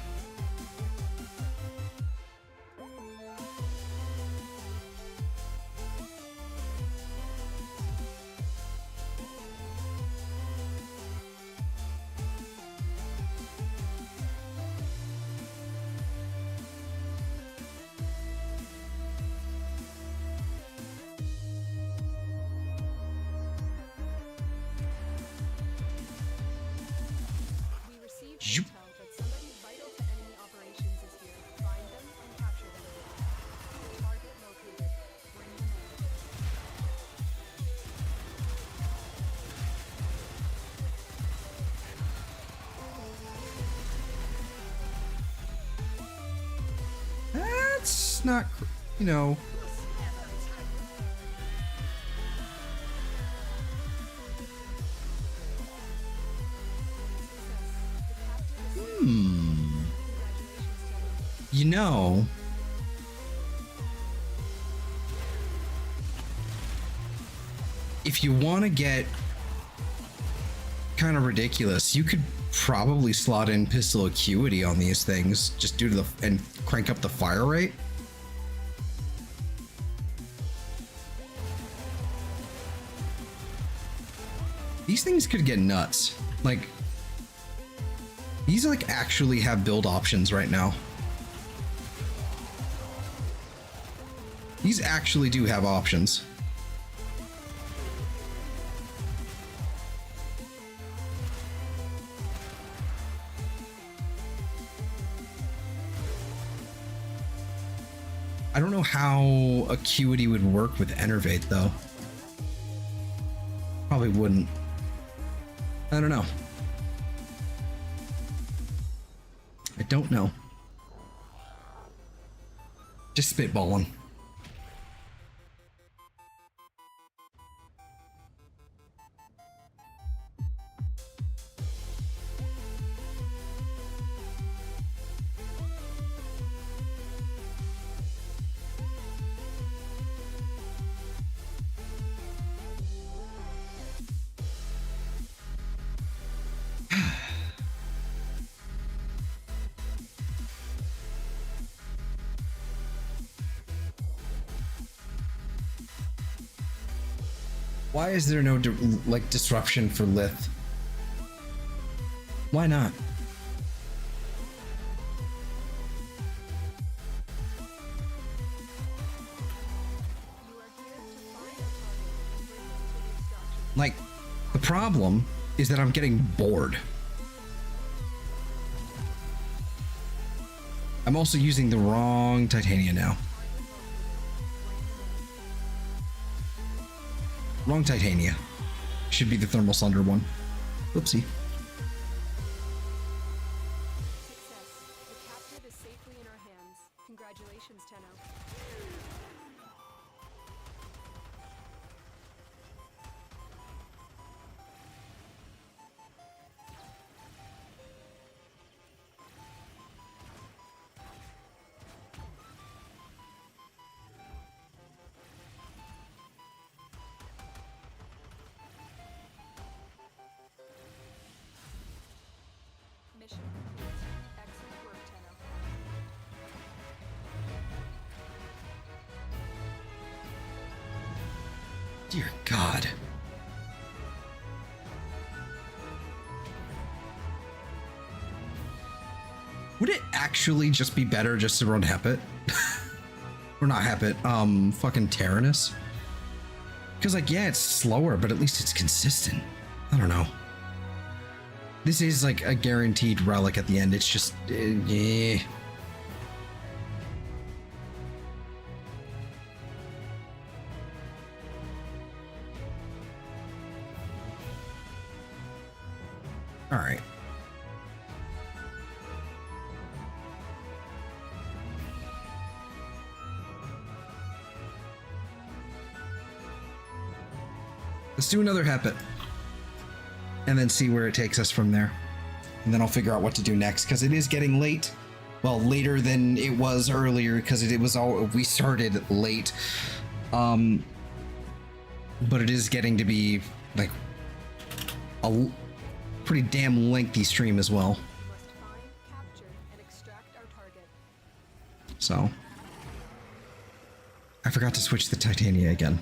Intel that somebody vital to enemy operations is here. Find them and capture them. Target located. Bring them in. That's not, you know. You know, if you want to get kind of ridiculous. You could probably slot in pistol acuity on these things just due to and crank up the fire rate. These things could get nuts. Like, these like actually have build options right now. These actually do have options. I don't know how acuity would work with Enervate though. Probably wouldn't. I don't know. I don't know. Just spitballing. Why is there no like disruption for Lith? Why not? Like, the problem is that I'm getting bored. I'm also using the wrong Titania now. Wrong Titania. Should be the Thermal Sunder one. Whoopsie. Success. The captive is safely in our hands. Congratulations, Tenno. Mission complete. Excellent work, Tenno. Dear God. Would it actually just be better just to run Hepit? Or not Hepit, fucking Tyrannus? Because, like, yeah, it's slower, but at least it's consistent. I don't know. This is like a guaranteed relic at the end. It's just, yeah. All right. Let's do another Hepit. And then see where it takes us from there. And then I'll figure out what to do next, because it is getting late. Well, later than it was earlier, because it was all, we started late. But it is getting to be like a pretty damn lengthy stream as well. We must find, capture, and extract our target. So I forgot to switch the Titania again.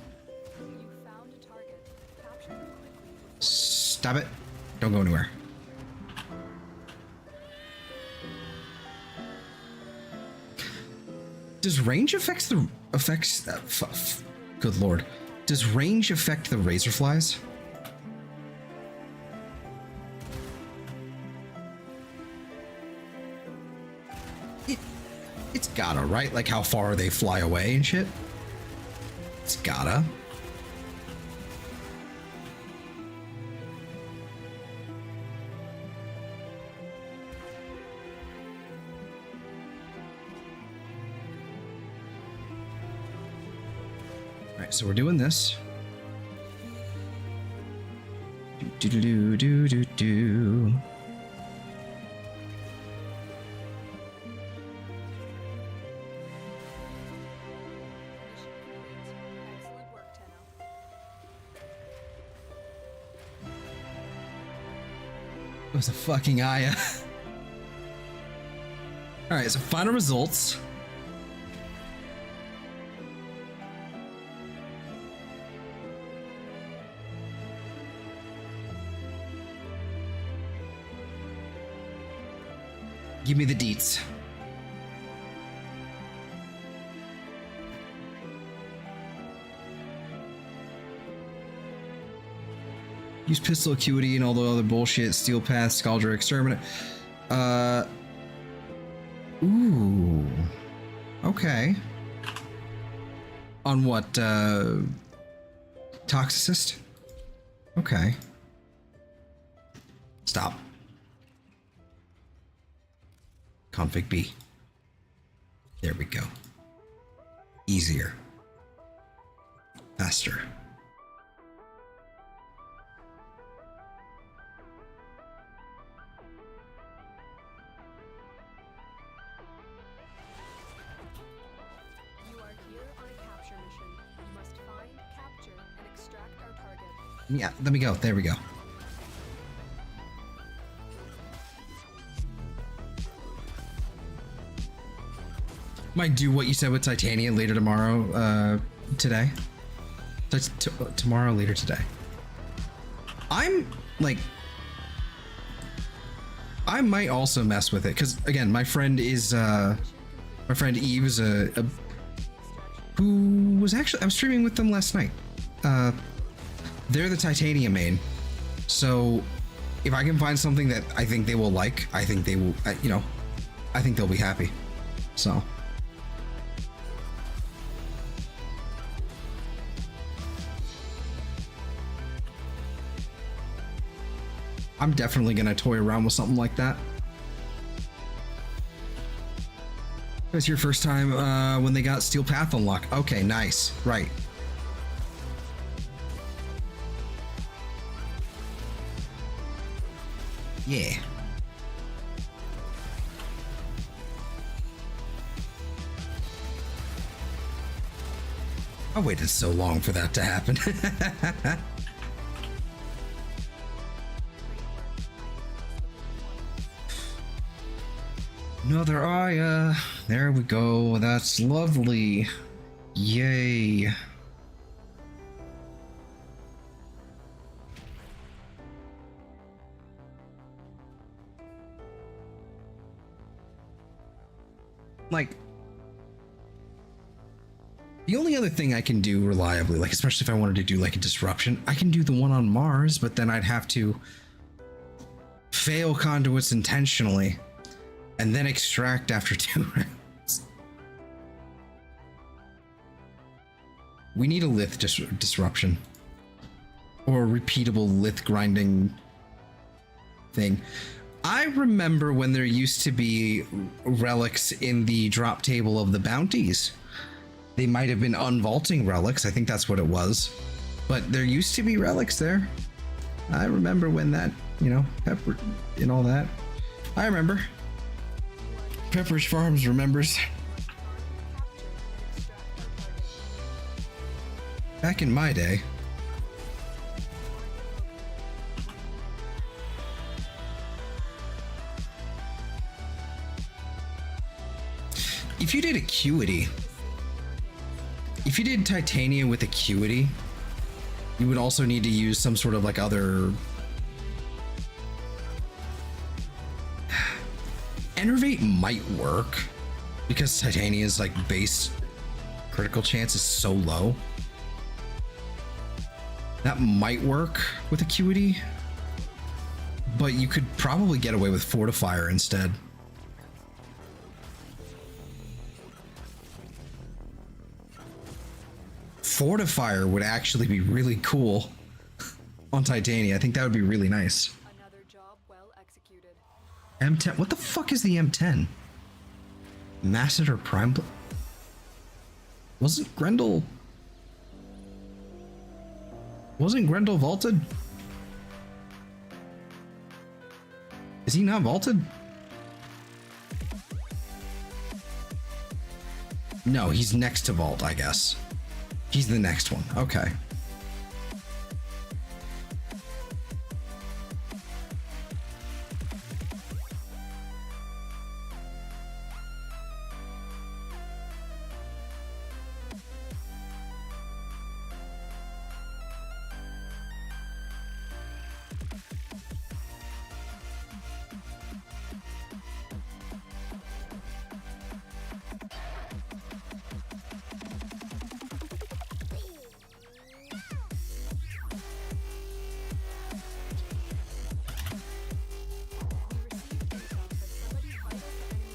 You found a target. Capture it quickly. Stop it. Don't go anywhere. Does range affects the good lord. Does range affect the razor flies? It's gotta, right? Like how far they fly away and shit. It's gotta. Alright, so we're doing this. Do do do do do do. Mission complete. Excellent work, Tenno. It was a fucking Aya. Alright, so final results. Give me the deets. Use pistol acuity and all the other bullshit. Steel path, Scaldra, exterminate. Ooh. Okay. On what? Toxicist? Okay. Stop. Config B. There we go. Easier. Faster. You are here on a capture mission. You must find, capture, and extract our target. Yeah, let me go. There we go. Might do what you said with Titania later tomorrow, today. Tomorrow, later today. I'm, like... I might also mess with it, because, again, my friend is, my friend Eve is who was actually... I was streaming with them last night. They're the Titania main. So, if I can find something that I think they will like, I think they will, you know, I think they'll be happy. So... I'm definitely gonna toy around with something like that. It's your first time when they got Steel Path unlocked. Okay, nice. Right. Yeah. I waited so long for that to happen. Another Aya. There we go. That's lovely. Yay. Like, the only other thing I can do reliably, like especially if I wanted to do like a disruption, I can do the one on Mars, but then I'd have to fail conduits intentionally and then extract after 2 rounds. We need a lith disruption. Or a repeatable lith grinding thing. I remember when there used to be relics in the drop table of the bounties. They might have been unvaulting relics. I think that's what it was. But there used to be relics there. I remember when that, you know, Pepper and all that. I remember. Pepper's Farms remembers. Back in my day. If you did Acuity, if you did Titania with Acuity, you would also need to use some sort of like other... Enervate might work because Titania's like base critical chance is so low. That might work with Acuity, but you could probably get away with Fortifier instead. Fortifier would actually be really cool on Titania. I think that would be really nice. Another job well executed. M10. What the fuck is the M10? Masseter Prime? Wasn't Grendel vaulted? Is he not vaulted? No, he's next to vault, I guess. He's the next one. Okay.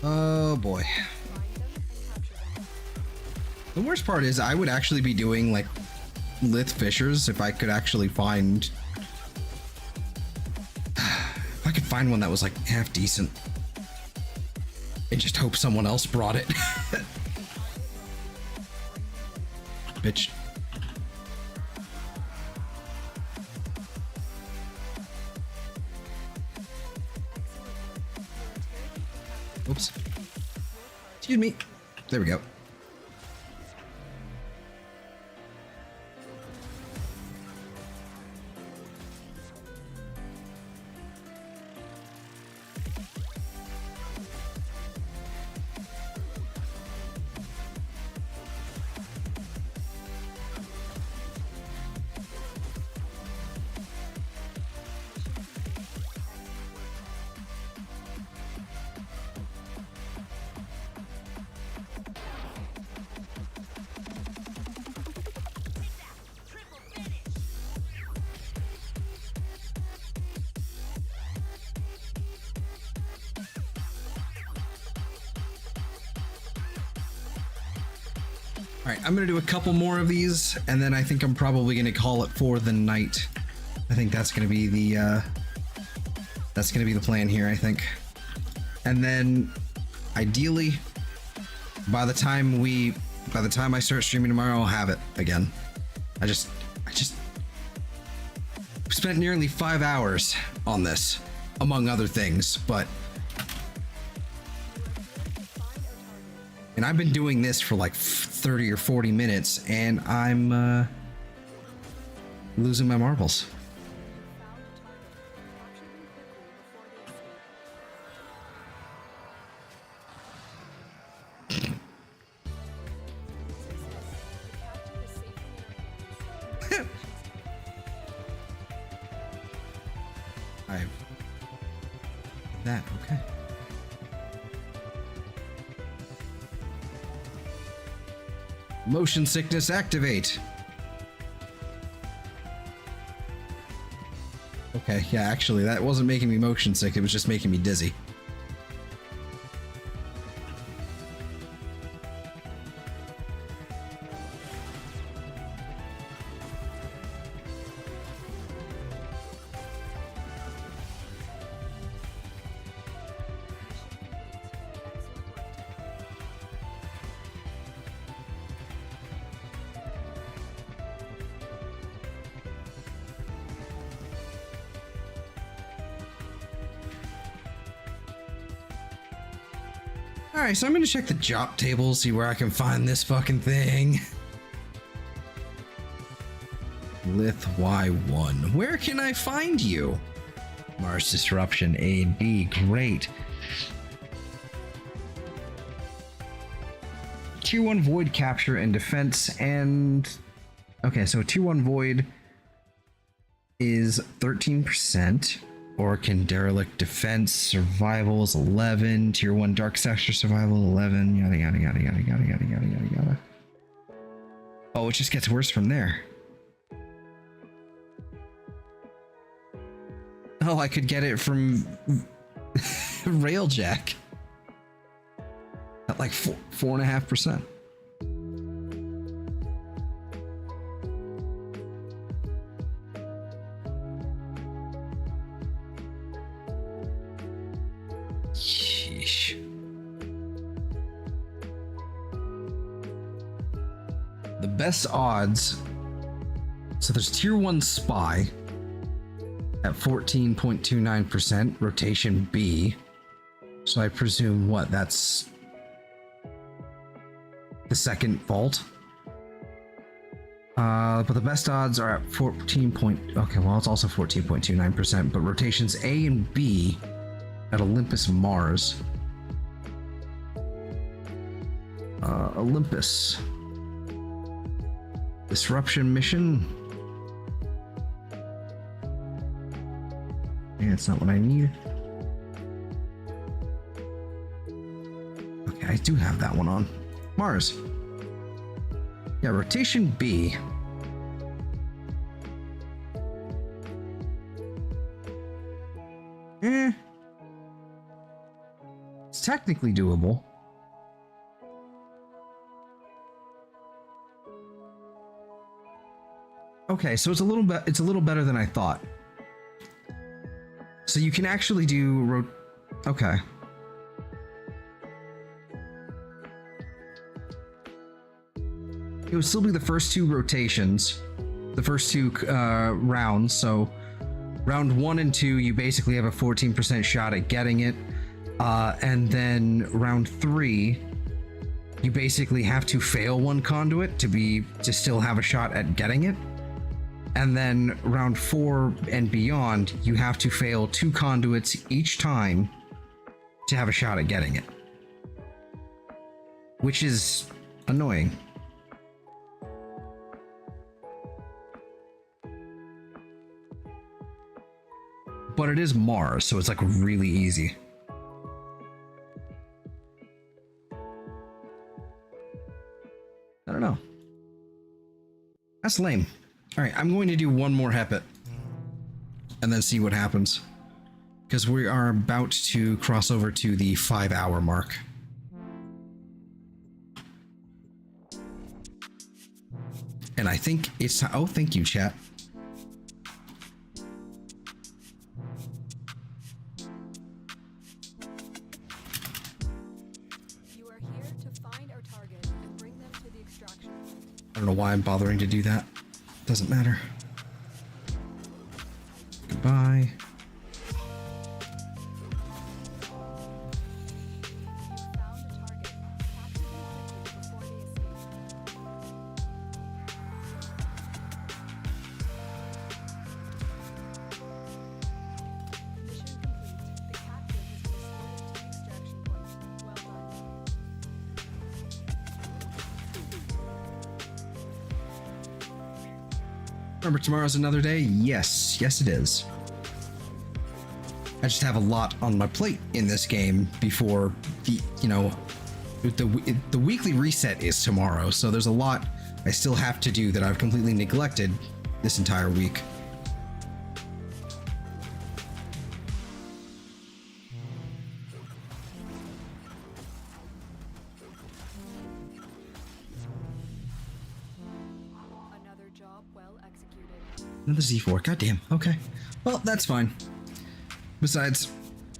Oh boy. Find them and capture them. The worst part is I would actually be doing like lith fissures if I could actually find if I could find one that was like half decent and just hope someone else brought it. Bitch. Oops. Excuse me. There we go. All right, I'm gonna do a couple more of these, and then I think I'm probably gonna call it for the night. I think that's gonna be the plan here, I think. And then, ideally, by the time I start streaming tomorrow, I'll have it again. I just spent nearly 5 hours on this, among other things, but. And I've been doing this for like 30 or 40 minutes, and I'm losing my marbles. I've that okay. Motion sickness activate. Okay, yeah, actually, that wasn't making me motion sick, it was just making me dizzy. Alright, so I'm gonna check the job table, see where I can find this fucking thing. Lith Y1. Where can I find you? Mars Disruption A and B, great. Tier 1 Void Capture and Defense, and... Okay, so Tier 1 Void is 13%. Orcan Derelict Defense, Survival is 11, Tier 1 Dark Sector Survival 11, yada yada yada yada yada yada yada yada yada. Oh, it just gets worse from there. Oh, I could get it from Railjack at like 4.5%. Sheesh. The best odds. So there's Tier 1 Spy at 14.29%, rotation B. So I presume what? That's the second vault. But the best odds are at 14. Okay, well, it's also 14.29%, but rotations A and B at Olympus Mars. Olympus. Disruption mission. Yeah, it's not what I need. Okay, I do have that one on. Mars. Yeah, rotation B. it's technically doable. Okay, so it's a little better than I thought. So you can actually do okay. It would still be the first two rotations, the first two rounds. So round 1 and 2, you basically have a 14% shot at getting it. And then round 3, you basically have to fail one conduit to still have a shot at getting it. And then round 4 and beyond, you have to fail 2 conduits each time to have a shot at getting it. Which is annoying. But it is Mars, so it's like really easy. I don't know. That's lame. Alright, I'm going to do one more Hepit. And then see what happens. Because we are about to cross over to the 5-hour mark. And I think it's... Oh, thank you, chat. I don't know why I'm bothering to do that. Doesn't matter. Goodbye. Remember, tomorrow's another day? Yes, yes it is. I just have a lot on my plate in this game before the weekly reset is tomorrow, so there's a lot I still have to do that I've completely neglected this entire week. Another Z4, goddamn, okay. Well, that's fine. Besides,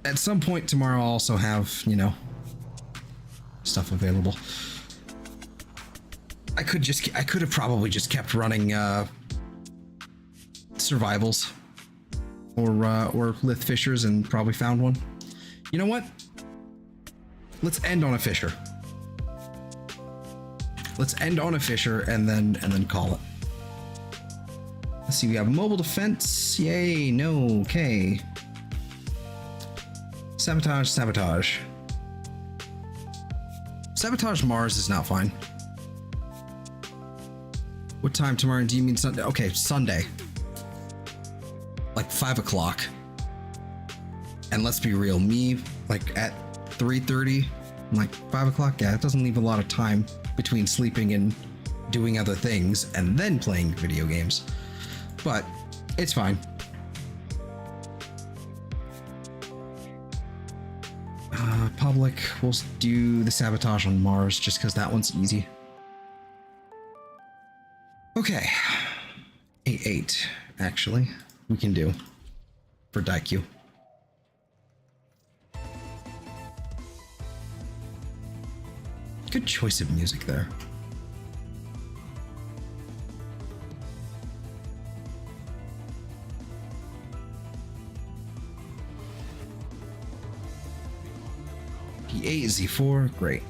at some point tomorrow I'll also have, stuff available. I could have probably just kept running, survivals. Or Lith Fishers and probably found one. You know what? Let's end on a Fisher. Let's end on a Fisher and then call it. Let's see, we have mobile defense. Yay, no, okay. Sabotage, sabotage. Sabotage Mars is not fine. What time tomorrow? Do you mean Sunday? Okay, Sunday. Like 5 o'clock. And let's be real, me, like at 3:30, like 5 o'clock, yeah, it doesn't leave a lot of time between sleeping and doing other things and then playing video games. But it's fine. Public, we'll do the sabotage on Mars just because that one's easy. Okay. 8-8, actually, we can do for Daikyu. Good choice of music there. P8, Z4, great.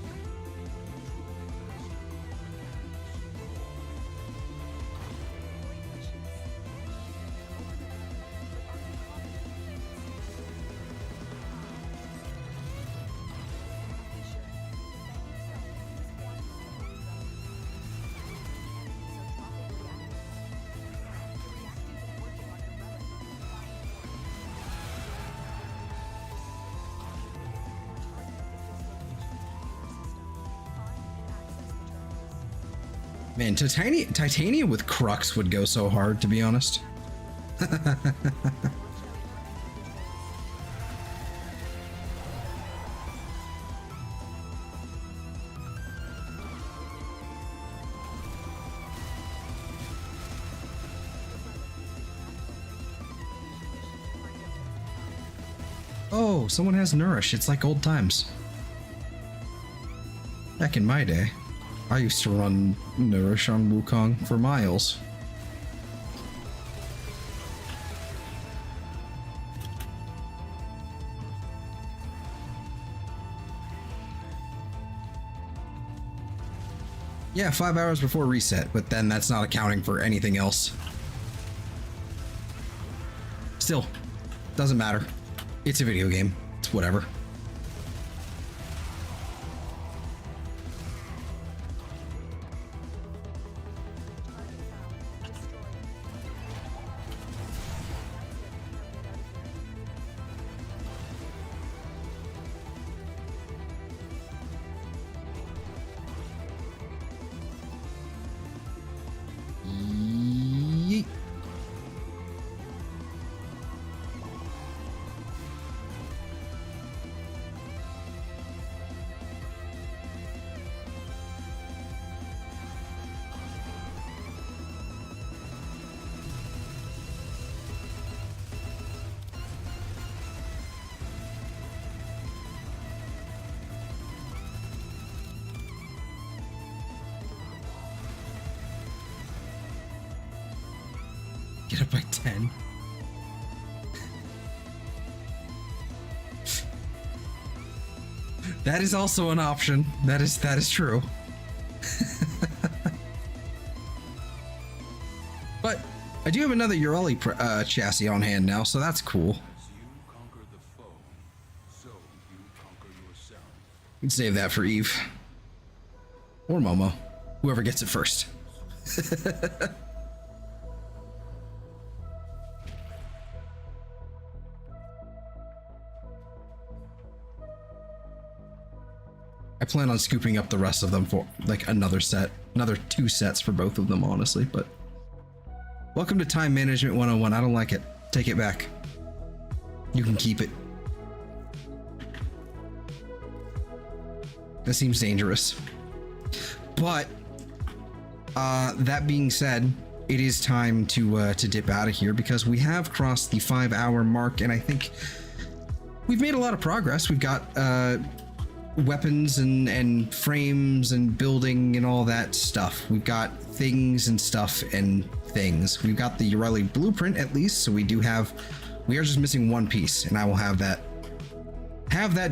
Man, Titania with Crux would go so hard, to be honest. Oh, someone has Nourish. It's like old times. Back in my day, I used to run Nourish on Wukong for miles. Yeah, 5 hours before reset, but then that's not accounting for anything else. Still, doesn't matter. It's a video game. It's whatever. Yeet. Get up by 10. That is also an option. That is true. But I do have another Urali chassis on hand now, so that's cool. We can save that for Eve. Or Momo. Whoever gets it first. I plan on scooping up the rest of them for like another 2 sets for both of them, honestly, but welcome to Time Management 101. I don't like it. Take it back. You can keep it. That seems dangerous. But that being said, it is time to dip out of here because we have crossed the 5-hour mark, and I think we've made a lot of progress. We've got weapons and frames and building and all that stuff. We've got things and stuff and things. We've got the Urali blueprint at least, so we are just missing one piece, and I will have that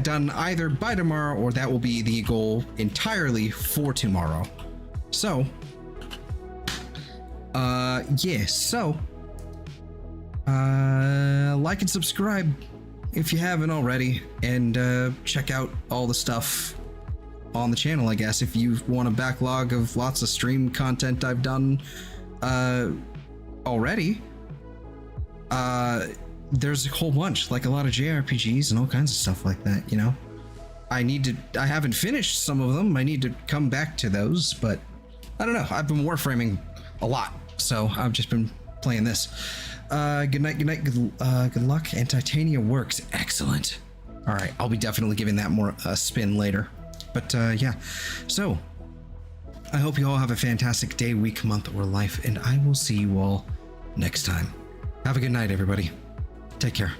done either by tomorrow, or that will be the goal entirely for tomorrow. So yeah, so like and subscribe if you haven't already, and check out all the stuff on the channel, I guess. If you want a backlog of lots of stream content I've done already, there's a whole bunch, like a lot of JRPGs and all kinds of stuff like that, you know? I haven't finished some of them. I need to come back to those, but I don't know. I've been Warframing a lot, so I've just been playing this. Good night, good luck, and Titania works. Excellent. All right, I'll be definitely giving that more spin later. But yeah, so I hope you all have a fantastic day, week, month, or life, and I will see you all next time. Have a good night, everybody. Take care.